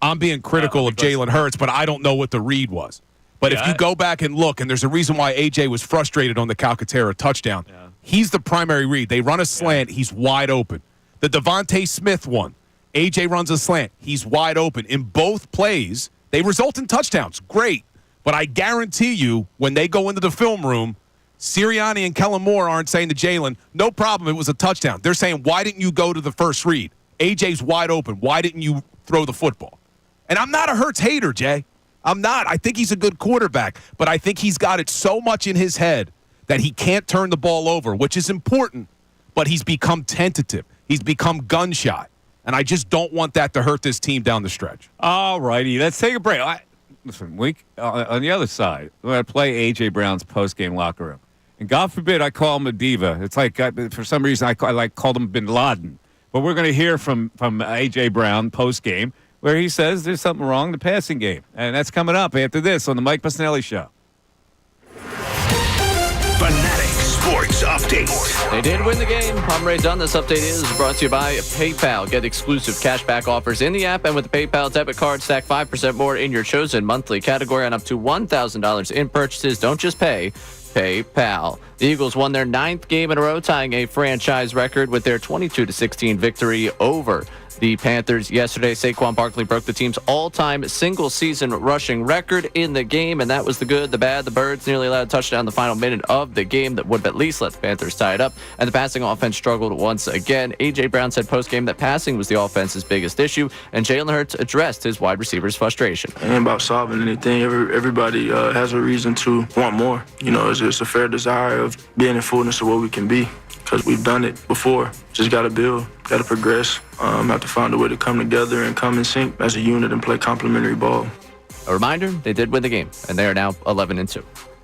I'm being critical of Jalen Hurts, but I don't know what the read was. But if you go back and look, and there's a reason why AJ was frustrated on the Calcaterra touchdown. Yeah. He's the primary read. They run a slant. He's wide open. The Devontae Smith one. AJ runs a slant. He's wide open. In both plays, they result in touchdowns. Great. But I guarantee you, when they go into the film room, Serriani and Kellen Moore aren't saying to Jalen, no problem, it was a touchdown. They're saying, why didn't you go to the first read? AJ's wide open. Why didn't you throw the football? And I'm not a Hurts hater, Jay. I'm not. I think he's a good quarterback. But I think he's got it so much in his head that he can't turn the ball over, which is important. But he's become tentative. He's become gunshot. And I just don't want that to hurt this team down the stretch. All righty. Let's take a break. Listen, on the other side, we're going to play A.J. Brown's post-game locker room. And God forbid I call him a diva. It's like, for some reason, I called him Bin Laden. But we're going to hear from A.J. Brown post-game where he says there's something wrong in the passing game. And that's coming up after this on the Mike Missanelli Show. Fanatic Sports Update. They did win the game. I'm Ray Dunn. This update is brought to you by PayPal. Get exclusive cashback offers in the app and with the PayPal debit card. Stack 5% more in your chosen monthly category on up to $1,000 in purchases. Don't just pay. PayPal. The Eagles won their 9th game in a row, tying a franchise record with their 22-16 victory over the Panthers yesterday. Saquon Barkley broke the team's all-time single-season rushing record in the game, and that was the good, the bad. The Birds nearly allowed a touchdown in the final minute of the game that would have at least let the Panthers tie it up, and the passing offense struggled once again. A.J. Brown said post-game that passing was the offense's biggest issue, and Jalen Hurts addressed his wide receivers' frustration. It ain't about solving anything. Everybody has a reason to want more. It's a fair desire of being in fullness of what we can be. Because we've done it before. Just got to build, got to progress, have to find a way to come together and come in sync as a unit and play complementary ball. A reminder, they did win the game, and they are now 11-2.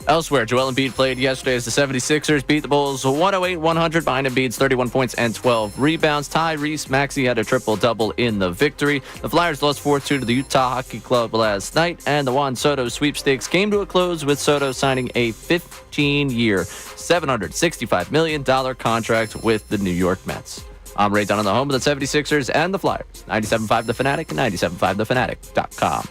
Elsewhere, Joel Embiid played yesterday as the 76ers beat the Bulls 108-100 behind Embiid's 31 points and 12 rebounds. Tyrese Maxey had a triple-double in the victory. The Flyers lost 4-2 to the Utah Hockey Club last night, and the Juan Soto sweepstakes came to a close with Soto signing a 15-year, $765 million contract with the New York Mets. I'm Ray Dunn on the home of the 76ers and the Flyers. 97.5 The Fanatic and 97.5thefanatic.com.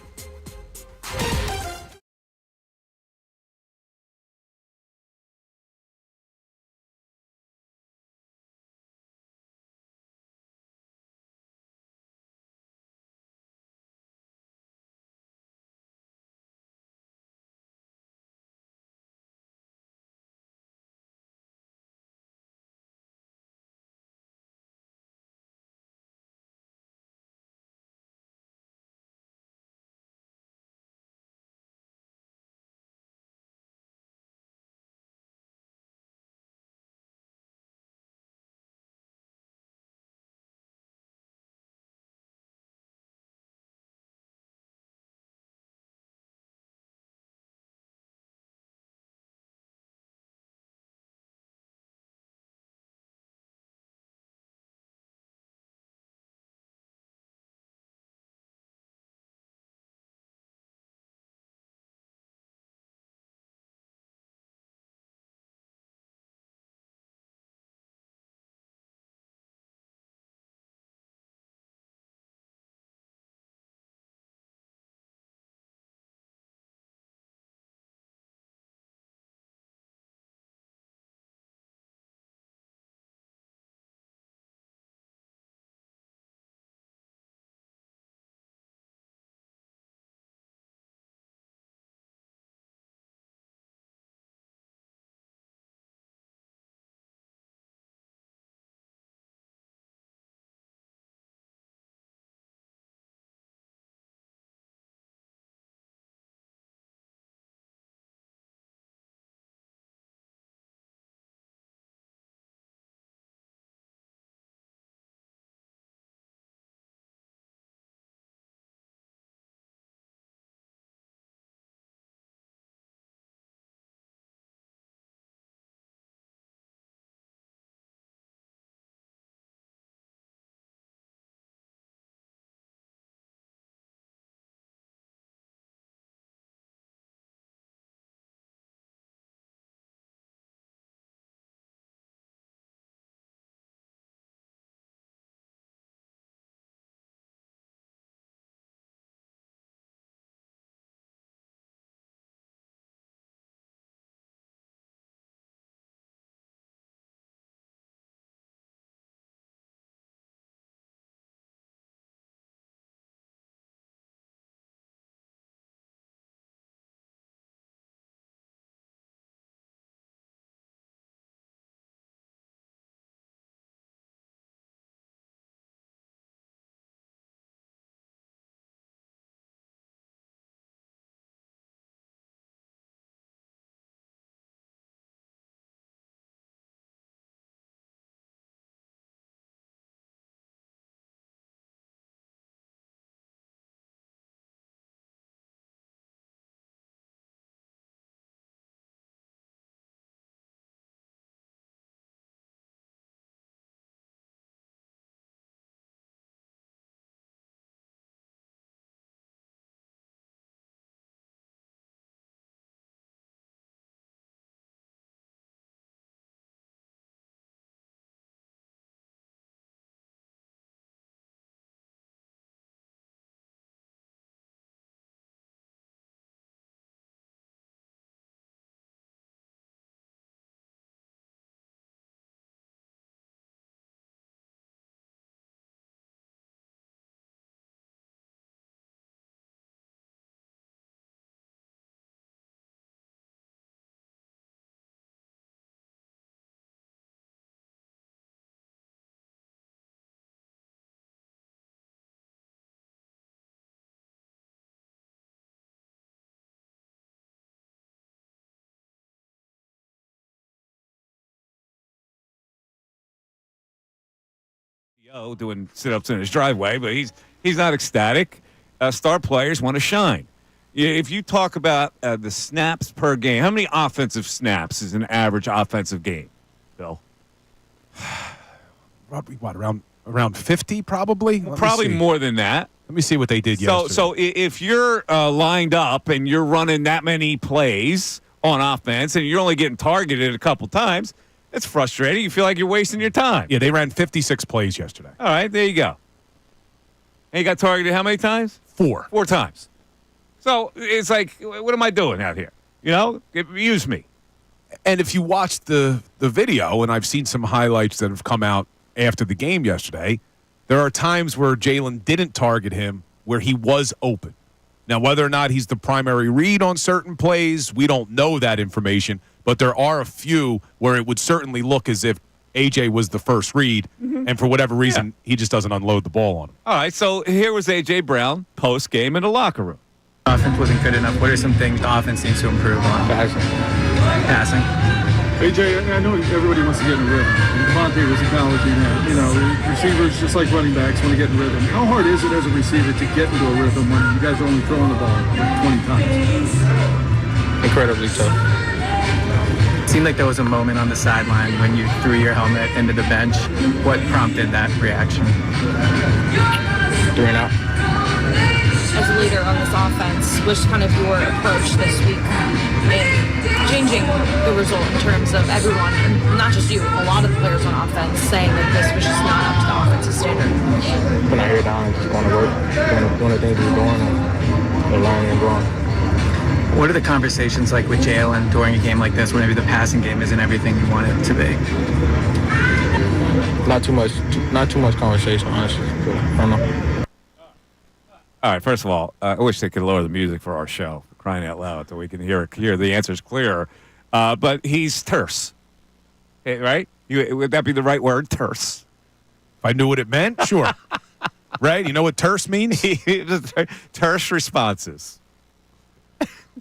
Doing sit-ups in his driveway, but he's not ecstatic. Star players want to shine. If you talk about the snaps per game, how many offensive snaps is an average offensive game, Bill? What, around 50 probably? Probably more than that. Let me see what they did yesterday. So if you're lined up and you're running that many plays on offense and you're only getting targeted a couple times, it's frustrating. You feel like you're wasting your time. Yeah, they ran 56 plays yesterday. All right, there you go. And you got targeted how many times? 4. 4 times. So it's like, what am I doing out here? Use me. And if you watch the video, and I've seen some highlights that have come out after the game yesterday, there are times where Jalen didn't target him where he was open. Now, whether or not he's the primary read on certain plays, we don't know that information, but there are a few where it would certainly look as if A.J. was the first read, and for whatever reason, he just doesn't unload the ball on him. All right, so here was A.J. Brown post-game in the locker room. Offense wasn't good enough. What are some things the offense needs to improve on? Passing. AJ, I know everybody wants to get in a rhythm. And Devontae was acknowledging that. Receivers, just like running backs, want to get in a rhythm. How hard is it as a receiver to get into a rhythm when you guys are only throwing the ball like 20 times? Incredibly tough. It seemed like there was a moment on the sideline when you threw your helmet into the bench. What prompted that reaction? 3 and out. As a leader on this offense, what's kind of your approach this week in changing the result in terms of everyone, and not just you, a lot of the players on offense saying that this was just not up to the offensive standard? Putting our hair down and just going to work, doing the things we're doing and learning and growing. What are the conversations like with Jalen during a game like this when maybe the passing game isn't everything you want it to be? Not too much conversation, honestly. I don't know. All right, first of all, I wish they could lower the music for our show, for crying out loud, so we can hear the answers clearer. But he's terse, right? Would that be the right word, terse? If I knew what it meant, sure. Right? You know what terse means? Terse responses.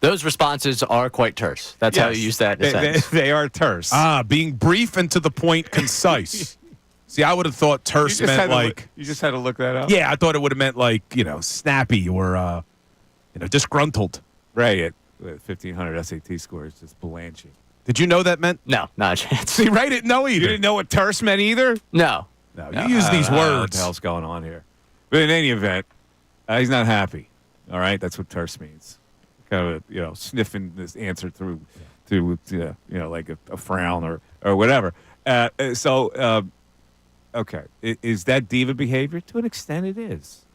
Those responses are quite terse. That's how you use that in a sentence. They are terse. Being brief and to the point, concise. See, I would have thought terse meant like... You just had to look that up? Yeah, I thought it would have meant like, snappy or, disgruntled. Right, at 1,500 SAT scores, just blanching. Did you know that meant? No, not a chance. See, right? Didn't know either. You didn't know what terse meant either? No. You use these I don't know what words. the hell's going on here? But in any event, he's not happy. All right? That's what terse means. Kind of, sniffing this answer through like a frown or whatever. Okay, is that diva behavior? To an extent, it is.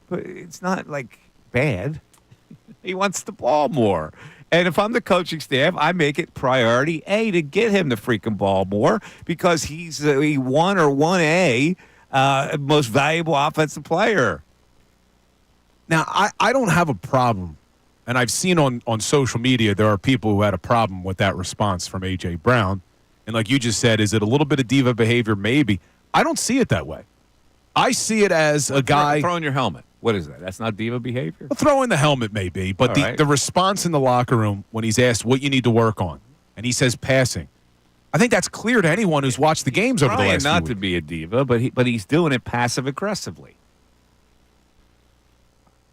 But it's not, like, bad. He wants the ball more. And if I'm the coaching staff, I make it priority A to get him the freaking ball more because he's a 1 or 1A most valuable offensive player. Now, I don't have a problem, and I've seen on social media there are people who had a problem with that response from A.J. Brown. And like you just said, is it a little bit of diva behavior? Maybe. I don't see it that way. I see it as a guy... Throwing your helmet. What is that? That's not diva behavior? Well, throwing the helmet may be, but the response in the locker room when he's asked what you need to work on, and he says passing, I think that's clear to anyone who's watched the games over the last few not weeks. to be a diva, but he's doing it passive-aggressively.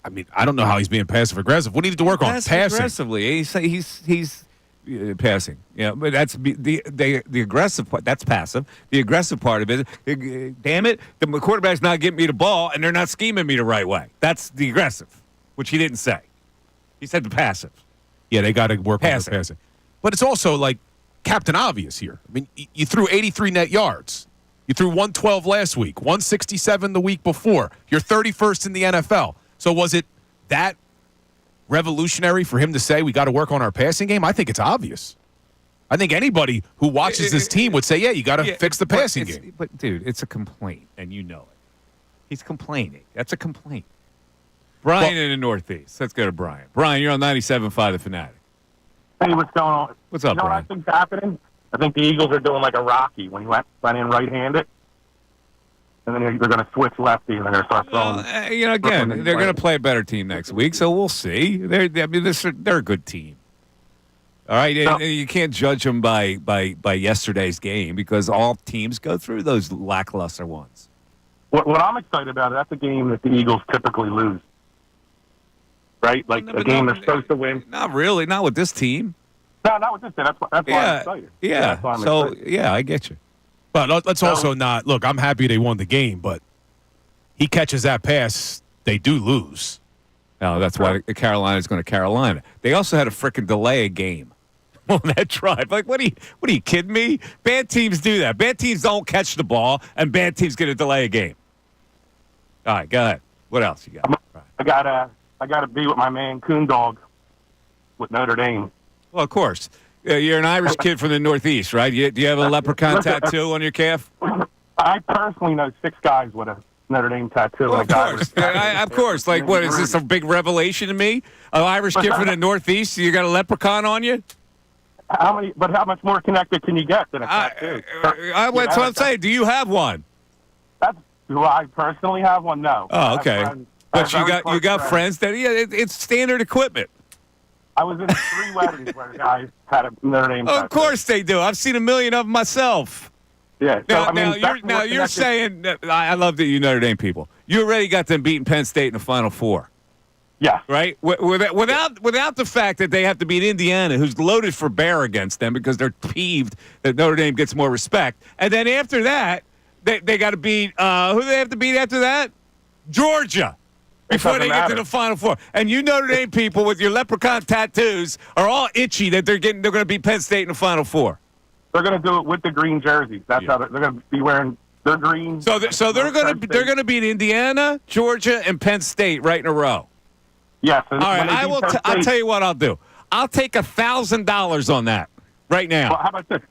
I mean, I don't know how he's being passive-aggressive. What do you need to work on? Passing. Aggressively. He's passing. Yeah, but that's the aggressive part. That's passive. The aggressive part of it, damn it, the quarterback's not getting me the ball, and they're not scheming me the right way. That's the aggressive, which he didn't say. He said the passive. Yeah, they got to work on the passing. But it's also like Captain Obvious here. I mean, you threw 83 net yards. You threw 112 last week, 167 the week before. You're 31st in the NFL. So was it that revolutionary for him to say we got to work on our passing game? I think it's obvious. I think anybody who watches this team would say, yeah, you got to fix the passing game. But, dude, it's a complaint, and you know it. He's complaining. That's a complaint. Brian in the Northeast. Let's go to Brian. Brian, you're on 97.5 The Fanatic. Hey, what's going on? What's up, Brian? What I think's happening? I think the Eagles are doing like a Rocky when he went in right-handed. And then they're going to switch lefty, and they're going to start throwing. Again, they're going to play a better team next week, so we'll see. They're a good team. All right, you can't judge them by yesterday's game because all teams go through those lackluster ones. What I'm excited about, that's a game that the Eagles typically lose. right? Like a game they're supposed to win. Not really. Not with this team. No, not with this team. That's why I'm excited. Yeah. That's why I'm So, excited. yeah, I get you. But let's also not look. I'm happy they won the game, but he catches that pass, they do lose. No, that's why Carolina's going to Carolina. They also had a freaking delay a game on that drive. Like, what are you kidding me? Bad teams do that. Bad teams don't catch the ball, and bad teams get a delay a game. All right, go ahead. What else you got? I gotta be with my man Coon Dog with Notre Dame. Well, of course. You're an Irish kid from the Northeast, right? Do you have a leprechaun tattoo on your calf? I personally know 6 guys with a Notre Dame tattoo. Well, of course. Of course. Like, what, is this a big revelation to me? An Irish kid from the Northeast, you got a leprechaun on you? How much more connected can you get than a tattoo? That's what I'm saying. Do you have one? Do I personally have one? No. Oh, okay. But you got friends that, it's standard equipment. I was in 3 weddings where guys had a Notre Dame tattoo. Of course they do. I've seen a million of them myself. Yeah. So, Now you're saying that I love that you Notre Dame people. You already got them beating Penn State in the Final Four. Yeah. Right? Without the fact that they have to beat Indiana, who's loaded for bear against them because they're peeved that Notre Dame gets more respect. And then after that, they got to beat who do they have to beat after that? Georgia. Before they get to the Final Four. And you Notre Dame people with your leprechaun tattoos are all itchy that they're going to beat Penn State in the Final Four. They're going to do it with the green jerseys. That's how they're going to be wearing their green. So they're going to beat Indiana, Georgia, and Penn State right in a row. Yes. All right. I'll tell you what I'll do. I'll take $1,000 on that right now. Well, how about this?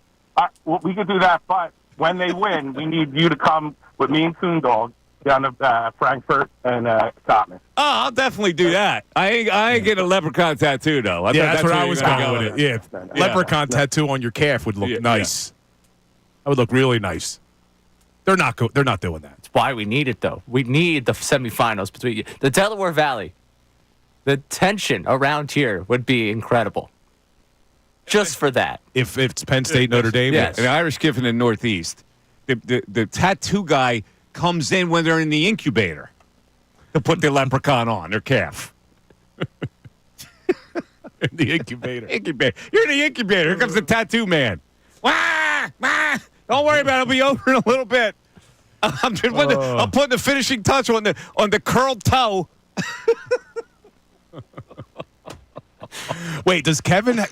We could do that, but when they win, we need you to come with me and Coon Dog down to Frankfurt and Tottenham. Oh, I'll definitely do that. I ain't getting a leprechaun tattoo though. That's where I was going with it. Yeah, leprechaun tattoo on your calf would look nice. That would look really nice. They're not doing that. That's why we need it though. We need the semifinals between the Delaware Valley. The tension around here would be incredible. Just for that. If it's Penn State, Notre Dame, yes. An Irish kid from the Northeast. The tattoo guy comes in when they're in the incubator to put the leprechaun on their calf. In the incubator. You're in the incubator. Here comes the tattoo man. Wah! Wah! Don't worry about it. It'll be over in a little bit. I'm putting the finishing touch on the curled toe. Wait, does Kevin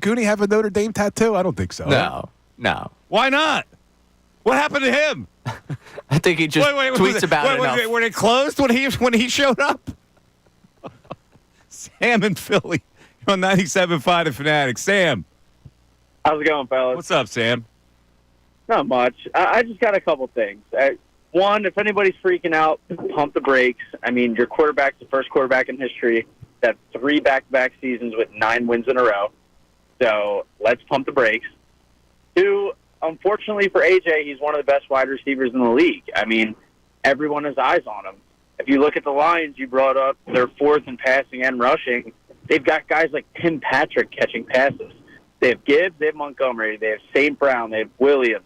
Cooney have a Notre Dame tattoo? I don't think so. No. Why not? What happened to him? I think he just tweets about it enough. Were they closed when he showed up? Sam and Philly on 97.5 The Fanatic. Sam. How's it going, fellas? What's up, Sam? Not much. I just got a couple things. One, if anybody's freaking out, pump the brakes. I mean, your quarterback's the first quarterback in history that 3 back-to-back seasons with 9 wins in a row. So let's pump the brakes. 2, unfortunately for AJ, he's one of the best wide receivers in the league. I mean, everyone has eyes on him. If you look at the Lions, you brought up their 4th in passing and rushing. They've got guys like Tim Patrick catching passes. They have Gibbs, they have Montgomery, they have St. Brown, they have Williams.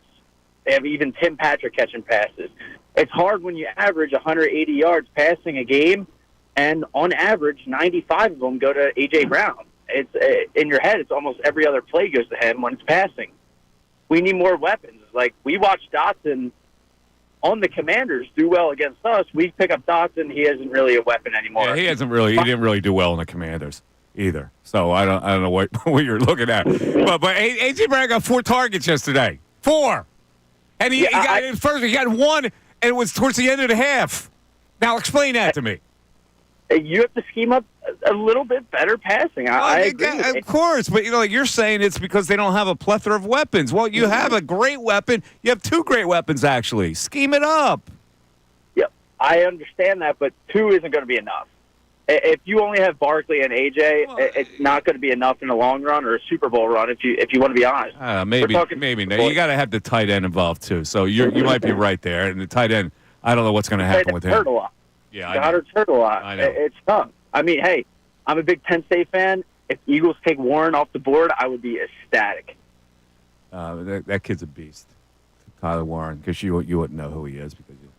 They have even Tim Patrick catching passes. It's hard when you average 180 yards passing a game, and on average, 95 of them go to A.J. Brown. It's in your head, it's almost every other play goes to him when it's passing. We need more weapons. Like, we watched Dotson on the Commanders do well against us. We pick up Dotson, he isn't really a weapon anymore. Yeah, he didn't really do well in the Commanders either. So I don't know what you're looking at. But A.J. Brown got 4 targets yesterday. 4. And he got 1, and it was towards the end of the half. Now explain that to me. You have to scheme up a little bit better passing. I agree. Of course, but like you're saying, it's because they don't have a plethora of weapons. Well, you have a great weapon. You have 2 great weapons, actually. Scheme it up. Yep, I understand that, but 2 isn't going to be enough. If you only have Barkley and AJ, it's not going to be enough in the long run or a Super Bowl run. If you want to be honest, maybe. No, you got to have the tight end involved too. So you might be right there. And the tight end, I don't know what's going to happen with him. Hurt a lot. Yeah, Goddard's hurt a lot. I know. It's tough. I mean, hey, I'm a big Penn State fan. If Eagles take Warren off the board, I would be ecstatic. That kid's a beast, Tyler Warren, because you wouldn't know who he is because you.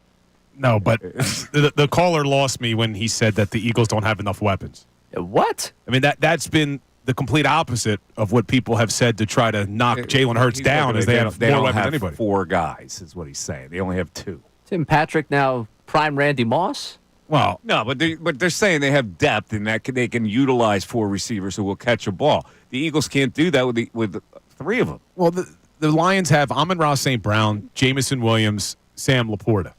No, but the caller lost me when he said that the Eagles don't have enough weapons. What? I mean, that's been the complete opposite of what people have said to try to knock Jalen Hurts down, as they have more weapons than anybody. 4 guys, is what he's saying. They only have 2. Tim Patrick now prime Randy Moss? Well, no, but they're saying they have depth and that they can utilize 4 receivers who will catch a ball. The Eagles can't do that with 3 of them. Well, the Lions have Amon-Ra St. Brown, Jamison Williams, Sam Laporta.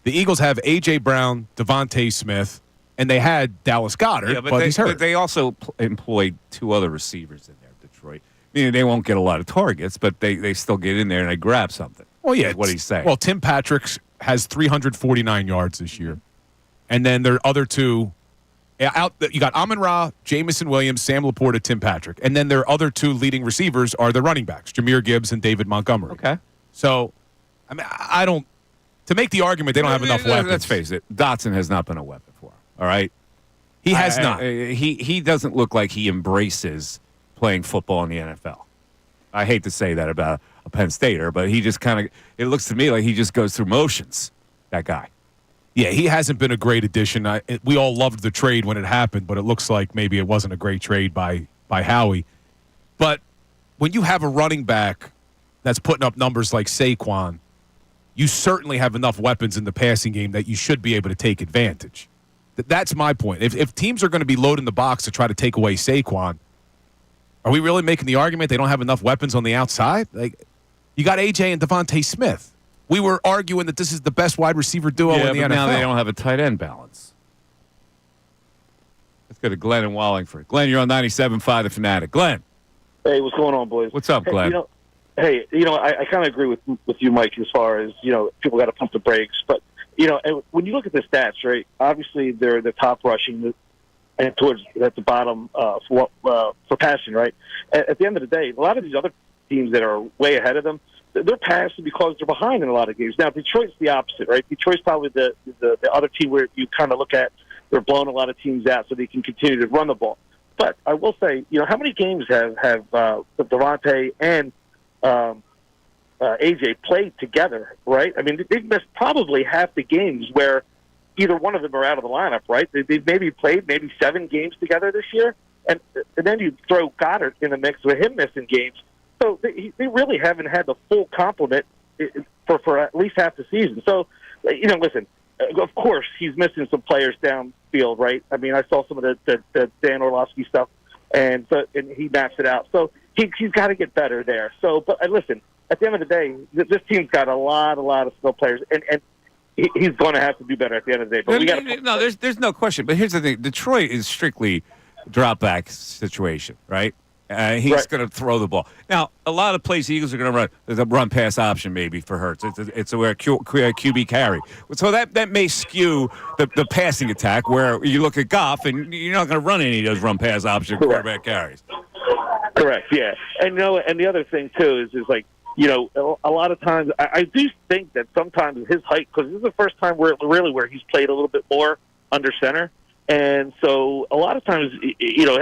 The Eagles have A.J. Brown, Devontae Smith, and they had Dallas Goedert, but he's hurt. But they also employed 2 other receivers in there, Detroit. Meaning they won't get a lot of targets, but they still get in there and they grab something. Well, yeah. Is what he's saying. Well, Tim Patrick has 349 yards this year. And then their other 2 out. You got Amon-Ra, Jamison Williams, Sam Laporta, Tim Patrick. And then their other 2 leading receivers are the running backs, Jahmyr Gibbs and David Montgomery. Okay. So, I mean, I don't – to make the argument they don't have enough weapons. Let's face it. Dotson has not been a weapon for him, all right? He has not. He doesn't look like he embraces playing football in the NFL. I hate to say that about a Penn Stater, but he just kind of – it looks to me like he just goes through motions, that guy. Yeah, he hasn't been a great addition. We all loved the trade when it happened, but it looks like maybe it wasn't a great trade by Howie. But when you have a running back that's putting up numbers like Saquon, you certainly have enough weapons in the passing game that you should be able to take advantage. That's my point. If teams are going to be loading the box to try to take away Saquon, are we really making the argument they don't have enough weapons on the outside? Like, you got A.J. and Devontae Smith. We were arguing that this is the best wide receiver duo in the NFL. Now they don't have a tight end balance. Let's go to Glenn in Wallingford. Glenn, you're on 97.5 The Fanatic. Glenn. Hey, what's going on, boys? What's up, Glenn? I kind of agree with you, Mike, as far as, people got to pump the brakes. But, when you look at the stats, right, obviously they're the top rushing and towards at the bottom for passing, right? At the end of the day, a lot of these other teams that are way ahead of them, they're passing because they're behind in a lot of games. Now, Detroit's the opposite, right? Detroit's probably the other team where you kind of look at they're blowing a lot of teams out so they can continue to run the ball. But I will say, how many games have Devontae and AJ played together, right? I mean, they've missed probably half the games where either one of them are out of the lineup, right? They've maybe played 7 games together this year, and then you throw Goddard in the mix with him missing games. So they really haven't had the full complement for at least half the season. So, listen, of course he's missing some players downfield, right? I mean, I saw some of the Dan Orlovsky stuff, and he maps it out. So he's got to get better there. So, but listen, at the end of the day, this team's got a lot of skill players, and he's going to have to do better at the end of the day. But we got there's no question. But here's the thing: Detroit is strictly drop back situation, right? He's going to throw the ball. Now, a lot of plays the Eagles are going to run. There's a run pass option maybe for Hurts. It's a QB carry. So that may skew the passing attack where you look at Goff and you're not going to run any of those run pass option quarterback carries. Correct. Yeah, and and the other thing too is like a lot of times I do think that sometimes his height, because this is the first time where he's played a little bit more under center. And so a lot of times,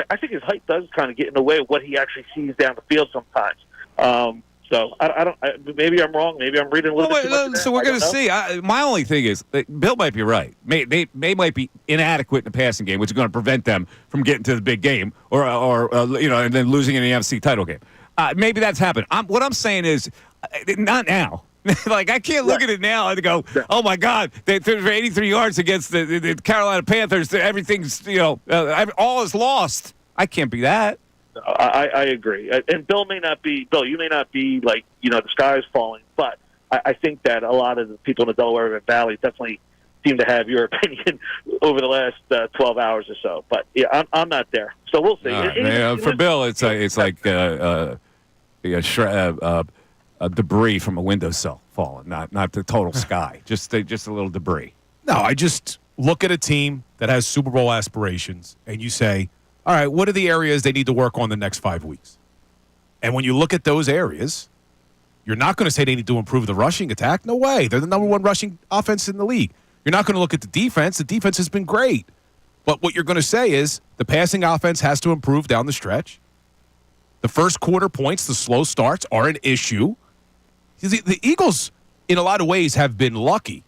I think his height does kind of get in the way of what he actually sees down the field sometimes. So I don't. Maybe I'm wrong. Maybe I'm reading a little bit too much. So we're going to see. My only thing is, Bill might be right. They might be inadequate in the passing game, which is going to prevent them from getting to the big game, or and then losing in the NFC title game. Maybe that's happened. What I'm saying is, not now. Like, I can't look at it now and go, oh, my God, they threw for 83 yards against the Carolina Panthers. Everything's, all is lost. I can't be that. I agree. And Bill, you may not be like, the sky is falling, but I think that a lot of the people in the Delaware River Valley definitely seem to have your opinion over the last 12 hours or so. But, yeah, I'm not there. So we'll see. For Bill, it's like debris from a windowsill falling, not the total sky, just a little debris. No, I just look at a team that has Super Bowl aspirations, and you say, all right, what are the areas they need to work on the next 5 weeks? And when you look at those areas, you're not going to say they need to improve the rushing attack. No way. They're the number 1 rushing offense in the league. You're not going to look at the defense. The defense has been great. But what you're going to say is the passing offense has to improve down the stretch. The first quarter points, the slow starts, are an issue. The Eagles, in a lot of ways, have been lucky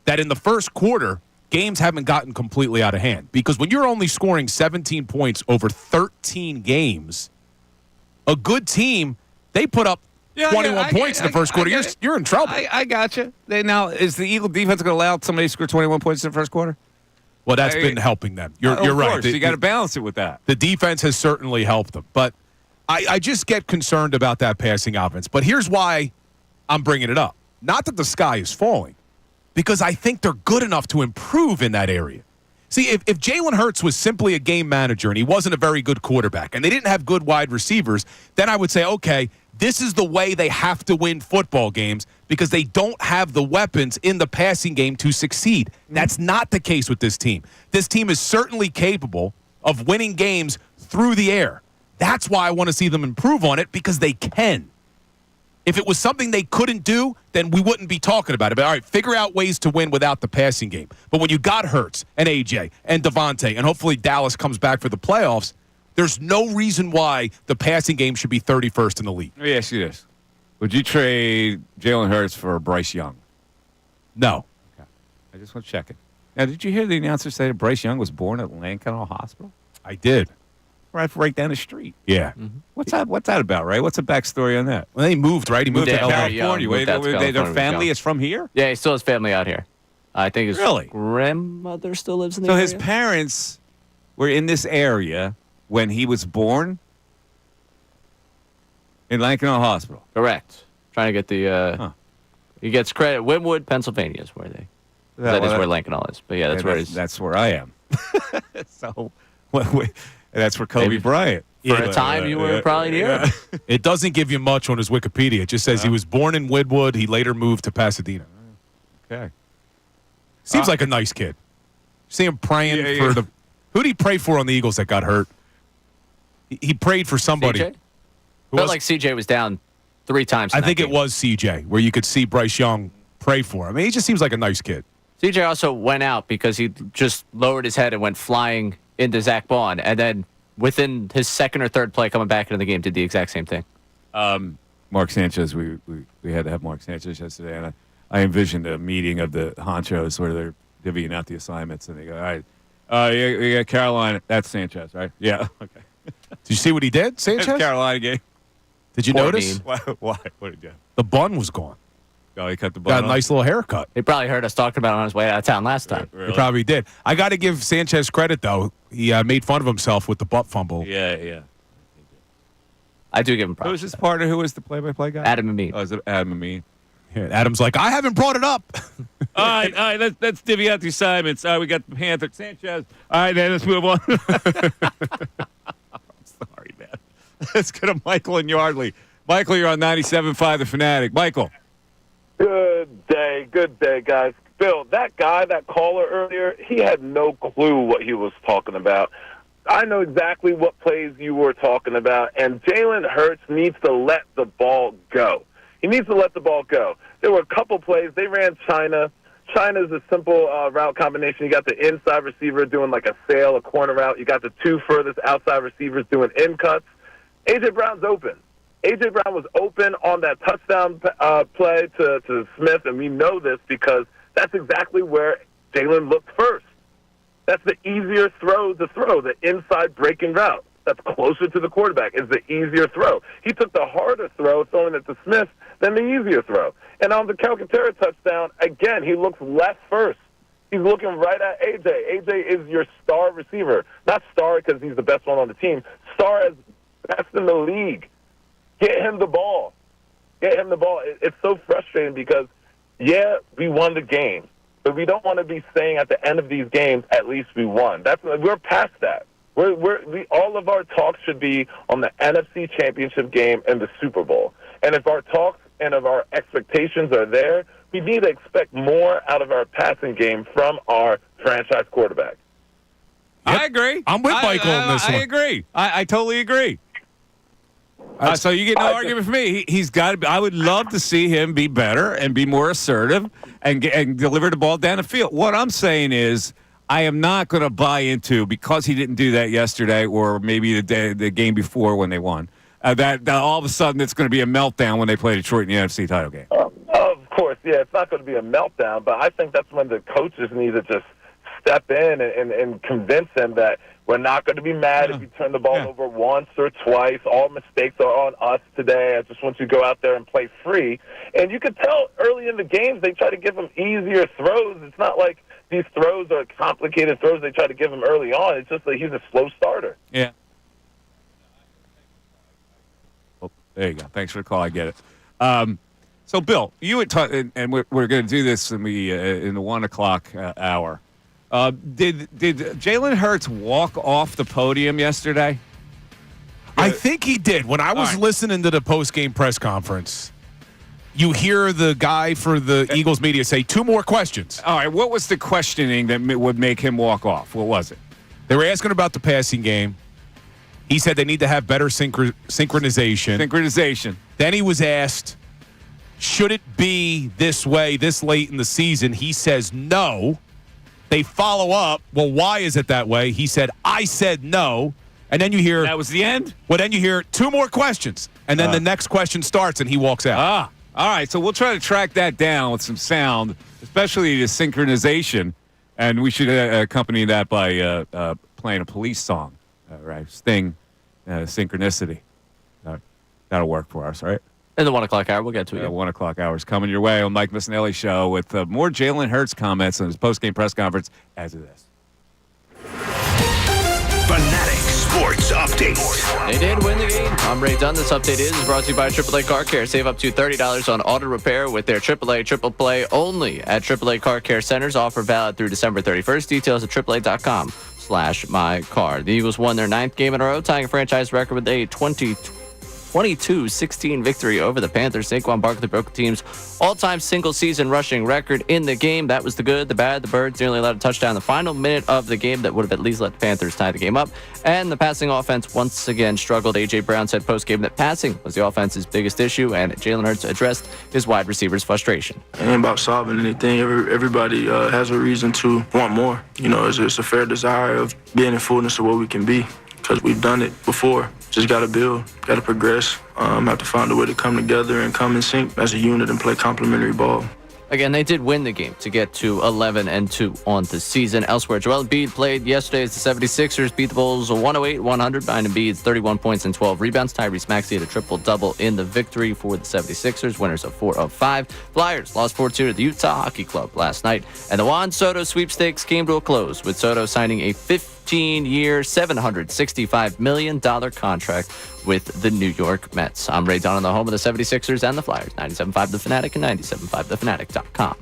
that in the first quarter, games haven't gotten completely out of hand. Because when you're only scoring 17 points over 13 games, a good team, they put up 21 points in the first quarter. You're in trouble. I got you. Now, is the Eagle defense going to allow somebody to score 21 points in the first quarter? Well, that's been helping them. You're right. Of course, you got to balance it with that. The defense has certainly helped them. But I just get concerned about that passing offense. But here's why I'm bringing it up. Not that the sky is falling, because I think they're good enough to improve in that area. See, if Jalen Hurts was simply a game manager and he wasn't a very good quarterback and they didn't have good wide receivers, then I would say, okay, this is the way they have to win football games because they don't have the weapons in the passing game to succeed. That's not the case with this team. This team is certainly capable of winning games through the air. That's why I want to see them improve on it, because they can. If it was something they couldn't do, then we wouldn't be talking about it. But all right, figure out ways to win without the passing game. But when you got Hurts and AJ and Devontae, and hopefully Dallas comes back for the playoffs, there's no reason why the passing game should be 31st in the league. Let me ask you this. Would you trade Jalen Hurts for Bryce Young? No. Okay. I just want to check it. Now, did you hear the announcer say that Bryce Young was born at Lankenau Hospital? I did. Right down the street. Yeah. Mm-hmm. What's that about, Ray? What's the backstory on that? Well, he moved, right? He moved to California. Their family is from here? Yeah, he still has family out here. I think his Really? grandmother still lives in the So area. his parents were in this area when he was born in Lankenau Hospital. Correct. Trying to get the he gets credit. Wynwood, Pennsylvania is where that is where Lankenau is. But yeah, that's where it is. That's where I am. So that's where Kobe Bryant. For a time, you were probably here. It doesn't give you much on his Wikipedia. It just says he was born in Wynwood. He later moved to Pasadena. Okay. Seems like a nice kid. See him praying for the. Who did he pray for on the Eagles that got hurt? He prayed for somebody. CJ? Felt like CJ was down 3 times. I think it was CJ, where you could see Bryce Young pray for him. I mean, he just seems like a nice kid. CJ also went out because he just lowered his head and went flying into Zach Bond, and then within his second or third play coming back into the game, did the exact same thing. Mark Sanchez, we had to have Mark Sanchez yesterday, and I envisioned a meeting of the honchos where they're divvying out the assignments, and they go, all right, you got Carolina. That's Sanchez, right? Yeah. Okay. Did you see what he did, Sanchez? Carolina game. Did you notice? Why? What did he do? The bun was gone. Oh, he cut the bun Got a off? nice little haircut. He probably heard us talking about it on his way out of town last time. Really? He probably did. I got to give Sanchez credit, though. He made fun of himself with the butt fumble. Yeah. I do give him props. Who was his partner? Who was the play-by-play guy? Adam Amin. Oh, is it Adam Amin? Yeah, Adam's like, I haven't brought it up. All right, let's divvy out the assignments. We got the Panther, Sanchez. All right, then let's move on. I'm sorry, man. Let's go to Michael and Yardley. Michael, you're on 97.5 The Fanatic. Michael. Good day, guys. Bill, that guy, that caller earlier, he had no clue what he was talking about. I know exactly what plays you were talking about, and Jalen Hurts needs to let the ball go. He needs to let the ball go. There were a couple plays. They ran China. China's a simple route combination. You got the inside receiver doing like a sail, a corner route. You got the 2 furthest outside receivers doing in cuts. A.J. Brown's open. A.J. Brown was open on that touchdown play to Smith, and we know this because that's exactly where Jalen looked first. That's the easier throw to throw, the inside breaking route. That's closer to the quarterback is the easier throw. He took the harder throw, throwing it to Smith, than the easier throw. And on the Calcaterra touchdown, again, he looks left first. He's looking right at A.J. A.J. is your star receiver. Not star because he's the best one on the team. Star as best in the league. Get him the ball. Get him the ball. It's so frustrating because, yeah, we won the game. But we don't want to be saying at the end of these games, at least we won. We're past that. All of our talks should be on the NFC Championship game and the Super Bowl. And if our talks and if our expectations are there, we need to expect more out of our passing game from our franchise quarterback. Yep. I agree. I'm with Michael on this one. I agree. I totally agree. So you get no argument from me. He's got to. I would love to see him be better and be more assertive and deliver the ball down the field. What I'm saying is, I am not going to buy into because he didn't do that yesterday or maybe the game before when they won. That all of a sudden it's going to be a meltdown when they play Detroit in the NFC title game. Of course, yeah, it's not going to be a meltdown, but I think that's when the coaches need to just step in and convince him that we're not going to be mad if you turn the ball over once or twice. All mistakes are on us today. I just want you to go out there and play free. And you could tell early in the games they try to give him easier throws. It's not like these throws are complicated throws they try to give him early on. It's just that he's a slow starter. Yeah. Well, there you go. Thanks for the call. I get it. So, Bill, you had talked, and we're going to do this in the 1 o'clock hour. Did Jalen Hurts walk off the podium yesterday? I think he did. When I was listening to the post-game press conference, you hear the guy for the Eagles media say 2 more questions. All right, what was the questioning that would make him walk off? What was it? They were asking about the passing game. He said they need to have better synchronization. Synchronization. Then he was asked, should it be this way this late in the season? He says no. They follow up, well, why is it that way? He said, I said no. And then you hear... That was the end? Well, then you hear 2 more questions. And then the next question starts, and he walks out. All right, so we'll try to track that down with some sound, especially the synchronization. And we should accompany that by playing a police song, right? Sting, Synchronicity. That'll work for us, right? In the 1 o'clock hour, we'll get to it. 1 o'clock hour is coming your way on Mike Missanelli Show with more Jalen Hurts comments on his post-game press conference as it is. Fanatic Sports Update. They did win the game. I'm Ray Dunn. This update is brought to you by AAA Car Care. Save up to $30 on auto repair with their AAA Triple Play only at AAA Car Care Centers. Offer valid through December 31st. Details at AAA.com/mycar. The Eagles won their 9th game in a row, tying a franchise record with a 22-16 victory over the Panthers. Saquon Barkley broke the team's all-time single-season rushing record in the game. That was the good, the bad. The Birds nearly allowed a touchdown in the final minute of the game that would have at least let the Panthers tie the game up. And the passing offense once again struggled. A.J. Brown said post-game that passing was the offense's biggest issue, and Jalen Hurts addressed his wide receivers' frustration. It ain't about solving anything. Everybody has a reason to want more. You know, it's a fair desire of being in fullness of what we can be, because we've done it before. Just got to build, got to progress, have to find a way to come together and come in sync as a unit and play complementary ball. Again, they did win the game to get to 11-2 on the season. Elsewhere, Joel Embiid played yesterday as the 76ers beat the Bulls 108-100 behind Embiid's 31 points and 12 rebounds. Tyrese Maxey had a triple-double in the victory for the 76ers, winners of 4 of 5. Flyers lost 4-2 to the Utah Hockey Club last night. And the Juan Soto sweepstakes came to a close, with Soto signing a 15-year, $765 million contract with the New York Mets. I'm Ray Dunn, the home of the 76ers and the Flyers. 97.5 The Fanatic and 97.5thefanatic.com.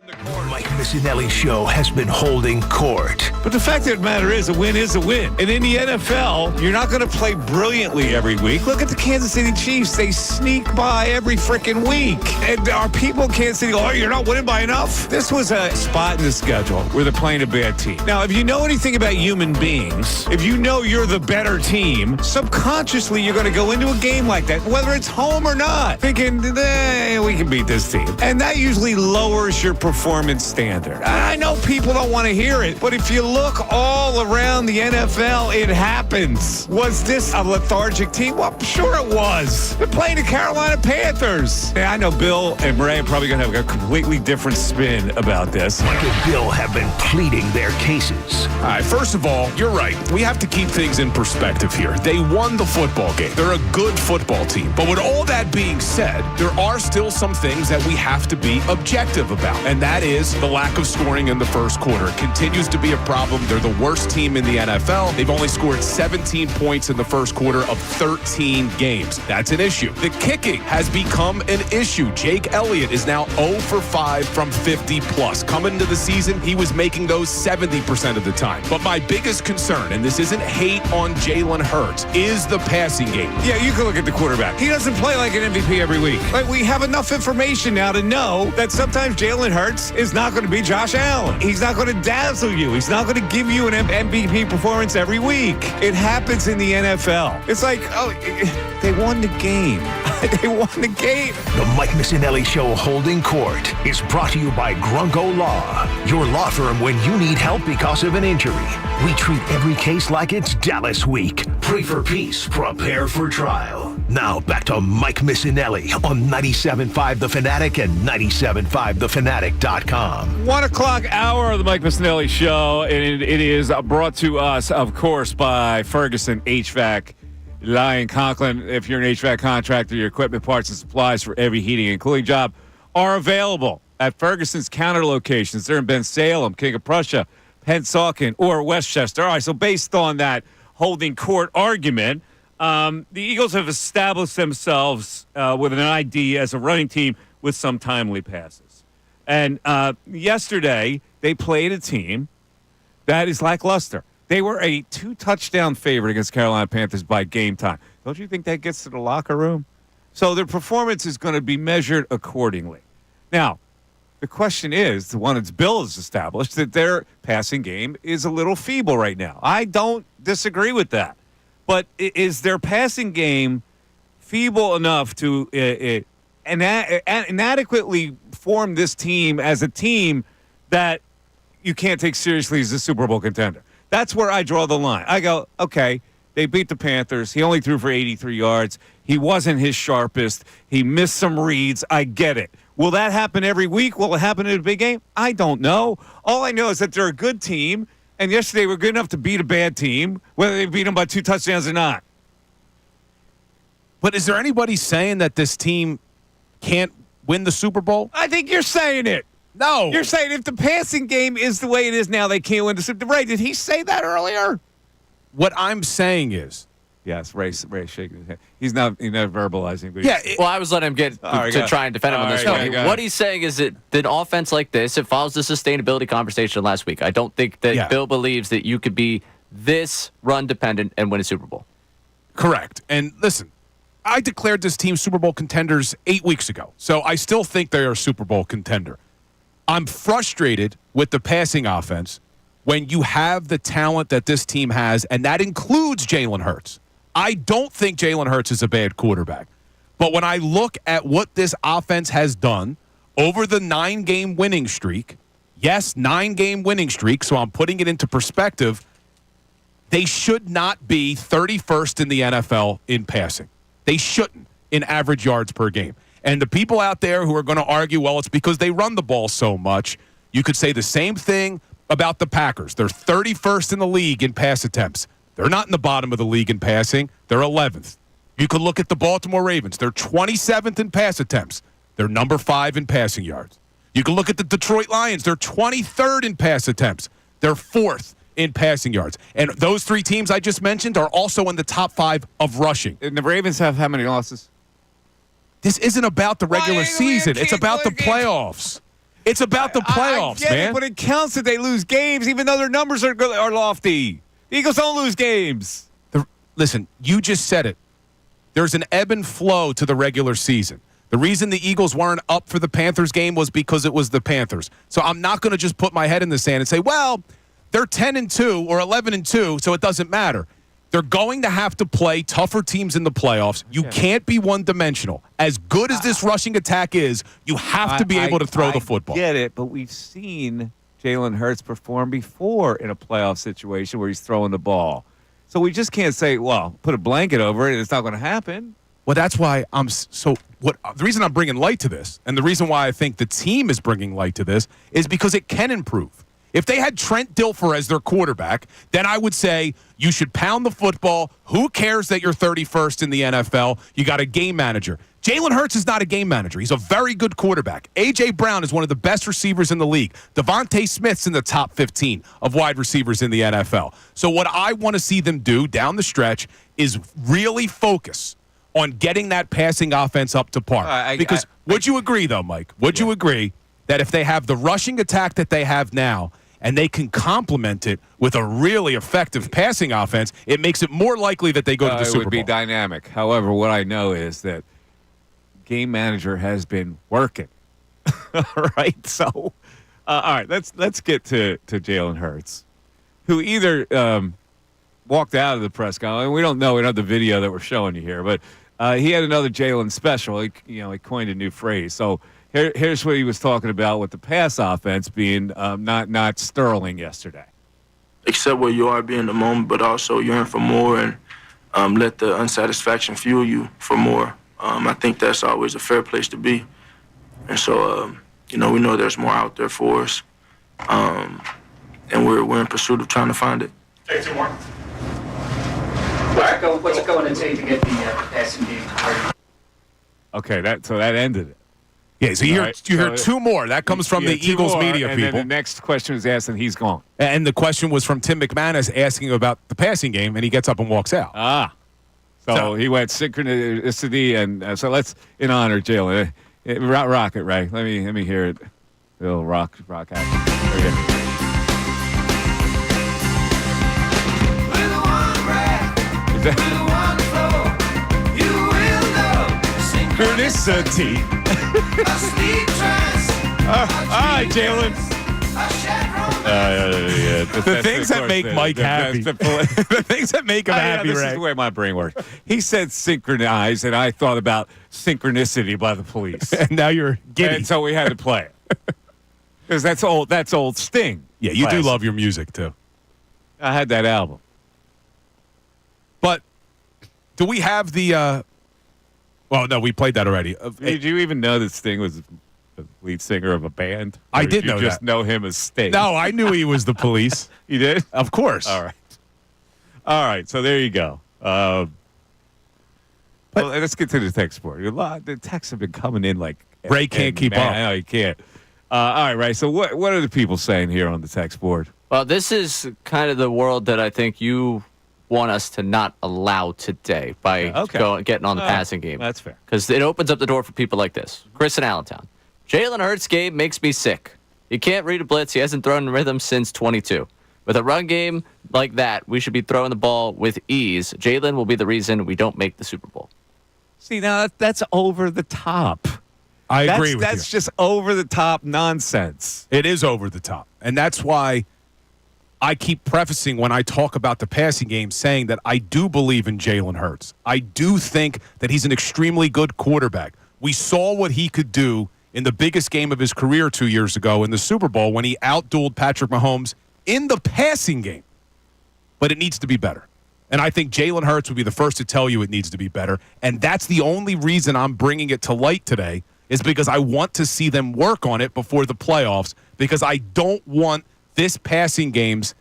Mike Missanelli Show has been holding court. But the fact of the matter is, a win is a win. And in the NFL, you're not going to play brilliantly every week. Look at the Kansas City Chiefs. They sneak by every freaking week. And our people in Kansas City, oh, you're not winning by enough? This was a spot in the schedule where they're playing a bad team. Now, if you know anything about human beings, if you know you're the better team, subconsciously you're going to go into a game like that, whether it's home or not, thinking, we can beat this team. And that usually lowers your performance standard. I know people don't want to hear it, but if you look all around the NFL, it happens. Was this a lethargic team? Well, sure it was. They're playing the Carolina Panthers. Yeah, I know Bill and Ray are probably going to have a completely different spin about this. Mike and Bill have been pleading their cases. All right, first of all, you're right. We have to keep things in perspective here. They won the football game. They're a good football team. But with all that being said, there are still some things that we have to be objective about, and that is the lack of scoring in the first quarter. It continues to be a problem. They're the worst team in the NFL. They've only scored 17 points in the first quarter of 13 games. That's an issue. The kicking has become an issue. Jake Elliott is now 0 for 5 from 50 plus. Coming into the season, he was making those 70% of the time. But my biggest concern, and this isn't hate on Jalen Hurts, is the passing game. Yeah, you can look at the quarterback. He doesn't play like an MVP every week. Like, we have enough information now to know that sometimes Jalen Hurts is not going to be Josh Allen. He's not going to dazzle you. He's not going to give you an MVP performance every week. It happens in the NFL. It's like, oh, they won the game. They won the game. The Mike Missanelli Show holding court is brought to you by Grunko Law, your law firm when you need help because of an injury. We treat every case like it's Dallas week. Pray for peace, prepare for trial. Now back to Mike Missanelli on 97.5 The Fanatic and 97.5thefanatic.com. 1 o'clock hour of the Mike Missanelli Show, and it is brought to us, of course, by Ferguson HVAC. Lyon Conklin. If you're an HVAC contractor, your equipment, parts, and supplies for every heating and cooling job are available at Ferguson's counter locations. They're in Ben Salem, King of Prussia, Pennsauken, or Westchester. All right, so based on that holding court argument, the Eagles have established themselves with an ID as a running team with some timely passes. And yesterday, they played a team that is lackluster. They were a 2-touchdown favorite against Carolina Panthers by game time. Don't you think that gets to the locker room? So their performance is going to be measured accordingly. Now, the question is, the one that Bill has established, that their passing game is a little feeble right now. I don't disagree with that. But is their passing game feeble enough to inadequately form this team as a team that you can't take seriously as a Super Bowl contender? That's where I draw the line. I go, okay, they beat the Panthers. He only threw for 83 yards. He wasn't his sharpest. He missed some reads. I get it. Will that happen every week? Will it happen in a big game? I don't know. All I know is that they're a good team, and yesterday were good enough to beat a bad team, whether they beat them by 2 touchdowns or not. But is there anybody saying that this team can't win the Super Bowl? I think you're saying it. No. You're saying if the passing game is the way it is now, they can't win the Super Bowl. Ray, did he say that earlier? What I'm saying is. Yes, Ray's shaking his head. He's not verbalizing. But well, I was letting him get to try and defend him on this one. What he's saying is that an offense like this, it follows the sustainability conversation last week. I don't think that Bill believes that you could be this run-dependent and win a Super Bowl. Correct. And listen, I declared this team Super Bowl contenders 8 weeks ago, so I still think they are a Super Bowl contender. I'm frustrated with the passing offense when you have the talent that this team has, and that includes Jalen Hurts. I don't think Jalen Hurts is a bad quarterback. But when I look at what this offense has done over the 9-game winning streak, yes, 9-game winning streak, so I'm putting it into perspective, they should not be 31st in the NFL in passing. They shouldn't in average yards per game. And the people out there who are going to argue, well, it's because they run the ball so much, you could say the same thing about the Packers. They're 31st in the league in pass attempts. They're not in the bottom of the league in passing. They're 11th. You could look at the Baltimore Ravens. They're 27th in pass attempts. They're number 5 in passing yards. You can look at the Detroit Lions. They're 23rd in pass attempts. They're 4th in passing yards. And those 3 teams I just mentioned are also in the top 5 of rushing. And the Ravens have how many losses? This isn't about the regular season. It's about the playoffs. It's about the playoffs, I get man. it, but it counts that they lose games, even though their numbers are lofty. The Eagles don't lose games. Listen, you just said it. There's an ebb and flow to the regular season. The reason the Eagles weren't up for the Panthers game was because it was the Panthers. So I'm not going to just put my head in the sand and say, well, they're 10-2 or 11-2, so it doesn't matter. They're going to have to play tougher teams in the playoffs. You can't be one-dimensional. As good as this rushing attack is, you have to be able to throw the football. I get it, but we've seen Jalen Hurts perform before in a playoff situation where he's throwing the ball. So we just can't say, well, put a blanket over it. It's not going to happen. Well, that's why the reason I'm bringing light to this, and the reason why I think the team is bringing light to this, is because it can improve. If they had Trent Dilfer as their quarterback, then I would say you should pound the football. Who cares that you're 31st in the NFL? You got a game manager. Jalen Hurts is not a game manager. He's a very good quarterback. A.J. Brown is one of the best receivers in the league. Devontae Smith's in the top 15 of wide receivers in the NFL. So what I want to see them do down the stretch is really focus on getting that passing offense up to par. Would you agree, though, Mike? Would you agree that if they have the rushing attack that they have now and they can complement it with a really effective passing offense, it makes it more likely that they go to the Super Bowl? It would be dynamic. However, what I know is that game manager has been working. All right, so all right, let's get to Jalen Hurts, who either walked out of the press conference. We don't know. We don't have the video that we're showing you here, but he had another Jalen special. He coined a new phrase. So here's what he was talking about with the pass offense being not sterling yesterday. Accept where you are, be in the moment, but also yearn for more and let the unsatisfaction fuel you for more. I think that's always a fair place to be. And so, we know there's more out there for us. And we're in pursuit of trying to find it. Take two more. What's it going to take to get the passing game started? Okay, that ended it. Yeah, so you heard two more. That comes from the Eagles media and people. Then the next question was asked, and he's gone. And the question was from Tim McManus asking about the passing game, and he gets up and walks out. So he went synchronicity, and so let's, in honor of Jalen, rock it, Ray. Let me hear it. A little rock action. There we go. Synchronicity. All right, Jalen. The things that make Mike happy. The things that make him happy, this Ray. is the way my brain works. He said synchronize, and I thought about synchronicity by the Police. And now you're giddy. And so we had to play it. Because that's old Sting. Yeah, you do love your music, too. I had that album. But do we have the well, no, we played that already. Did you even know that Sting was the lead singer of a band? Or I did know you just know him as Sting? No, I knew he was the Police. You did? Of course. All right. So there you go. Well, let's get to the text board. The texts have been coming in like Ray can't keep up. No, he can't. All right, Ray. So what are the people saying here on the text board? Well, this is kind of the world that I think you want us to not allow today by getting on the passing game. That's fair. Because it opens up the door for people like this. Chris in Allentown. Jalen Hurts' game makes me sick. He can't read a blitz. He hasn't thrown in rhythm since 22. With a run game like that, we should be throwing the ball with ease. Jalen will be the reason we don't make the Super Bowl. See, now that's over the top. I agree with you. That's just over the top nonsense. It is over the top. And that's why I keep prefacing when I talk about the passing game saying that I do believe in Jalen Hurts. I do think that he's an extremely good quarterback. We saw what he could do in the biggest game of his career 2 years ago in the Super Bowl when he outdueled Patrick Mahomes in the passing game. But it needs to be better. And I think Jalen Hurts would be the first to tell you it needs to be better. And that's the only reason I'm bringing it to light today is because I want to see them work on it before the playoffs because I don't want this passing game's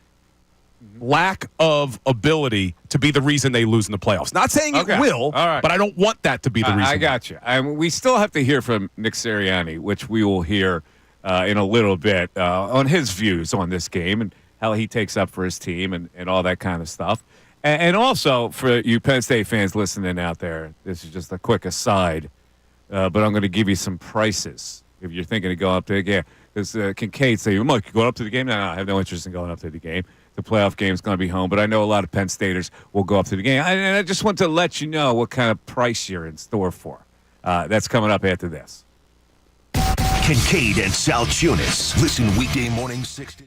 lack of ability to be the reason they lose in the playoffs. Not saying it will, but I don't want that to be the reason. I got you. We still have to hear from Nick Serriani, which we will hear in a little bit on his views on this game and how he takes up for his team and all that kind of stuff. And also, for you Penn State fans listening out there, this is just a quick aside, but I'm going to give you some prices if you're thinking of going up there. Yeah, Because Kincade say, Mike, you going up to the game? No, I have no interest in going up to the game. The playoff game's going to be home, but I know a lot of Penn Staters will go up to the game. And I just want to let you know what kind of price you're in store for. That's coming up after this. Kincade and Salciunas. Listen weekday mornings 6 to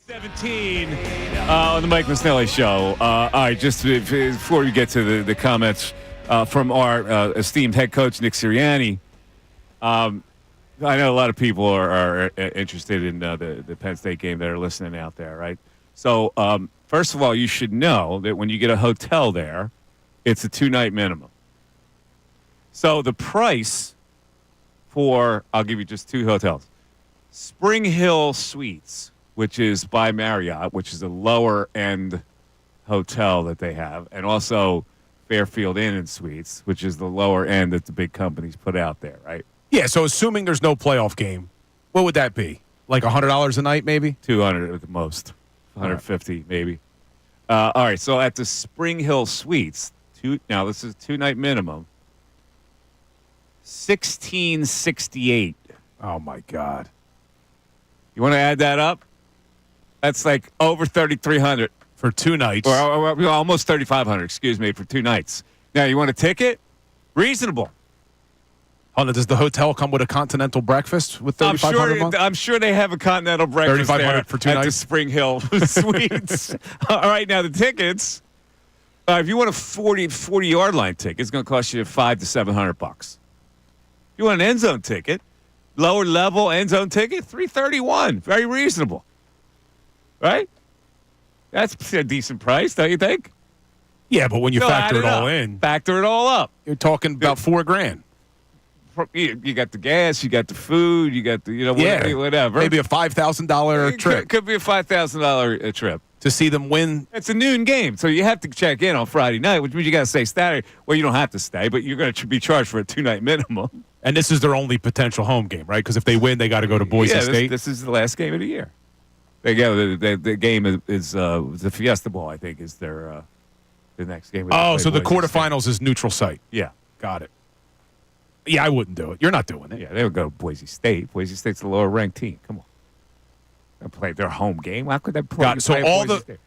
17 on the Mike Missanelli Show. All right, just before we get to the comments from our esteemed head coach, Nick Serriani, I know a lot of people are interested in the Penn State game that are listening out there, right? So, first of all, you should know that when you get a hotel there, it's a 2-night minimum. So the price for, I'll give you just 2 hotels, Spring Hill Suites, which is by Marriott, which is a lower-end hotel that they have, and also Fairfield Inn and Suites, which is the lower end that the big companies put out there, right? Yeah, so assuming there's no playoff game, what would that be? Like $100 a night, maybe? $200 at the most, $150 maybe. All right, so at the Spring Hill Suites, now this is 2-night minimum, $1,668. Oh my God! You want to add that up? That's like over $3,300 for 2 nights, or almost $3,500. Excuse me, for 2 nights. Now you want a ticket? Reasonable. Hold on, does the hotel come with a continental breakfast with $3,500 a month? I'm sure they have a continental breakfast there for 2 at nights? the Spring Hill Suites. All right, now the tickets. If you want a 40-yard line ticket, it's going to cost you $500 to $700. If you want an end zone ticket, lower level end zone ticket, $331. Very reasonable, right? That's a decent price, don't you think? Yeah, but when you factor it all in, factor it all up, you're talking about $4,000. You got the gas, you got the food, you got the whatever. Maybe a $5,000 trip. Could be a $5,000 trip to see them win. It's a noon game, so you have to check in on Friday night, which means you got to stay Saturday. Well, you don't have to stay, but you're going to be charged for a 2-night minimum. And this is their only potential home game, right? Because if they win, they got to go to Boise State. This is the last game of the year. They go. The game is the Fiesta Bowl. I think is their the next game. So the quarterfinals is neutral site. Yeah, got it. Yeah, I wouldn't do it. You're not doing it. Yeah, they would go to Boise State. Boise State's the lower ranked team. Come on, they play their home game. How could they play? Got it.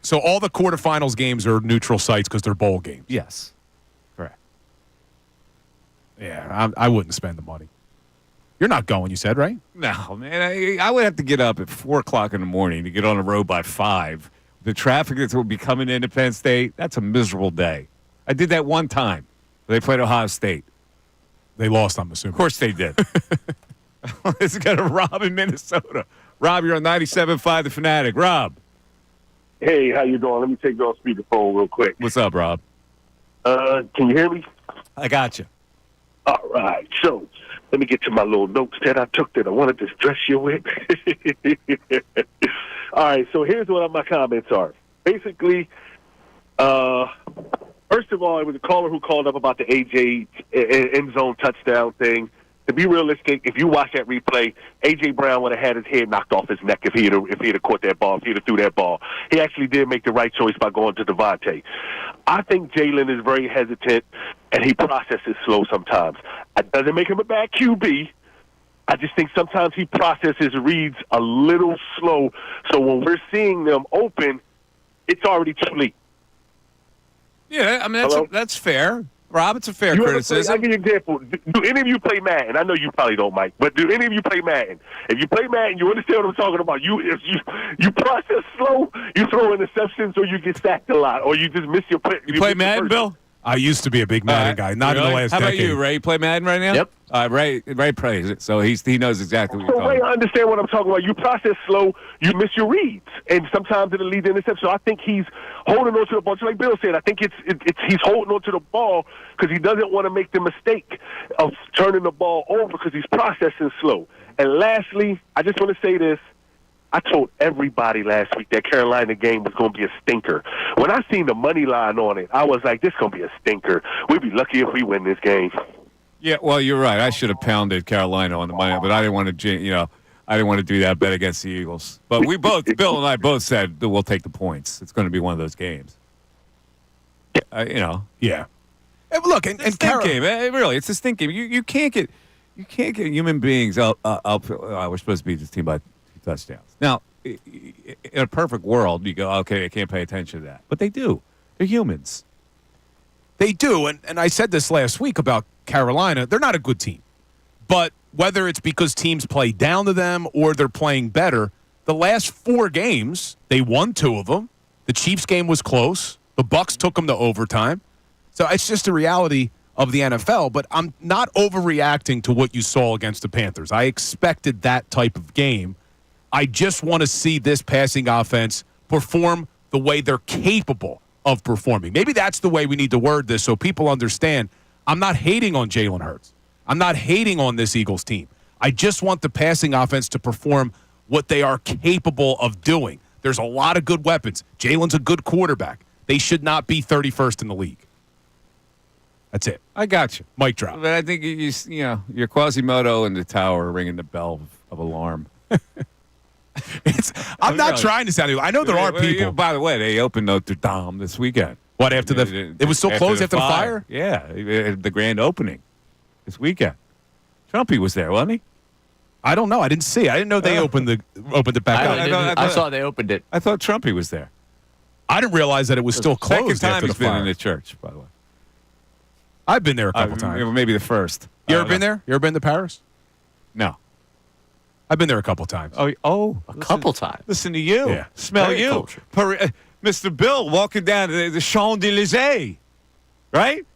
So all the quarterfinals games are neutral sites because they're bowl games. Yes, correct. Yeah, I wouldn't spend the money. You're not going, you said, right? No, man. I would have to get up at 4 o'clock in the morning to get on the road by 5. The traffic that will be coming into Penn State, that's a miserable day. I did that one time. They played Ohio State. They lost, I'm assuming. Of course they did. This is going to Rob in Minnesota. Rob, you're on 97.5 The Fanatic. Rob. Hey, how you doing? Let me take you on speakerphone real quick. What's up, Rob? Can you hear me? I got you. All right. So let me get to my little notes that I took that I wanted to stress you with. All right. So here's what my comments are. Basically, first of all, it was a caller who called up about the AJ end zone touchdown thing. To be realistic, if you watch that replay, A.J. Brown would have had his head knocked off his neck if he had caught that ball, if he'd have threw that ball. He actually did make the right choice by going to Devontae. I think Jalen is very hesitant, and he processes slow sometimes. That doesn't make him a bad QB. I just think sometimes he processes reads a little slow, so when we're seeing them open, it's already too late. Yeah, I mean, that's fair. Rob, it's a fair criticism. I'll give you an example. Do any of you play Madden? I know you probably don't, Mike, but do any of you play Madden? If you play Madden, you understand what I'm talking about. If you process slow, you throw interceptions, or you get sacked a lot, or you just miss your play. You play Madden, Bill? I used to be a big Madden guy, not in the last decade. How about you, Ray? You play Madden right now? Yep. Ray plays it, so he knows exactly what you're talking Ray, about. I understand what I'm talking about. You process slow, you miss your reads, and sometimes it'll lead to interception. So I think he's holding on to the ball. Just like Bill said, I think he's holding on to the ball because he doesn't want to make the mistake of turning the ball over because he's processing slow. And lastly, I just want to say this. I told everybody last week that Carolina game was going to be a stinker. When I seen the money line on it, I was like, this is going to be a stinker. We'd be lucky if we win this game. Yeah, well, you're right. I should have pounded Carolina on the money, but I didn't want to, I didn't want to do that bet against the Eagles. But we both, Bill and I both said that we'll take the points. It's going to be one of those games. Yeah. And look, and stink game. Really, it's a stink game. You can't get human beings up. We're supposed to beat this team by 2 touchdowns. Now, in a perfect world, you go, okay, I can't pay attention to that. But they do. They're humans. They do. And I said this last week about Carolina. They're not a good team. But whether it's because teams play down to them or they're playing better, the last 4 games, they won 2 of them. The Chiefs game was close. The Bucs took them to overtime. So it's just a reality of the NFL, but I'm not overreacting to what you saw against the Panthers. I expected that type of game. I just want to see this passing offense perform the way they're capable of performing. Maybe that's the way we need to word this so people understand. I'm not hating on Jalen Hurts. I'm not hating on this Eagles team. I just want the passing offense to perform what they are capable of doing. There's a lot of good weapons. Jalen's a good quarterback. They should not be 31st in the league. That's it. I got you. Mic drop. But I think you're Quasimodo in the tower ringing the bell of alarm. I'm not trying to sound. I know there are people. By the way, they opened Notre Dame this weekend. What after it was still closed after the fire? Yeah, the grand opening this weekend. Trumpy was there, wasn't he? I don't know. I didn't see. I didn't know they opened it back up. I saw they opened it. I thought Trumpy was there. I didn't realize that it was still closed. Second time after he's the been fire. in the church, by the way. I've been there a couple times. Maybe the first. You ever been there? You ever been to Paris? No. I've been there a couple times. A couple times. Listen to you. Yeah. Smell Very you. cultured. Mr. Bill walking down the Champs-Élysées, right?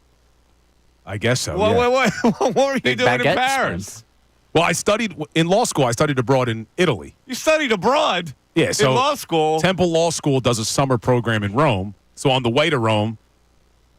I guess so. What were you Big doing in baguettes, Paris? Well, I studied in law school. I studied abroad in Italy. You studied abroad? Yeah, so in law school. Temple Law School does a summer program in Rome. So on the way to Rome,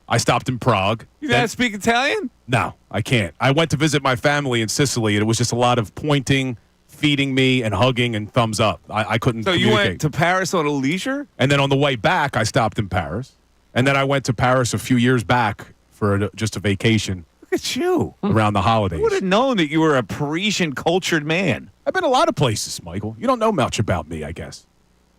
I stopped in Prague. You know how to speak Italian? No, I can't. I went to visit my family in Sicily, and it was just a lot of pointing, feeding me, and hugging and thumbs up. I couldn't So you went to Paris on a leisure? And then on the way back, I stopped in Paris. And then I went to Paris a few years back for just a vacation. Look at you. Around the holidays. Who would have known that you were a Parisian cultured man? I've been a lot of places, Michael. You don't know much about me, I guess.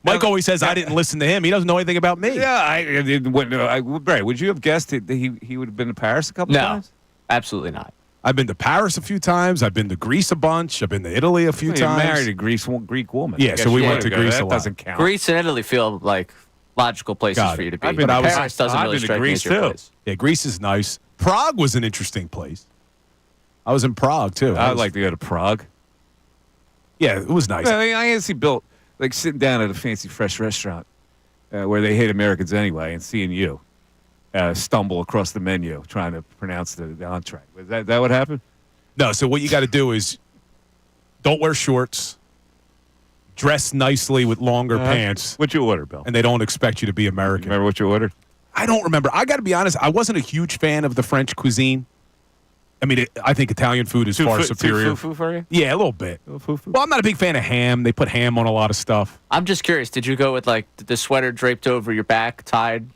Mike always says I didn't listen to him. He doesn't know anything about me. Yeah, Ray, would you have guessed that he would have been to Paris a couple times? Absolutely not. I've been to Paris a few times. I've been to Greece a bunch. I've been to Italy a few times. You married a Greek woman. Yeah, so we went to Greece a That lot. doesn't count. Greece and Italy feel like logical places Got for it. you to be. I've been But to Paris doesn't I've really been to strike me Greece as your too. place. Yeah, Greece is nice. Prague was an interesting place. I was in Prague, too. I'd like to go to Prague. Yeah, it was nice. I can see Bill like sitting down at a fancy fresh restaurant where they hate Americans anyway, and seeing you stumble across the menu trying to pronounce the entree. Was that what happened? No, so what you got to do is don't wear shorts, dress nicely with longer pants. What'd you order, Bill? And they don't expect you to be American. Remember what you ordered? I don't remember. I got to be honest, I wasn't a huge fan of the French cuisine. I mean, I think Italian food is far superior. Too foo-foo for you? Yeah, a little bit. Well, I'm not a big fan of ham. They put ham on a lot of stuff. I'm just curious. Did you go with like the sweater draped over your back, tied?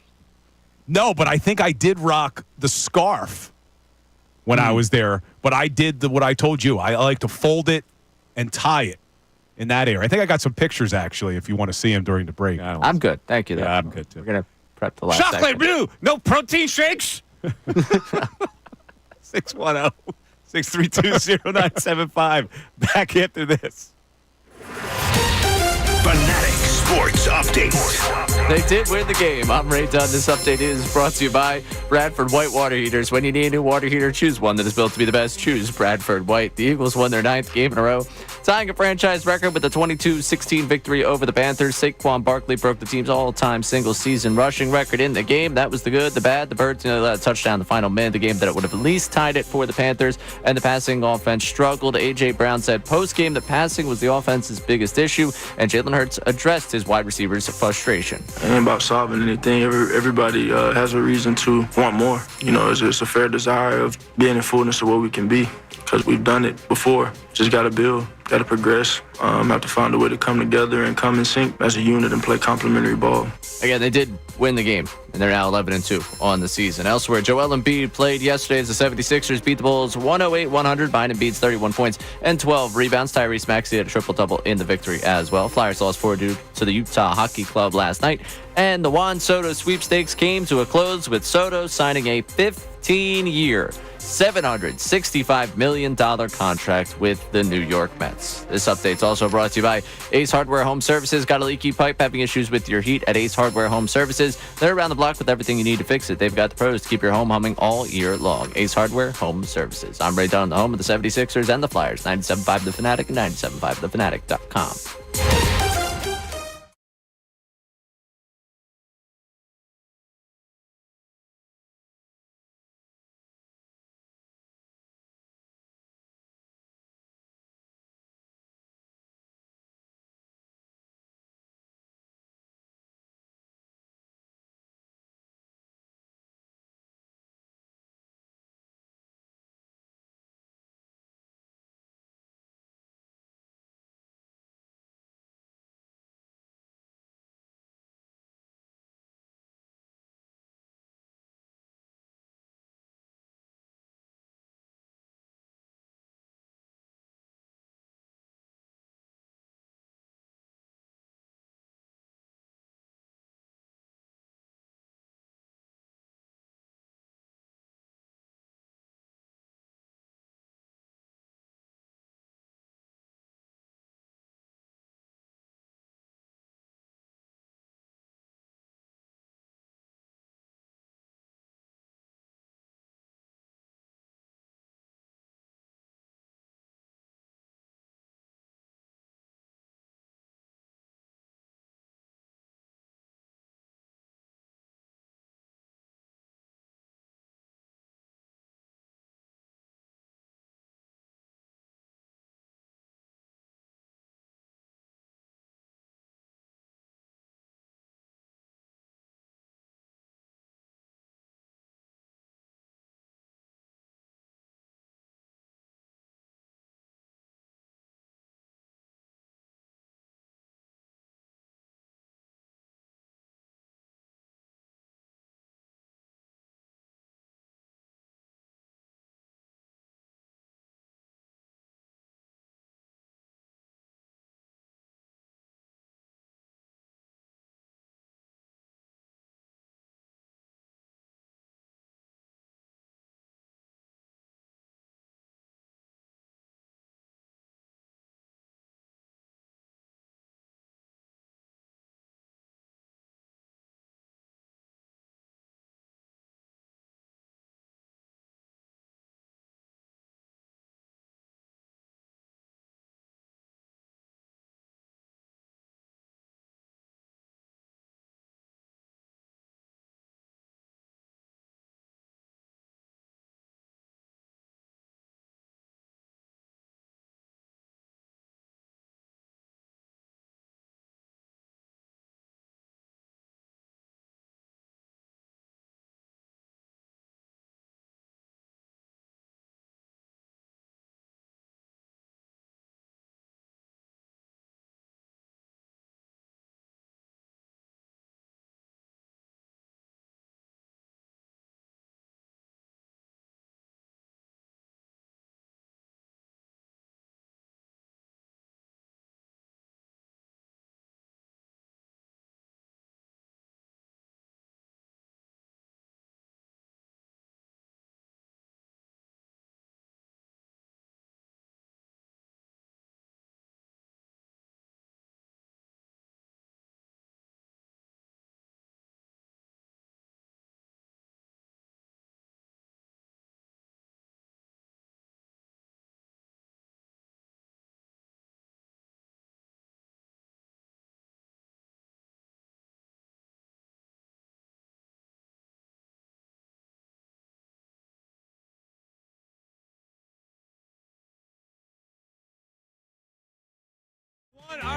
No, but I think I did rock the scarf when I was there. But I did what I told you. I like to fold it and tie it in that area. I think I got some pictures, actually, if you want to see them during the break. I'm good. Thank you, though. Yeah, I'm good, too. We're going to prep the last Chocolate segment. blue, no protein shakes. 610-632-0975. Back after this. Fanatic Sports Update. They did win the game. I'm Ray Dunn. This update is brought to you by Bradford White Water Heaters. When you need a new water heater, choose one that is built to be the best. Choose Bradford White. The Eagles won their 9th game in a row, tying a franchise record with a 22-16 victory over the Panthers. Saquon Barkley broke the team's all-time single-season rushing record in the game. That was the good, the bad. The Birds let a touchdown the final minute of the game that it would have at least tied it for the Panthers, and the passing offense struggled. A.J. Brown said post-game that passing was the offense's biggest issue, and Jalen Hurts addressed his wide receivers' frustration. It ain't about solving anything. Everybody has a reason to want more. You know, it's a fair desire of being in fullness of what we can be, because we've done it before. Just got to build, got to progress, have to find a way to come together and come in sync as a unit and play complementary ball. Again, they did win the game, and they're now 11-2 on the season. Elsewhere, Joel Embiid played yesterday as the 76ers beat the Bulls 108-100, behind Embiid's 31 points and 12 rebounds. Tyrese Maxey had a triple-double in the victory as well. Flyers lost 4-2 to the Utah Hockey Club last night, and the Juan Soto sweepstakes came to a close with Soto signing a 15-year, $765 million contract with the New York Mets. This update's also brought to you by Ace Hardware Home Services. Got a leaky pipe, having issues with your heat? At Ace Hardware Home Services, they're around the block with everything you need to fix it. They've got the pros to keep your home humming all year long. Ace Hardware Home Services. I'm Ray Dunn, the home of the 76ers and the Flyers. 97.5 The Fanatic and 97.5thefanatic.com.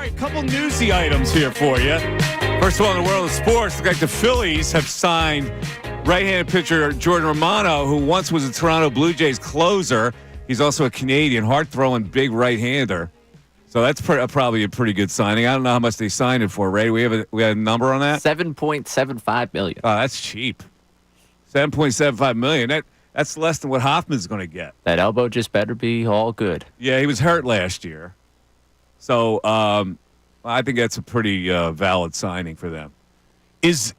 right, a couple newsy items here for you. First of all, in the world of sports, looks like the Phillies have signed right-handed pitcher Jordan Romano, who once was a Toronto Blue Jays closer. He's also a Canadian, hard-throwing, big right-hander. So that's probably a pretty good signing. I don't know how much they signed it for, Ray. We have a number on that? $7.75 million. Oh, that's cheap. $7.75 million. That's less than what Hoffman's going to get. That elbow just better be all good. Yeah, he was hurt last year. So I think that's a pretty valid signing for them. Is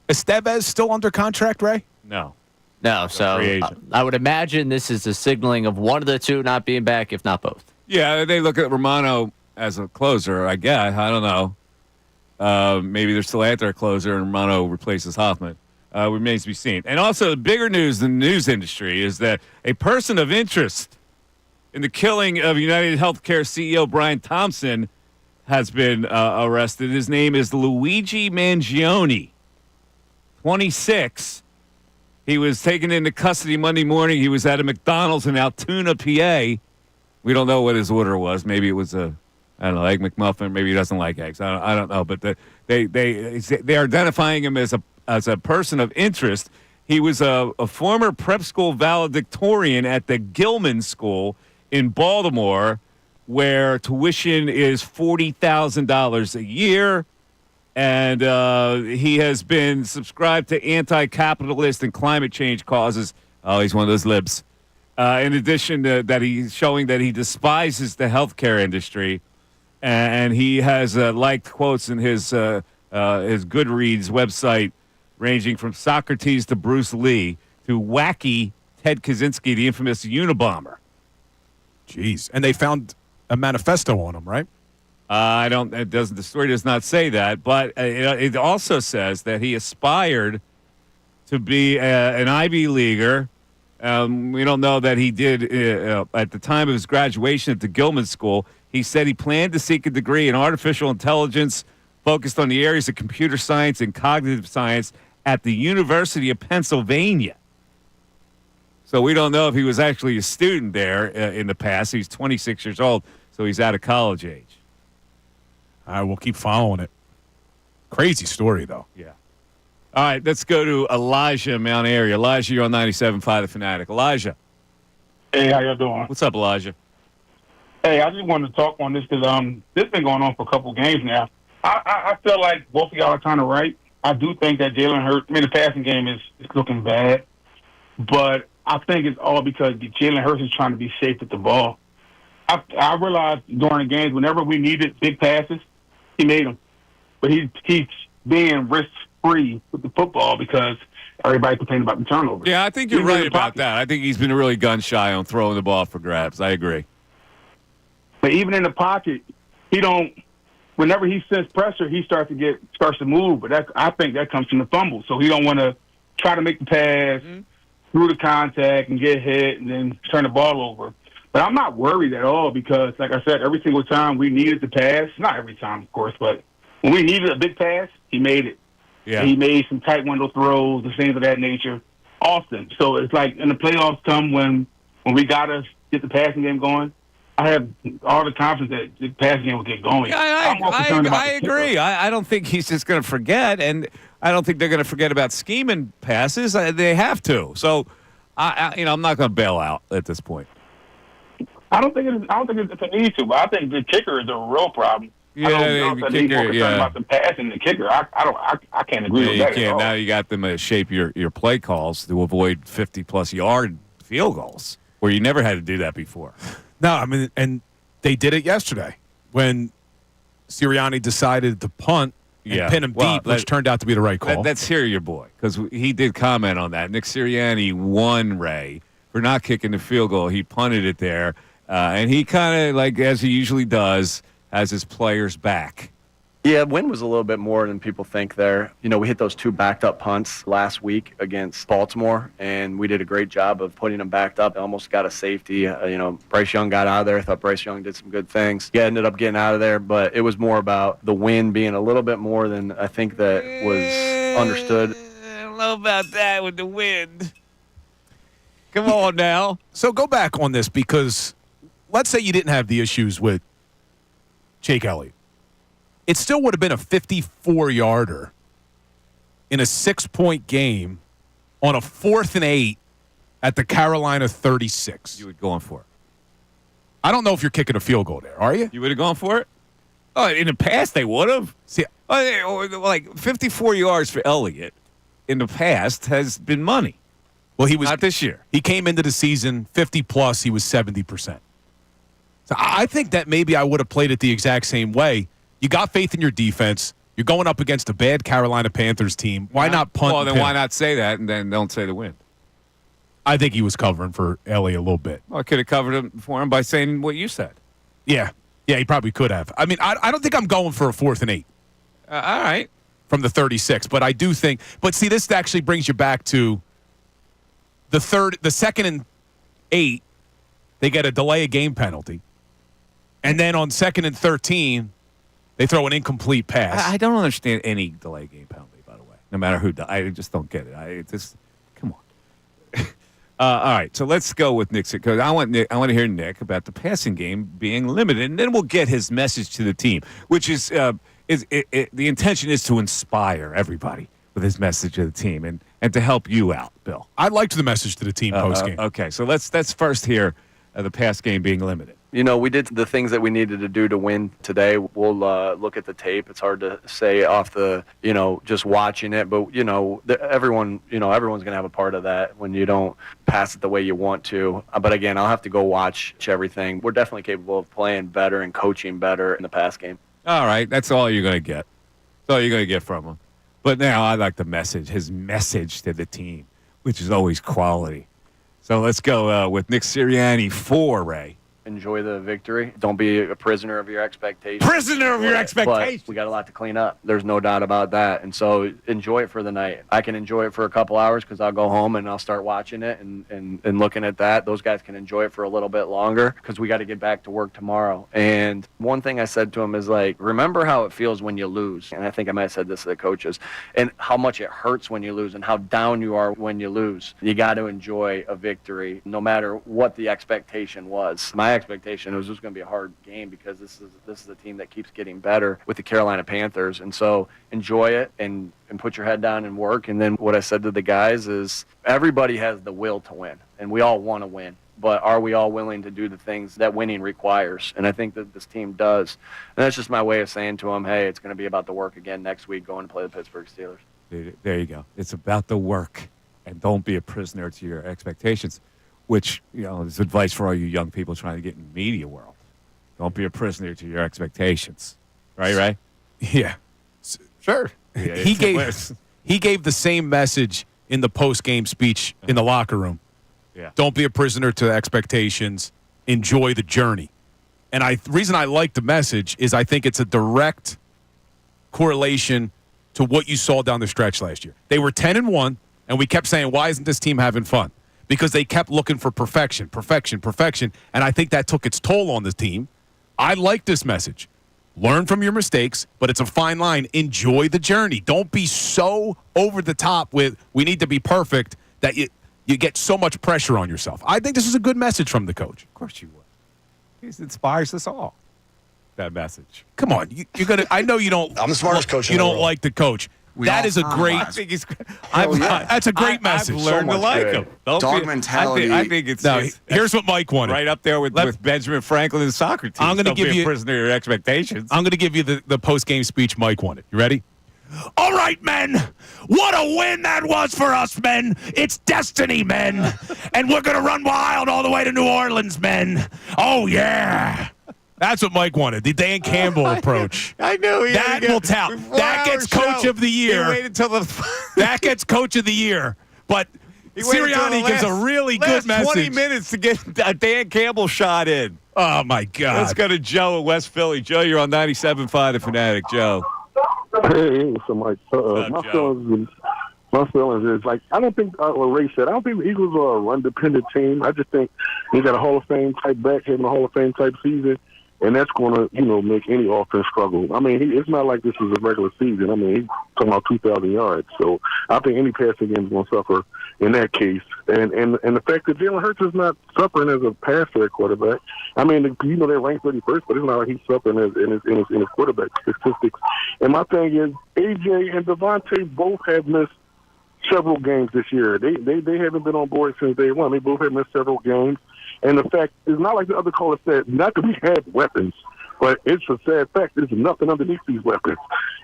Estevez still under contract, Ray? No. No, so I would imagine this is a signaling of one of the two not being back, if not both. Yeah, they look at Romano as a closer, I guess. I don't know. Maybe they're still at their closer and Romano replaces Hoffman. Remains to be seen. And also, the bigger news in the news industry is that a person of interest in the killing of United Healthcare CEO Brian Thompson has been arrested. His name is Luigi Mangione, 26. He was taken into custody Monday morning. He was at a McDonald's in Altoona, PA. We don't know what his order was. Maybe it was egg McMuffin. Maybe he doesn't like eggs. I don't know. But they're identifying him as a person of interest. He was a former prep school valedictorian at the Gilman School in Baltimore, where tuition is $40,000 a year. And he has been subscribed to anti-capitalist and climate change causes. Oh, he's one of those libs. In addition to that, he's showing that he despises the healthcare industry, and he has liked quotes in his Goodreads website, ranging from Socrates to Bruce Lee to wacky Ted Kaczynski, the infamous Unabomber. Jeez, and they found a manifesto on him, right? The story does not say that, but it also says that he aspired to be an Ivy Leaguer. We don't know that he did at the time of his graduation at the Gilman School. He said he planned to seek a degree in artificial intelligence focused on the areas of computer science and cognitive science at the University of Pennsylvania. So we don't know if he was actually a student there in the past. He's 26 years old, so he's out of college age. All right, we'll keep following it. Crazy story, though. Yeah. All right, let's go to Elijah in Mount Airy. Elijah, you're on 97.5 The Fanatic. Elijah. Hey, how y'all doing? What's up, Elijah? Hey, I just wanted to talk on this because this has been going on for a couple games now. I feel like both of y'all are kind of right. I do think that Jalen Hurts, the passing game is looking bad. But I think it's all because Jalen Hurts is trying to be safe with the ball. I realized during the games, whenever we needed big passes, he made them. But he's being risk-free with the football because everybody complained about the turnovers. Yeah, I think you're right about that. I think he's been really gun-shy on throwing the ball for grabs. I agree. But even in the pocket, whenever he sends pressure, he starts to move. But I think that comes from the fumble. So he don't want to try to make the pass through the contact and get hit and then turn the ball over. But I'm not worried at all because, like I said, every single time we needed the pass, not every time, of course, but when we needed a big pass, he made it. Yeah. And he made some tight window throws and things of that nature often. So it's like in the playoffs come when we got to get the passing game going, I have all the confidence that the passing game will get going. Yeah, I agree. I don't think he's just going to forget, and I don't think they're going to forget about scheming passes. They have to. So, I'm not going to bail out at this point. I don't think it's a need to, but I think the kicker is a real problem. Yeah, I don't know if he's more concerned about the pass and the kicker. I can't agree with that. You can't. Now you got them to shape your play calls to avoid 50-plus yard field goals, where you never had to do that before. No, I mean, and they did it yesterday when Serriani decided to punt and pin him deep, which turned out to be the right call. Let's hear your boy, because he did comment on that. Nick Sirianni won Ray for not kicking the field goal. He punted it there, and he kind of, like as he usually does, has his players back. Yeah, win was a little bit more than people think there. We hit those 2 backed-up punts last week against Baltimore, and we did a great job of putting them backed up. Almost got a safety. Bryce Young got out of there. I thought Bryce Young did some good things. Yeah, ended up getting out of there, but it was more about the win being a little bit more than I think that was understood. I don't know about that with the wind. Come on now. So go back on this because let's say you didn't have the issues with Jake Elliott. it still would have been a 54-yarder in a 6-point game on a 4th and 8 at the Carolina 36. You would go on for it. I don't know if you're kicking a field goal there, are you? You would have gone for it? Oh, in the past, they would have. See, like 54 yards for Elliott in the past has been money. Well, he was not this year. He came into the season 50+. He was 70%. So I think that maybe I would have played it the exact same way. You got faith in your defense. You're going up against a bad Carolina Panthers team. Why not punt? Well, then why not say that and then don't say the win? I think he was covering for Ellie a little bit. Well, I could have covered him for him by saying what you said. Yeah, he probably could have. I mean, I don't think I'm going for a 4th and 8. All right. From the 36, but I do think. But see, this actually brings you back to the 2nd and 8. They get a delay of game penalty, and then on 2nd and 13, they throw an incomplete pass. I don't understand any delay game penalty, by the way. No matter who, I just don't get it. Come on. All right, so let's go with Nick because I want to hear Nick about the passing game being limited, and then we'll get his message to the team, which is the intention is to inspire everybody with his message to the team and to help you out, Bill. I liked the message to the team post game. Okay, so let's first hear the pass game being limited. You know, we did the things that we needed to do to win today. We'll look at the tape. It's hard to say off the, just watching it. But, everyone's going to have a part of that when you don't pass it the way you want to. But, again, I'll have to go watch everything. We're definitely capable of playing better and coaching better in the pass game. All right, that's all you're going to get. That's all you're going to get from him. But now I like his message to the team, which is always quality. So let's go with Nick Serriani for Ray. Enjoy the victory. Don't be a prisoner of your expectations. Prisoner of your expectations. But we got a lot to clean up. There's no doubt about that. And so enjoy it for the night. I can enjoy it for a couple hours because I'll go home and I'll start watching it and looking at that. Those guys can enjoy it for a little bit longer because we got to get back to work tomorrow. And one thing I said to him is remember how it feels when you lose. And I think I might have said this to the coaches. And how much it hurts when you lose and how down you are when you lose. You got to enjoy a victory no matter what the expectation was. My expectation it was just going to be a hard game because this is a team that keeps getting better with the Carolina Panthers, and so enjoy it and put your head down and work. And then what I said to the guys is everybody has the will to win, and we all want to win, but are we all willing to do the things that winning requires? And I think that this team does, and that's just my way of saying to them, hey, it's going to be about the work again next week going to play the Pittsburgh Steelers. There you go. It's about the work, and don't be a prisoner to your expectations. Which, is advice for all you young people trying to get in the media world. Don't be a prisoner to your expectations. Right? Yeah. Sure. Yeah, he gave the same message in the post-game speech in the locker room. Yeah. Don't be a prisoner to expectations. Enjoy the journey. And the reason I like the message is I think it's a direct correlation to what you saw down the stretch last year. They were 10-1, and we kept saying, why isn't this team having fun? Because they kept looking for perfection, and I think that took its toll on the team. I like this message. Learn from your mistakes, but it's a fine line. Enjoy the journey. Don't be so over the top with we need to be perfect that you get so much pressure on yourself. I think this is a good message from the coach. Of course you would. He inspires us all, that message. Come on. You're gonna. I know you don't. I'm the smartest coach in the world. You don't like the coach. That is a great. I think he's. That's a great message. I've learned to like him. Dog mentality. I think it's. Here's what Mike wanted. Right up there with Benjamin Franklin and Socrates. I'm going to give you a prisoner of your expectations. I'm going to give you the post game speech Mike wanted. You ready? All right, men. What a win that was for us, men. It's destiny, men. And we're going to run wild all the way to New Orleans, men. Oh yeah. That's what Mike wanted, the Dan Campbell approach. I knew that will tell. That gets Coach of the Year. He waited until that gets Coach of the Year. But Sirianni gives a really good message. 20 minutes to get a Dan Campbell shot in. Oh, my God. Let's go to Joe in West Philly. Joe, you're on 97.5 The Fanatic. Joe. Hey, so Mike. My feelings is I don't think what Ray said. I don't think the Eagles are a run-dependent team. I just think they got a Hall of Fame type back, having a Hall of Fame type season. And that's going to, make any offense struggle. I mean, it's not like this is a regular season. I mean, he's talking about 2,000 yards. So I think any passing game is going to suffer in that case. And the fact that Jalen Hurts is not suffering as a passer quarterback. I mean, they're ranked 31st, but it's not like he's suffering in his quarterback statistics. And my thing is, AJ and Devontae both have missed several games this year. They haven't been on board since day one. They both have missed several games. And the fact is not like the other caller said, not that we have weapons, but it's a sad fact. There's nothing underneath these weapons.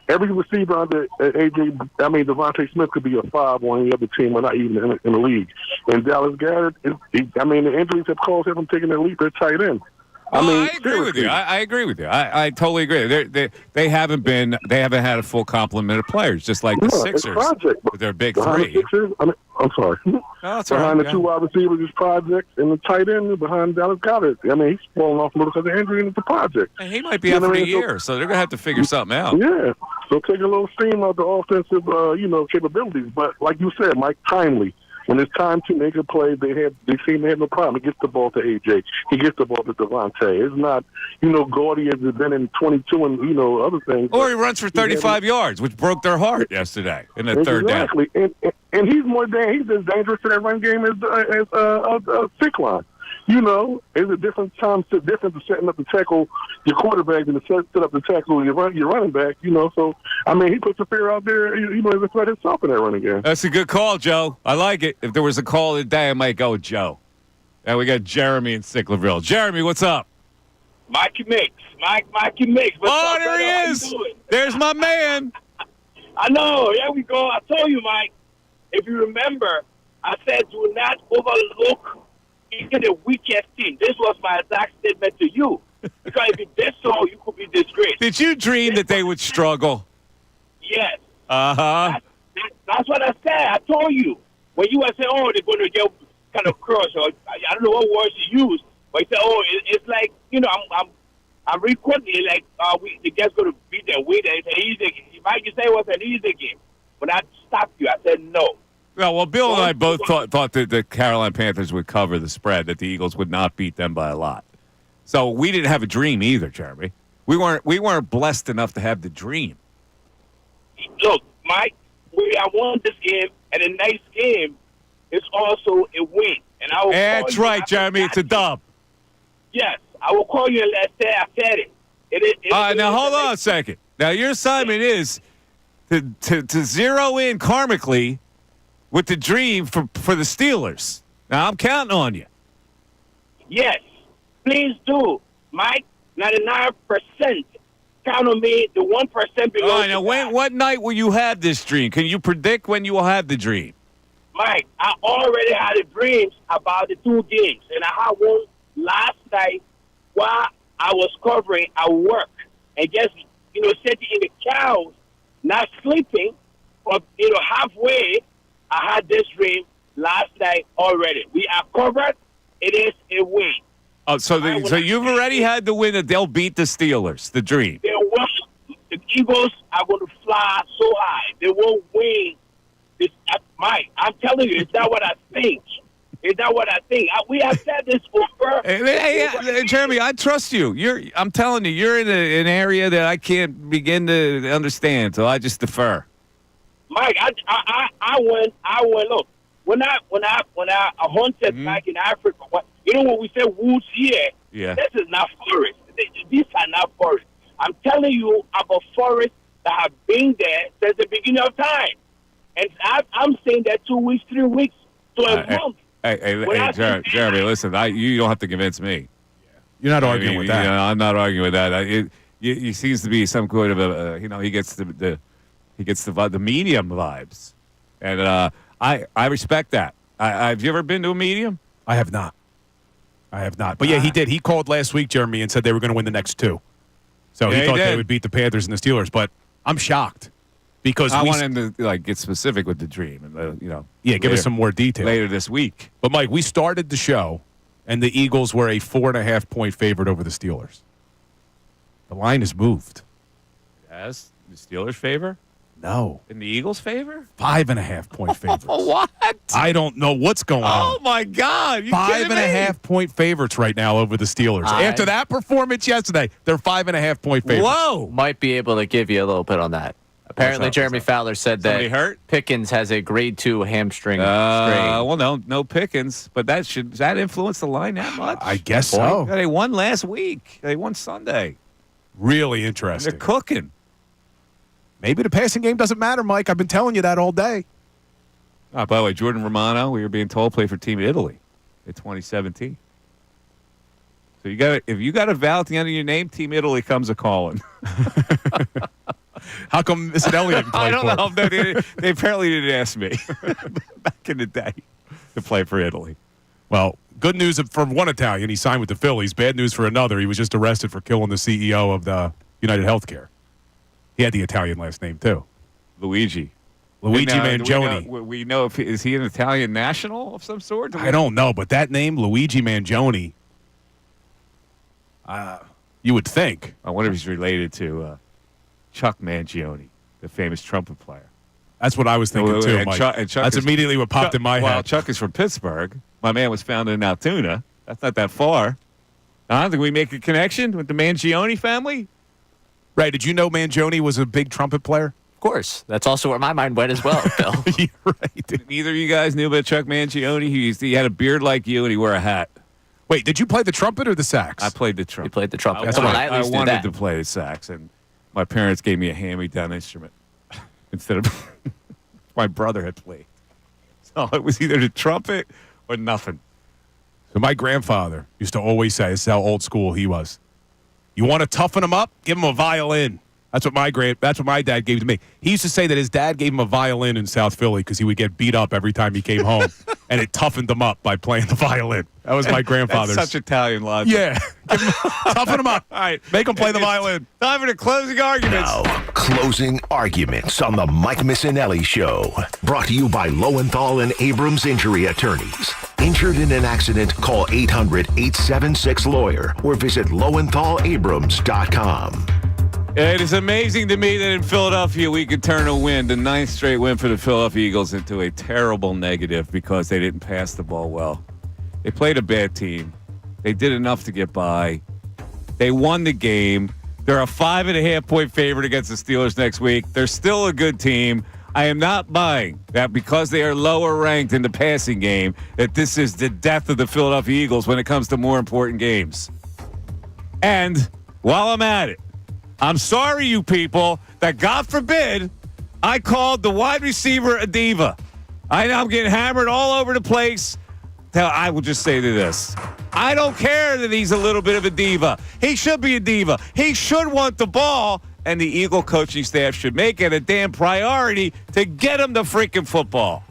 Every receiver under Devontae Smith could be a 5 on any other team or not even in the league. And Dallas Goedert, the injuries have caused him taking a leap at tight end. I agree with you. I agree with you. I totally agree. They haven't had a full complement of players, just like the Sixers with their big three. I'm sorry. No, that's all behind right, the two wide receivers is project, and the tight end behind Dallas Goedert. I mean, he's falling off a little because of injury and it's a project. And he might be out for the year, so they're going to have to figure something out. Yeah. So take a little steam out the offensive, capabilities. But like you said, Mike, timely. When it's time to make a play, they seem to have no problem. He gets the ball to AJ. He gets the ball to Devontae. It's not, Gordy has been in 22 and, other things. Or he runs for 35 yards, which broke their heart yesterday in the third down. Exactly. And he's as dangerous to that run game as thick line. It's a different to setting up the tackle your quarterback than to set up the tackle your running back. So I mean, he puts a fear out there. As a threat himself in that running game. That's a good call, Joe. I like it. If there was a call today, I might go with Joe. And we got Jeremy in Sicklerville. Jeremy, what's up? Mikey Mix. Mikey Mix. Oh, there he is. There's my man. I know. There we go. I told you, Mike. If you remember, I said do not overlook even the weakest team. This was my exact statement to you. Because if you did so, you could be disgraced. Did you dream that they would struggle? Yes. Uh-huh. That's what I said. I told you. When you were saying, they're going to get kind of crushed, or I don't know what words you used, but you said, it's like, I'm recording like, the guys going to beat their weight, and it's an easy game. You might say it was an easy game. When I stopped you, I said no. Well, Bill and I both thought that the Carolina Panthers would cover the spread, that the Eagles would not beat them by a lot. So we didn't have a dream either, Jeremy. We weren't blessed enough to have the dream. Look, Mike, we have won this game, and the next game is also a win. And I will That's right, Jeremy. It's a dub. Yes, I will call you and let's say I said it. All right, now hold on a second. Now your assignment is to zero in karmically with the dream for the Steelers. Now, I'm counting on you. Yes, please do. Mike, 99%. Count on me, the 1% below. All right, now, what night will you have this dream? Can you predict when you will have the dream? Mike, I already had the dreams about the two games, and I had one last night while I was covering at work. And just, sitting in the couch, not sleeping, but, halfway, I had this dream last night already. We are covered. It is a win. Oh, so you've already had the win that they'll beat the Steelers, the dream. The Eagles are going to fly so high. They won't win. Mike, I'm telling you, it's not what I think. It's not what I think. We have said this over. Hey, Jeremy, I trust you. I'm telling you, you're in an area that I can't begin to understand, so I just defer. Mike, I went. Look, when I hunted back in Africa, when we say woods here, this is not forest. These are not forest. I'm telling you about forests that have been there since the beginning of time, and I'm saying that 2 weeks, 3 weeks to a month. Hey, Jeremy, listen, you don't have to convince me. You're not arguing with that. I'm not arguing with that. He seems to be some kind of a, he gets the medium vibes, and I respect that. Have you ever been to a medium? I have not. But yeah, he did. He called last week, Jeremy, and said they were going to win the next two. So he thought they would beat the Panthers and the Steelers. But I'm shocked because I want him to get specific with the dream and give us some more detail later this week. But Mike, we started the show, and the Eagles were a 4.5-point favorite over the Steelers. The line has moved. Yes, the Steelers favor. No. In the Eagles' favor? 5.5-point favorites. What? I don't know what's going on. Oh, my God. You kidding me? 5.5-point favorites right now over the Steelers. After that performance yesterday, they're 5.5-point favorites. Whoa. Might be able to give you a little bit on that. Apparently, Jeremy Fowler said Somebody that hurt? Pickens has a grade 2 hamstring strain. Well, no Pickens, but does that influence the line that much? I guess so. They won last week. They won Sunday. Really interesting. They're cooking. Maybe the passing game doesn't matter, Mike. I've been telling you that all day. Oh, by the way, Jordan Romano, we were being told, played for Team Italy in 2017. So if you got a vowel at the end of your name, Team Italy comes a calling. How come Missanelli didn't play I don't for know. him? No, they apparently didn't ask me back in the day to play for Italy. Well, good news for one Italian. He signed with the Phillies. Bad news for another. He was just arrested for killing the CEO of the United Healthcare. He had the Italian last name, too. Luigi Mangione. We know is he an Italian national of some sort? I don't know, but that name, Luigi Mangione, you would think. I wonder if he's related to Chuck Mangione, the famous trumpet player. That's what I was thinking, too, Mike. That's immediately what popped in my head. Well, Chuck is from Pittsburgh. My man was founded in Altoona. That's not that far. I don't think we make a connection with the Mangione family. Right. Did you know Mangione was a big trumpet player? Of course. That's also where my mind went as well, Phil. You're right. Neither of you guys knew about Chuck Mangione. He had a beard like you, and he wore a hat. Wait, did you play the trumpet or the sax? I played the trumpet. You played the trumpet. I wanted to play the sax, and my parents gave me a hand-me-down instrument instead of my brother had played. So it was either the trumpet or nothing. So my grandfather used to always say, this is how old school he was. You want to toughen him up? Give him a violin. That's what my dad gave to me. He used to say that his dad gave him a violin in South Philly because he would get beat up every time he came home, and it toughened him up by playing the violin. That was my grandfather's. That's such Italian logic. Yeah. Toughen him up. All right. Make him play the violin. Time for the closing arguments. Now, closing arguments on the Mike Missanelli Show. Brought to you by Lowenthal and Abrams Injury Attorneys. Injured in an accident, call 800-876-LAWYER or visit lowenthalabrams.com. It is amazing to me that in Philadelphia we could turn a win, the 9th straight win for the Philadelphia Eagles, into a terrible negative because they didn't pass the ball well. They played a bad team. They did enough to get by. They won the game. They're a 5.5-point favorite against the Steelers next week. They're still a good team. I am not buying that because they are lower ranked in the passing game, that this is the death of the Philadelphia Eagles when it comes to more important games. And while I'm at it, I'm sorry, you people, that God forbid I called the wide receiver a diva. I know I'm getting hammered all over the place. I will just say this. I don't care that he's a little bit of a diva. He should be a diva. He should want the ball, and the Eagle coaching staff should make it a damn priority to get him the freaking football.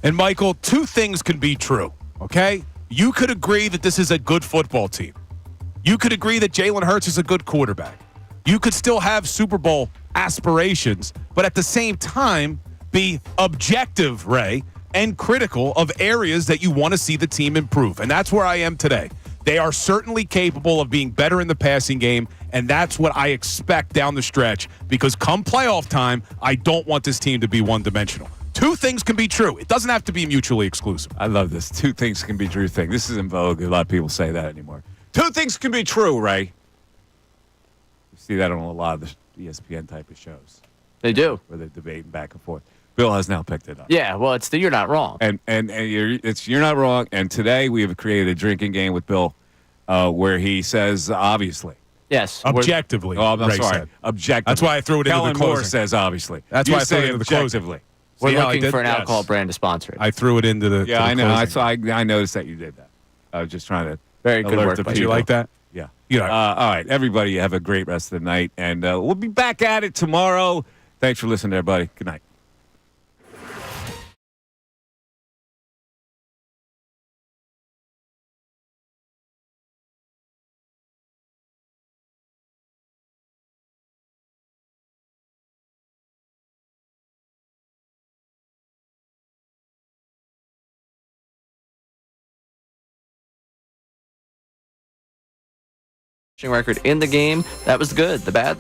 And, Michael, two things can be true, okay? You could agree that this is a good football team. You could agree that Jalen Hurts is a good quarterback. You could still have Super Bowl aspirations, but at the same time be objective, Ray, and critical of areas that you want to see the team improve. And that's where I am today. They are certainly capable of being better in the passing game, and that's what I expect down the stretch, because come playoff time, I don't want this team to be one-dimensional. Two things can be true. It doesn't have to be mutually exclusive. I love this. Two things can be true thing. This is in vogue. A lot of people say that anymore. Two things can be true, Ray. You see that on a lot of the ESPN type of shows. They do. Where they're debating back and forth. Bill has now picked it up. Yeah, well, it's the you're not wrong. And you're not wrong. And today we have created a drinking game with Bill where he says, obviously. Yes. Objectively. Oh, I'm Ray sorry. said. Objectively. That's why I threw it into the closing. Moore says, obviously. That's why I threw it into the closing. Objectively. We're See how I looking did? for an Yes. alcohol brand to sponsor it. I threw it into the Yeah, I know. closing. I noticed that you did that. I was just trying to Very good alert work the by Did you people. like that? Yeah. Yeah. All right. Everybody have a great rest of the night. And we'll be back at it tomorrow. Thanks for listening, everybody. Good night. Record in the game. That was good. The bad, the